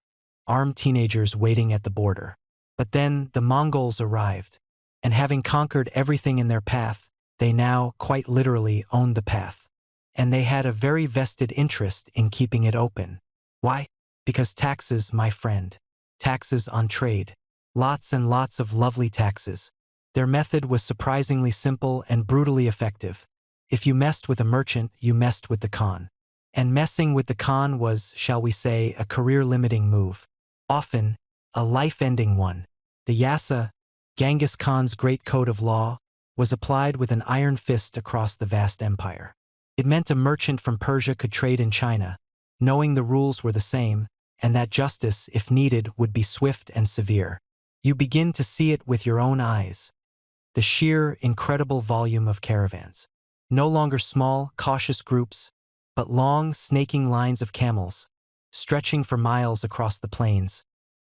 armed teenagers waiting at the border. But then the Mongols arrived, and having conquered everything in their path, they now, quite literally, owned the path. And they had a very vested interest in keeping it open. Why? Because taxes, my friend. Taxes on trade. Lots and lots of lovely taxes. Their method was surprisingly simple and brutally effective. If you messed with a merchant, you messed with the Khan. And messing with the Khan was, shall we say, a career-limiting move. Often, a life-ending one. The Yassa, Genghis Khan's great code of law, was applied with an iron fist across the vast empire. It meant a merchant from Persia could trade in China, knowing the rules were the same, and that justice, if needed, would be swift and severe. You begin to see it with your own eyes. The sheer, incredible volume of caravans. No longer small, cautious groups, but long, snaking lines of camels, stretching for miles across the plains,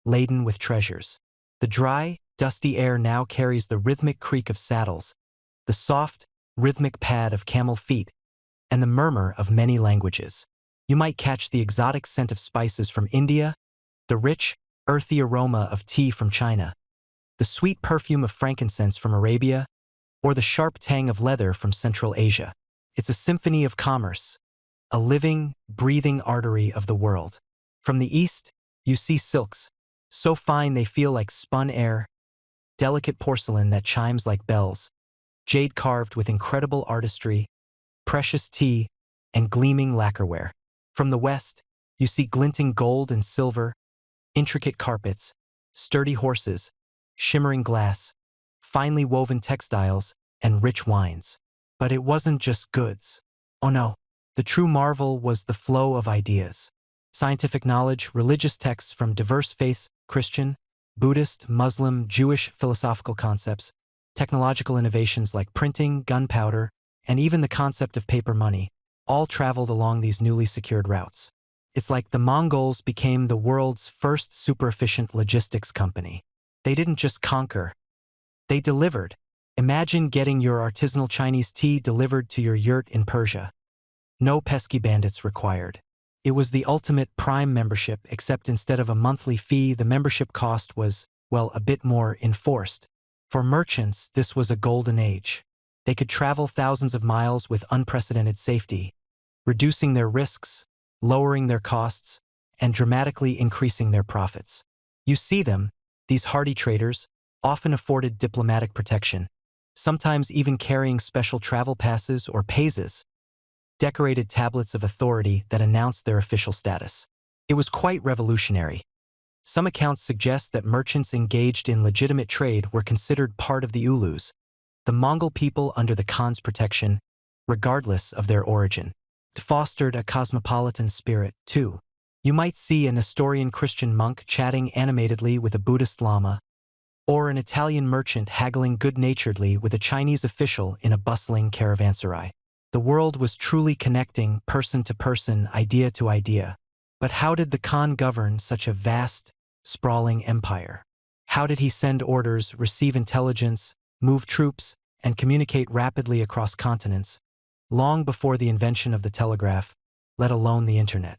laden with treasures. The dry, dusty air now carries the rhythmic creak of saddles, the soft, rhythmic pad of camel feet, and the murmur of many languages. You might catch the exotic scent of spices from India, the rich, earthy aroma of tea from China, the sweet perfume of frankincense from Arabia, or the sharp tang of leather from Central Asia. It's a symphony of commerce, a living, breathing artery of the world. From the east, you see silks, so fine they feel like spun air, delicate porcelain that chimes like bells, jade carved with incredible artistry, precious tea, and gleaming lacquerware. From the west, you see glinting gold and silver, intricate carpets, sturdy horses, shimmering glass, finely woven textiles, and rich wines. But it wasn't just goods. Oh no, the true marvel was the flow of ideas. Scientific knowledge, religious texts from diverse faiths, Christian, Buddhist, Muslim, Jewish philosophical concepts, technological innovations like printing, gunpowder, and even the concept of paper money, all traveled along these newly secured routes. It's like the Mongols became the world's first super-efficient logistics company. They didn't just conquer, they delivered. Imagine getting your artisanal Chinese tea delivered to your yurt in Persia. No pesky bandits required. It was the ultimate Prime membership, except instead of a monthly fee, the membership cost was, well, a bit more enforced. For merchants, this was a golden age. They could travel thousands of miles with unprecedented safety, reducing their risks, lowering their costs, and dramatically increasing their profits. You see them, these hardy traders, often afforded diplomatic protection, sometimes even carrying special travel passes or paises, decorated tablets of authority that announced their official status. It was quite revolutionary. Some accounts suggest that merchants engaged in legitimate trade were considered part of the Ulus, the Mongol people under the Khan's protection, regardless of their origin. It fostered a cosmopolitan spirit, too. You might see a Nestorian Christian monk chatting animatedly with a Buddhist lama, or an Italian merchant haggling good-naturedly with a Chinese official in a bustling caravanserai. The world was truly connecting person to person, idea to idea. But how did the Khan govern such a vast, sprawling empire? How did he send orders, receive intelligence, move troops, and communicate rapidly across continents, long before the invention of the telegraph, let alone the internet?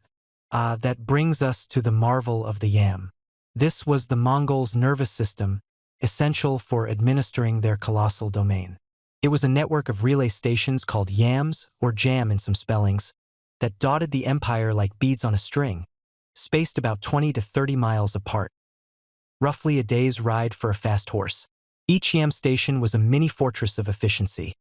That brings us to the marvel of the yam. This was the Mongols' nervous system, essential for administering their colossal domain. It was a network of relay stations called yams, or jam in some spellings, that dotted the empire like beads on a string, spaced about 20 to 30 miles apart. Roughly a day's ride for a fast horse. Each yam station was a mini fortress of efficiency.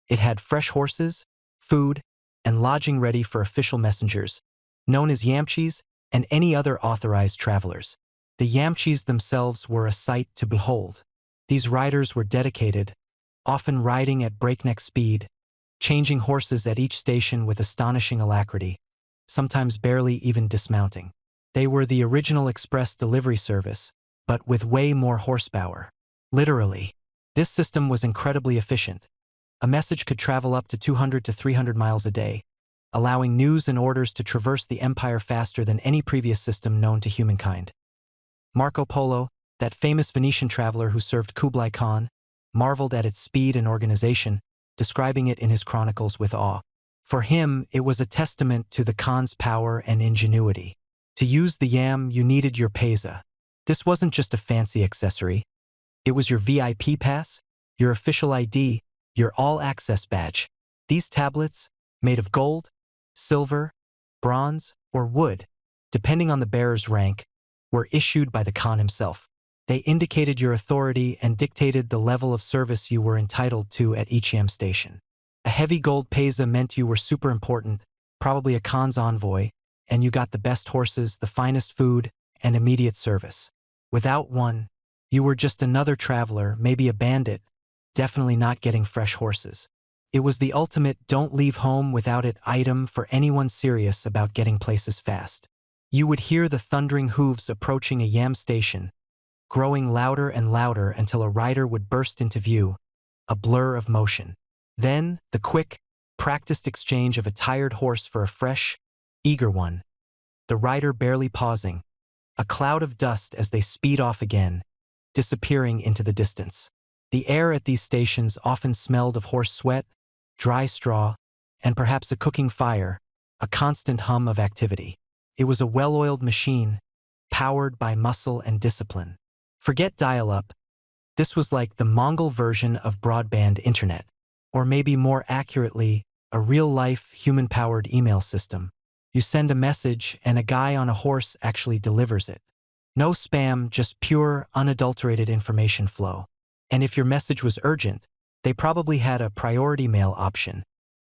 It had fresh horses, food, and lodging ready for official messengers, known as yamchis, and any other authorized travelers. The yamchis themselves were a sight to behold. These riders were dedicated, often riding at breakneck speed, changing horses at each station with astonishing alacrity, sometimes barely even dismounting. They were the original express delivery service, but with way more horsepower. Literally, this system was incredibly efficient. A message could travel up to 200 to 300 miles a day, allowing news and orders to traverse the empire faster than any previous system known to humankind. Marco Polo, that famous Venetian traveler who served Kublai Khan, marveled at its speed and organization, describing it in his chronicles with awe. For him, it was a testament to the Khan's power and ingenuity. To use the yam, you needed your pesa. This wasn't just a fancy accessory. It was your VIP pass, your official ID, your all-access badge. These tablets, made of gold, silver, bronze, or wood, depending on the bearer's rank, were issued by the Khan himself. They indicated your authority and dictated the level of service you were entitled to at each yam station. A heavy gold pesa meant you were super important, probably a Khan's envoy, and you got the best horses, the finest food, and immediate service. Without one, you were just another traveler, maybe a bandit, definitely not getting fresh horses. It was the ultimate don't leave home without it item for anyone serious about getting places fast. You would hear the thundering hooves approaching a yam station, growing louder and louder until a rider would burst into view, a blur of motion. Then, the quick, practiced exchange of a tired horse for a fresh, eager one, the rider barely pausing, a cloud of dust as they speed off again, disappearing into the distance. The air at these stations often smelled of horse sweat, dry straw, and perhaps a cooking fire, a constant hum of activity. It was a well-oiled machine, powered by muscle and discipline. Forget dial-up. This was like the Mongol version of broadband internet, or maybe more accurately, a real-life, human-powered email system. You send a message, and a guy on a horse actually delivers it. No spam, just pure, unadulterated information flow. And if your message was urgent, they probably had a priority mail option,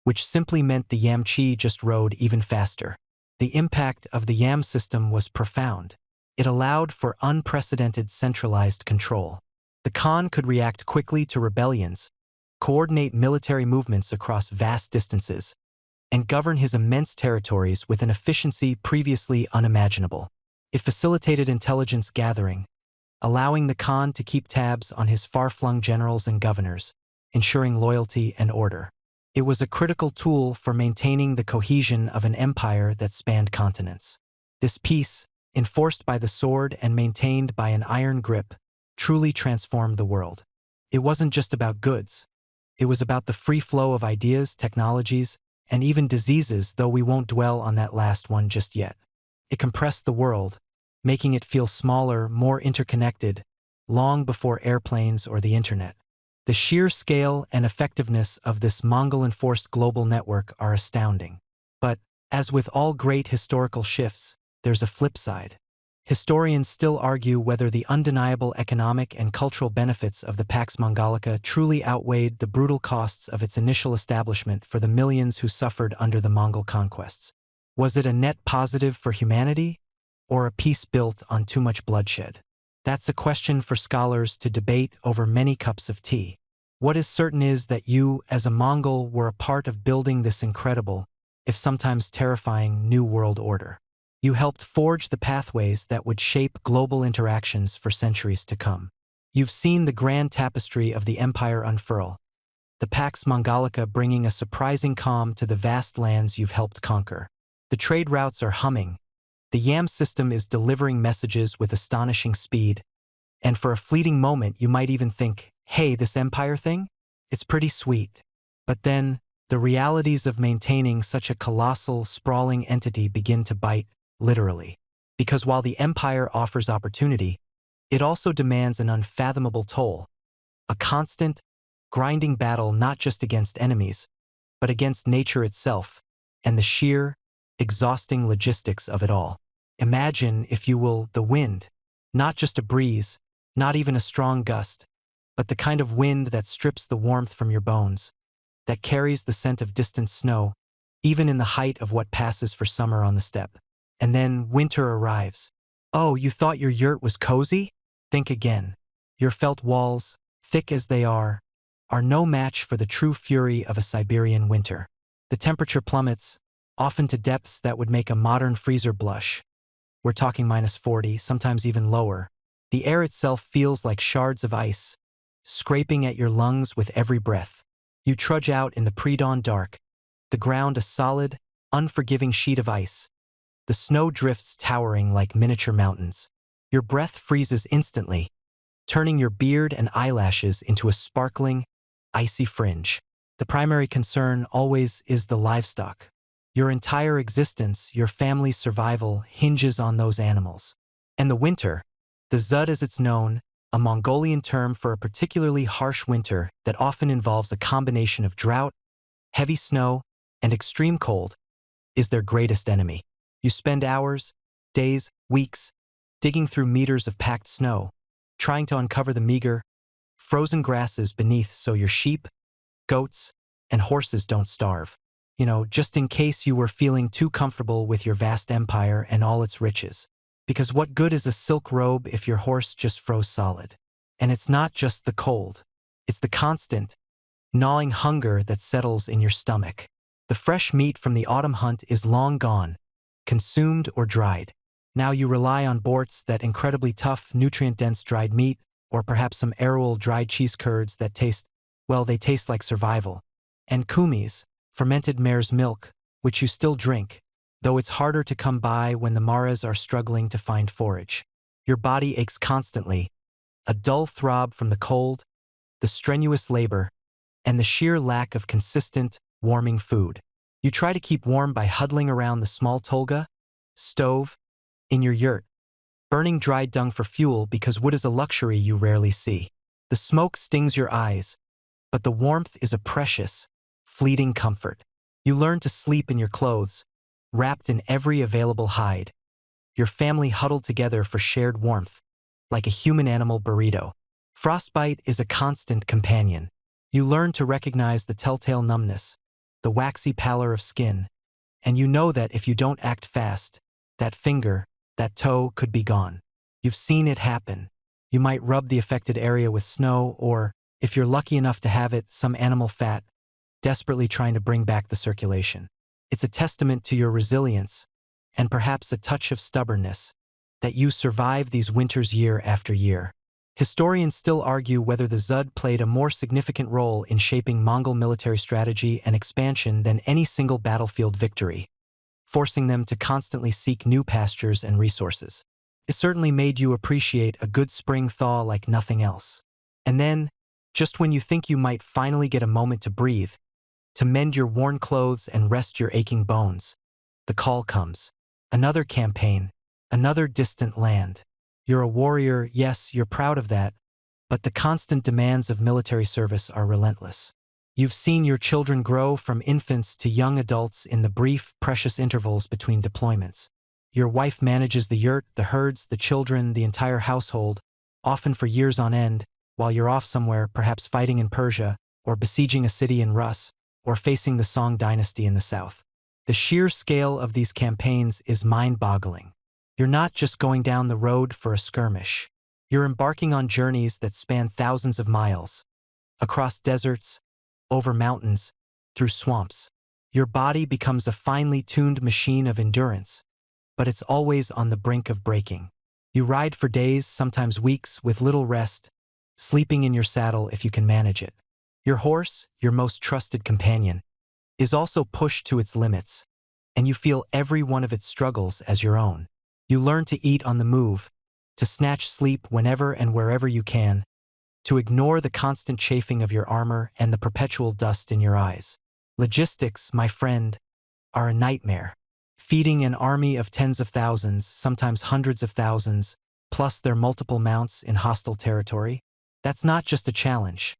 which simply meant the Yamchi just rode even faster. The impact of the Yam system was profound. It allowed for unprecedented centralized control. The Khan could react quickly to rebellions, coordinate military movements across vast distances, and govern his immense territories with an efficiency previously unimaginable. It facilitated intelligence gathering, allowing the Khan to keep tabs on his far-flung generals and governors, ensuring loyalty and order. It was a critical tool for maintaining the cohesion of an empire that spanned continents. This peace, enforced by the sword and maintained by an iron grip, truly transformed the world. It wasn't just about goods. It was about the free flow of ideas, technologies, and even diseases, though we won't dwell on that last one just yet. It compressed the world, making it feel smaller, more interconnected, long before airplanes or the internet. The sheer scale and effectiveness of this Mongol-enforced global network are astounding. But, as with all great historical shifts, there's a flip side. Historians still argue whether the undeniable economic and cultural benefits of the Pax Mongolica truly outweighed the brutal costs of its initial establishment for the millions who suffered under the Mongol conquests. Was it a net positive for humanity, or a peace built on too much bloodshed? That's a question for scholars to debate over many cups of tea. What is certain is that you, as a Mongol, were a part of building this incredible, if sometimes terrifying, new world order. You helped forge the pathways that would shape global interactions for centuries to come. You've seen the grand tapestry of the empire unfurl, the Pax Mongolica bringing a surprising calm to the vast lands you've helped conquer. The trade routes are humming. The Yam system is delivering messages with astonishing speed, and for a fleeting moment you might even think, hey, this empire thing? It's pretty sweet. But then, the realities of maintaining such a colossal, sprawling entity begin to bite, literally. Because while the empire offers opportunity, it also demands an unfathomable toll, a constant, grinding battle not just against enemies, but against nature itself, and the sheer, exhausting logistics of it all. Imagine, if you will, the wind. Not just a breeze, not even a strong gust, but the kind of wind that strips the warmth from your bones, that carries the scent of distant snow, even in the height of what passes for summer on the steppe. And then winter arrives. Oh, you thought your yurt was cozy? Think again. Your felt walls, thick as they are no match for the true fury of a Siberian winter. The temperature plummets, often to depths that would make a modern freezer blush. We're talking -40, sometimes even lower. The air itself feels like shards of ice, scraping at your lungs with every breath. You trudge out in the pre-dawn dark, the ground a solid, unforgiving sheet of ice, the snow drifts towering like miniature mountains. Your breath freezes instantly, turning your beard and eyelashes into a sparkling, icy fringe. The primary concern always is the livestock. Your entire existence, your family's survival, hinges on those animals. And the winter, the Zud as it's known, a Mongolian term for a particularly harsh winter that often involves a combination of drought, heavy snow, and extreme cold, is their greatest enemy. You spend hours, days, weeks, digging through meters of packed snow, trying to uncover the meager, frozen grasses beneath so your sheep, goats, and horses don't starve. Just in case you were feeling too comfortable with your vast empire and all its riches. Because what good is a silk robe if your horse just froze solid? And it's not just the cold. It's the constant, gnawing hunger that settles in your stomach. The fresh meat from the autumn hunt is long gone, consumed or dried. Now you rely on borts, that incredibly tough, nutrient-dense dried meat, or perhaps some arrowal dried cheese curds that taste, well, they taste like survival. And kumis, fermented mare's milk, which you still drink, though it's harder to come by when the maras are struggling to find forage. Your body aches constantly, a dull throb from the cold, the strenuous labor, and the sheer lack of consistent, warming food. You try to keep warm by huddling around the small tolga, stove, in your yurt, burning dried dung for fuel because wood is a luxury you rarely see. The smoke stings your eyes, but the warmth is a precious, fleeting comfort. You learn to sleep in your clothes, wrapped in every available hide. Your family huddled together for shared warmth, like a human-animal burrito. Frostbite is a constant companion. You learn to recognize the telltale numbness, the waxy pallor of skin, and you know that if you don't act fast, that finger, that toe could be gone. You've seen it happen. You might rub the affected area with snow or, if you're lucky enough to have it, some animal fat, desperately trying to bring back the circulation. It's a testament to your resilience, and perhaps a touch of stubbornness, that you survive these winters year after year. Historians still argue whether the Zud played a more significant role in shaping Mongol military strategy and expansion than any single battlefield victory, forcing them to constantly seek new pastures and resources. It certainly made you appreciate a good spring thaw like nothing else. And then, just when you think you might finally get a moment to breathe, to mend your worn clothes and rest your aching bones, the call comes. Another campaign, another distant land. You're a warrior, yes, you're proud of that, but the constant demands of military service are relentless. You've seen your children grow from infants to young adults in the brief, precious intervals between deployments. Your wife manages the yurt, the herds, the children, the entire household, often for years on end, while you're off somewhere, perhaps fighting in Persia, or besieging a city in Rus, or facing the Song dynasty in the south. The sheer scale of these campaigns is mind-boggling. You're not just going down the road for a skirmish. You're embarking on journeys that span thousands of miles, across deserts, over mountains, through swamps. Your body becomes a finely tuned machine of endurance, but it's always on the brink of breaking. You ride for days, sometimes weeks, with little rest, sleeping in your saddle if you can manage it. Your horse, your most trusted companion, is also pushed to its limits, and you feel every one of its struggles as your own. You learn to eat on the move, to snatch sleep whenever and wherever you can, to ignore the constant chafing of your armor and the perpetual dust in your eyes. Logistics, my friend, are a nightmare. Feeding an army of tens of thousands, sometimes hundreds of thousands, plus their multiple mounts in hostile territory, that's not just a challenge.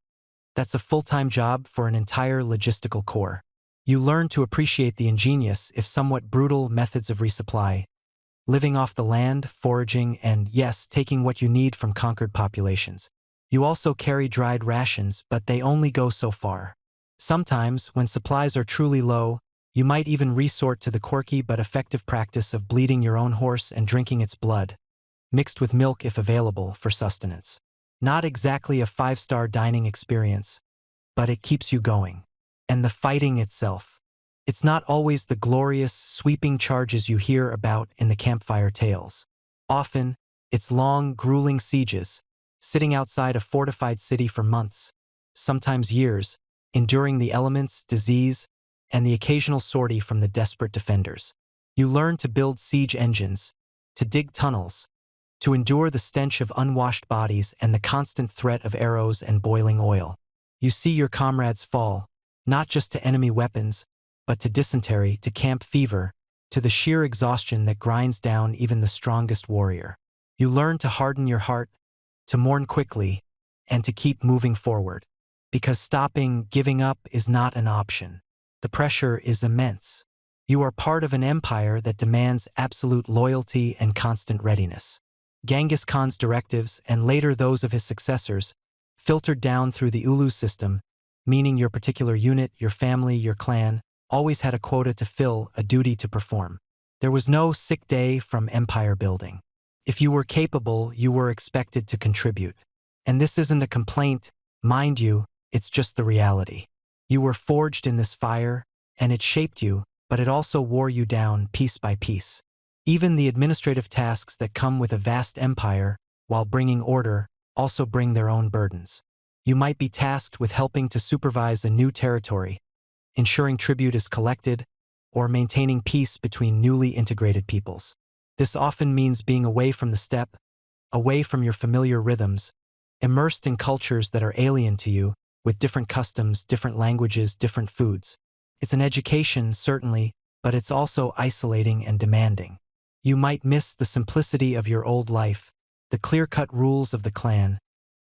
That's a full-time job for an entire logistical corps. You learn to appreciate the ingenious, if somewhat brutal, methods of resupply, living off the land, foraging, and, yes, taking what you need from conquered populations. You also carry dried rations, but they only go so far. Sometimes, when supplies are truly low, you might even resort to the quirky but effective practice of bleeding your own horse and drinking its blood, mixed with milk if available, for sustenance. Not exactly a five-star dining experience, but it keeps you going. And the fighting itself. It's not always the glorious, sweeping charges you hear about in the campfire tales. Often, it's long, grueling sieges, sitting outside a fortified city for months, sometimes years, enduring the elements, disease, and the occasional sortie from the desperate defenders. You learn to build siege engines, to dig tunnels, to endure the stench of unwashed bodies and the constant threat of arrows and boiling oil. You see your comrades fall, not just to enemy weapons, but to dysentery, to camp fever, to the sheer exhaustion that grinds down even the strongest warrior. You learn to harden your heart, to mourn quickly, and to keep moving forward. Because stopping, giving up, is not an option. The pressure is immense. You are part of an empire that demands absolute loyalty and constant readiness. Genghis Khan's directives, and later those of his successors, filtered down through the Ulu system, meaning your particular unit, your family, your clan, always had a quota to fill, a duty to perform. There was no sick day from empire building. If you were capable, you were expected to contribute. And this isn't a complaint, mind you, it's just the reality. You were forged in this fire, and it shaped you, but it also wore you down piece by piece. Even the administrative tasks that come with a vast empire, while bringing order, also bring their own burdens. You might be tasked with helping to supervise a new territory, ensuring tribute is collected, or maintaining peace between newly integrated peoples. This often means being away from the steppe, away from your familiar rhythms, immersed in cultures that are alien to you, with different customs, different languages, different foods. It's an education, certainly, but it's also isolating and demanding. You might miss the simplicity of your old life, the clear-cut rules of the clan,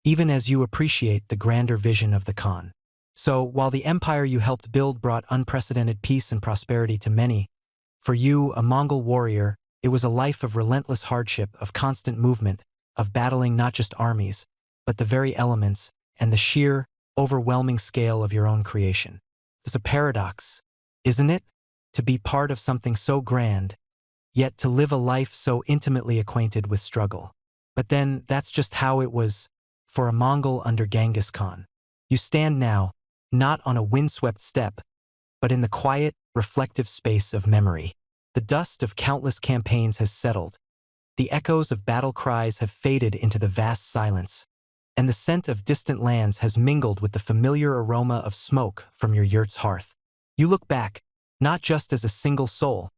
even as you appreciate the grander vision of the Khan. So, while the empire you helped build brought unprecedented peace and prosperity to many, for you, a Mongol warrior, it was a life of relentless hardship, of constant movement, of battling not just armies, but the very elements and the sheer, overwhelming scale of your own creation. It's a paradox, isn't it? To be part of something so grand, yet to live a life so intimately acquainted with struggle. But then, that's just how it was for a Mongol under Genghis Khan. You stand now, not on a windswept steppe, but in the quiet, reflective space of memory. The dust of countless campaigns has settled. The echoes of battle cries have faded into the vast silence, and the scent of distant lands has mingled with the familiar aroma of smoke from your yurt's hearth. You look back, not just as a single soul,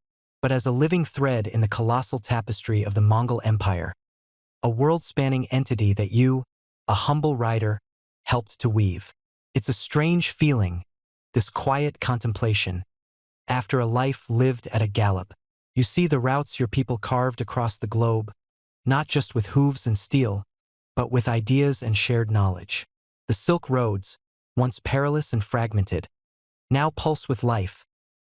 but as a living thread in the colossal tapestry of the Mongol Empire, a world-spanning entity that you, a humble rider, helped to weave. It's a strange feeling, this quiet contemplation. After a life lived at a gallop, you see the routes your people carved across the globe, not just with hooves and steel, but with ideas and shared knowledge. The Silk Roads, once perilous and fragmented, now pulse with life,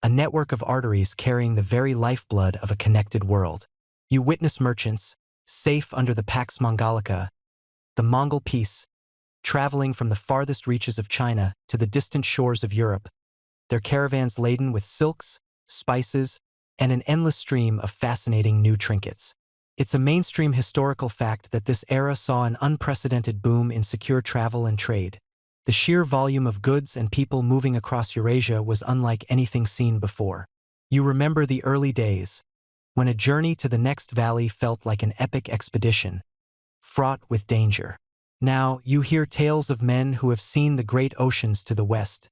a network of arteries carrying the very lifeblood of a connected world. You witness merchants, safe under the Pax Mongolica, the Mongol peace, traveling from the farthest reaches of China to the distant shores of Europe, their caravans laden with silks, spices, and an endless stream of fascinating new trinkets. It's a mainstream historical fact that this era saw an unprecedented boom in secure travel and trade. The sheer volume of goods and people moving across Eurasia was unlike anything seen before. You remember the early days, when a journey to the next valley felt like an epic expedition, fraught with danger. Now, you hear tales of men who have seen the great oceans to the west,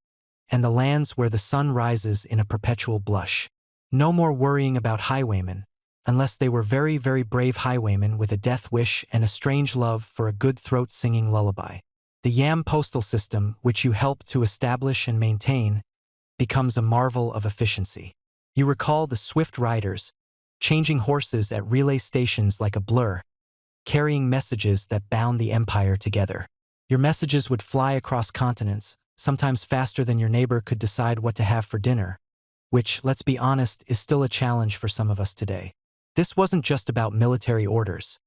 and the lands where the sun rises in a perpetual blush. No more worrying about highwaymen, unless they were very, very brave highwaymen with a death wish and a strange love for a good throat-singing lullaby. The Yam postal system, which you helped to establish and maintain, becomes a marvel of efficiency. You recall the swift riders, changing horses at relay stations like a blur, carrying messages that bound the empire together. Your messages would fly across continents, sometimes faster than your neighbor could decide what to have for dinner, which, let's be honest, is still a challenge for some of us today. This wasn't just about military orders.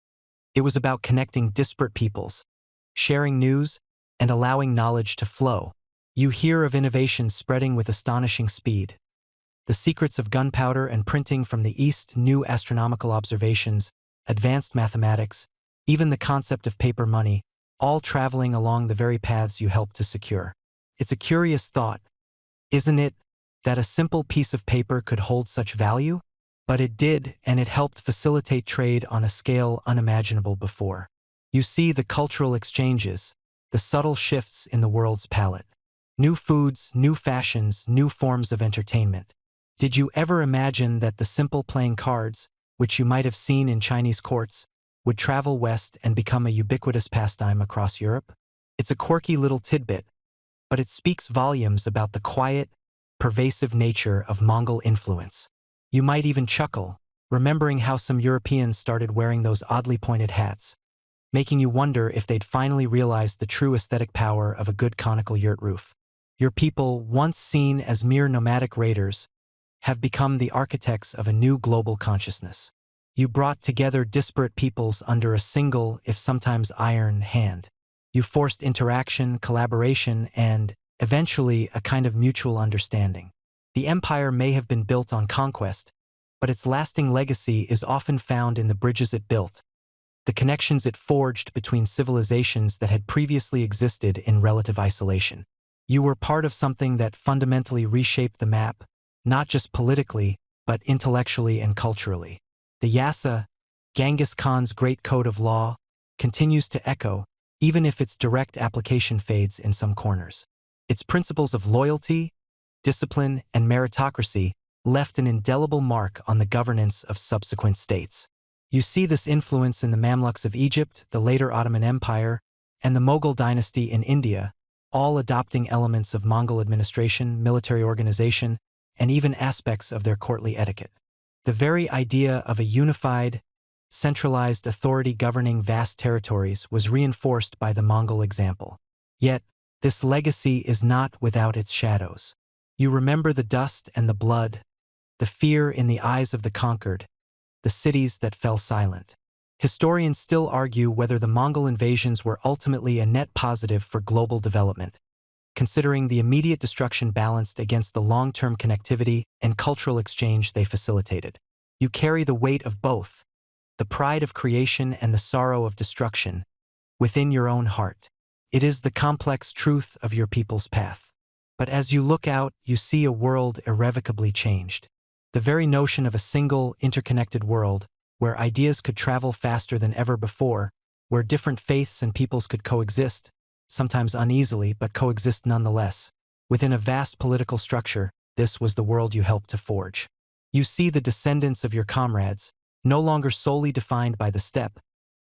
It was about connecting disparate peoples, sharing news, and allowing knowledge to flow. You hear of innovations spreading with astonishing speed. The secrets of gunpowder and printing from the East, new astronomical observations, advanced mathematics, even the concept of paper money, all traveling along the very paths you helped to secure. It's a curious thought, isn't it, that a simple piece of paper could hold such value? But it did, and it helped facilitate trade on a scale unimaginable before. You see the cultural exchanges, the subtle shifts in the world's palette. New foods, new fashions, new forms of entertainment. Did you ever imagine that the simple playing cards, which you might have seen in Chinese courts, would travel west and become a ubiquitous pastime across Europe? It's a quirky little tidbit, but it speaks volumes about the quiet, pervasive nature of Mongol influence. You might even chuckle, remembering how some Europeans started wearing those oddly pointed hats, making you wonder if they'd finally realized the true aesthetic power of a good conical yurt roof. Your people, once seen as mere nomadic raiders, have become the architects of a new global consciousness. You brought together disparate peoples under a single, if sometimes iron, hand. You forced interaction, collaboration, and, eventually, a kind of mutual understanding. The empire may have been built on conquest, but its lasting legacy is often found in the bridges it built, the connections it forged between civilizations that had previously existed in relative isolation. You were part of something that fundamentally reshaped the map, not just politically, but intellectually and culturally. The Yassa, Genghis Khan's great code of law, continues to echo, even if its direct application fades in some corners. Its principles of loyalty, discipline, and meritocracy left an indelible mark on the governance of subsequent states. You see this influence in the Mamluks of Egypt, the later Ottoman Empire, and the Mughal dynasty in India, all adopting elements of Mongol administration, military organization, and even aspects of their courtly etiquette. The very idea of a unified, centralized authority governing vast territories was reinforced by the Mongol example. Yet, this legacy is not without its shadows. You remember the dust and the blood, the fear in the eyes of the conquered, the cities that fell silent. Historians still argue whether the Mongol invasions were ultimately a net positive for global development, considering the immediate destruction balanced against the long-term connectivity and cultural exchange they facilitated. You carry the weight of both, the pride of creation and the sorrow of destruction, within your own heart. It is the complex truth of your people's path. But as you look out, you see a world irrevocably changed. The very notion of a single, interconnected world, where ideas could travel faster than ever before, where different faiths and peoples could coexist, sometimes uneasily but coexist nonetheless. Within a vast political structure, this was the world you helped to forge. You see the descendants of your comrades, no longer solely defined by the steppe,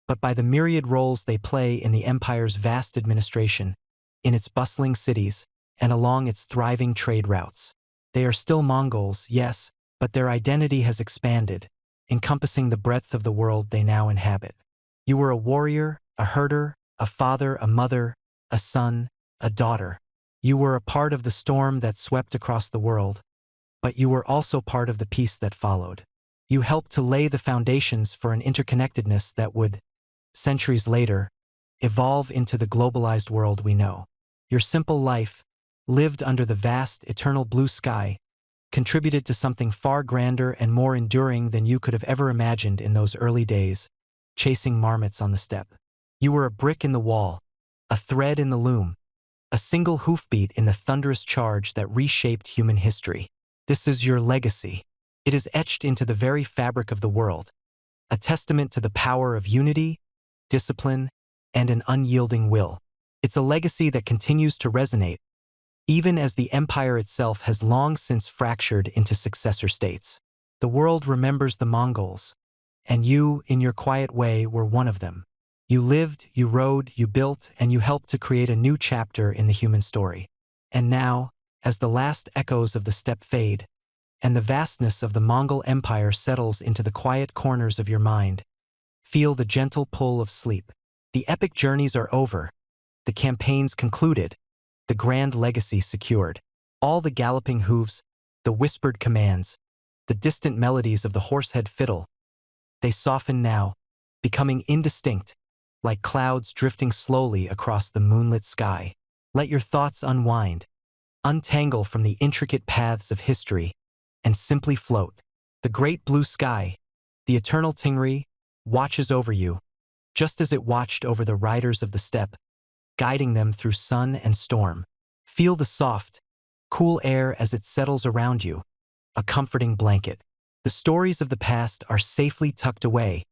but by the myriad roles they play in the empire's vast administration, in its bustling cities, and along its thriving trade routes. They are still Mongols, yes, but their identity has expanded, encompassing the breadth of the world they now inhabit. You were a warrior, a herder, a father, a mother, a son, a daughter. You were a part of the storm that swept across the world, but you were also part of the peace that followed. You helped to lay the foundations for an interconnectedness that would, centuries later, evolve into the globalized world we know. Your simple life, lived under the vast, eternal blue sky, contributed to something far grander and more enduring than you could have ever imagined in those early days, chasing marmots on the steppe. You were a brick in the wall, a thread in the loom, a single hoofbeat in the thunderous charge that reshaped human history. This is your legacy. It is etched into the very fabric of the world, a testament to the power of unity, discipline, and an unyielding will. It's a legacy that continues to resonate, even as the empire itself has long since fractured into successor states. The world remembers the Mongols, and you, in your quiet way, were one of them. You lived, you rode, you built, and you helped to create a new chapter in the human story. And now, as the last echoes of the steppe fade, and the vastness of the Mongol Empire settles into the quiet corners of your mind, feel the gentle pull of sleep. The epic journeys are over, the campaigns concluded, the grand legacy secured. All the galloping hooves, the whispered commands, the distant melodies of the horsehead fiddle, they soften now, becoming indistinct, like clouds drifting slowly across the moonlit sky. Let your thoughts unwind, untangle from the intricate paths of history, and simply float. The great blue sky, the eternal Tingri, watches over you, just as it watched over the riders of the steppe, guiding them through sun and storm. Feel the soft, cool air as it settles around you, a comforting blanket. The stories of the past are safely tucked away,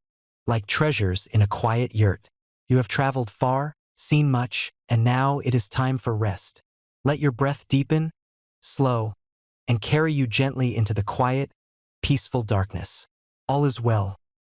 like treasures in a quiet yurt. You have traveled far, seen much, and now it is time for rest. Let your breath deepen, slow, and carry you gently into the quiet, peaceful darkness. All is well.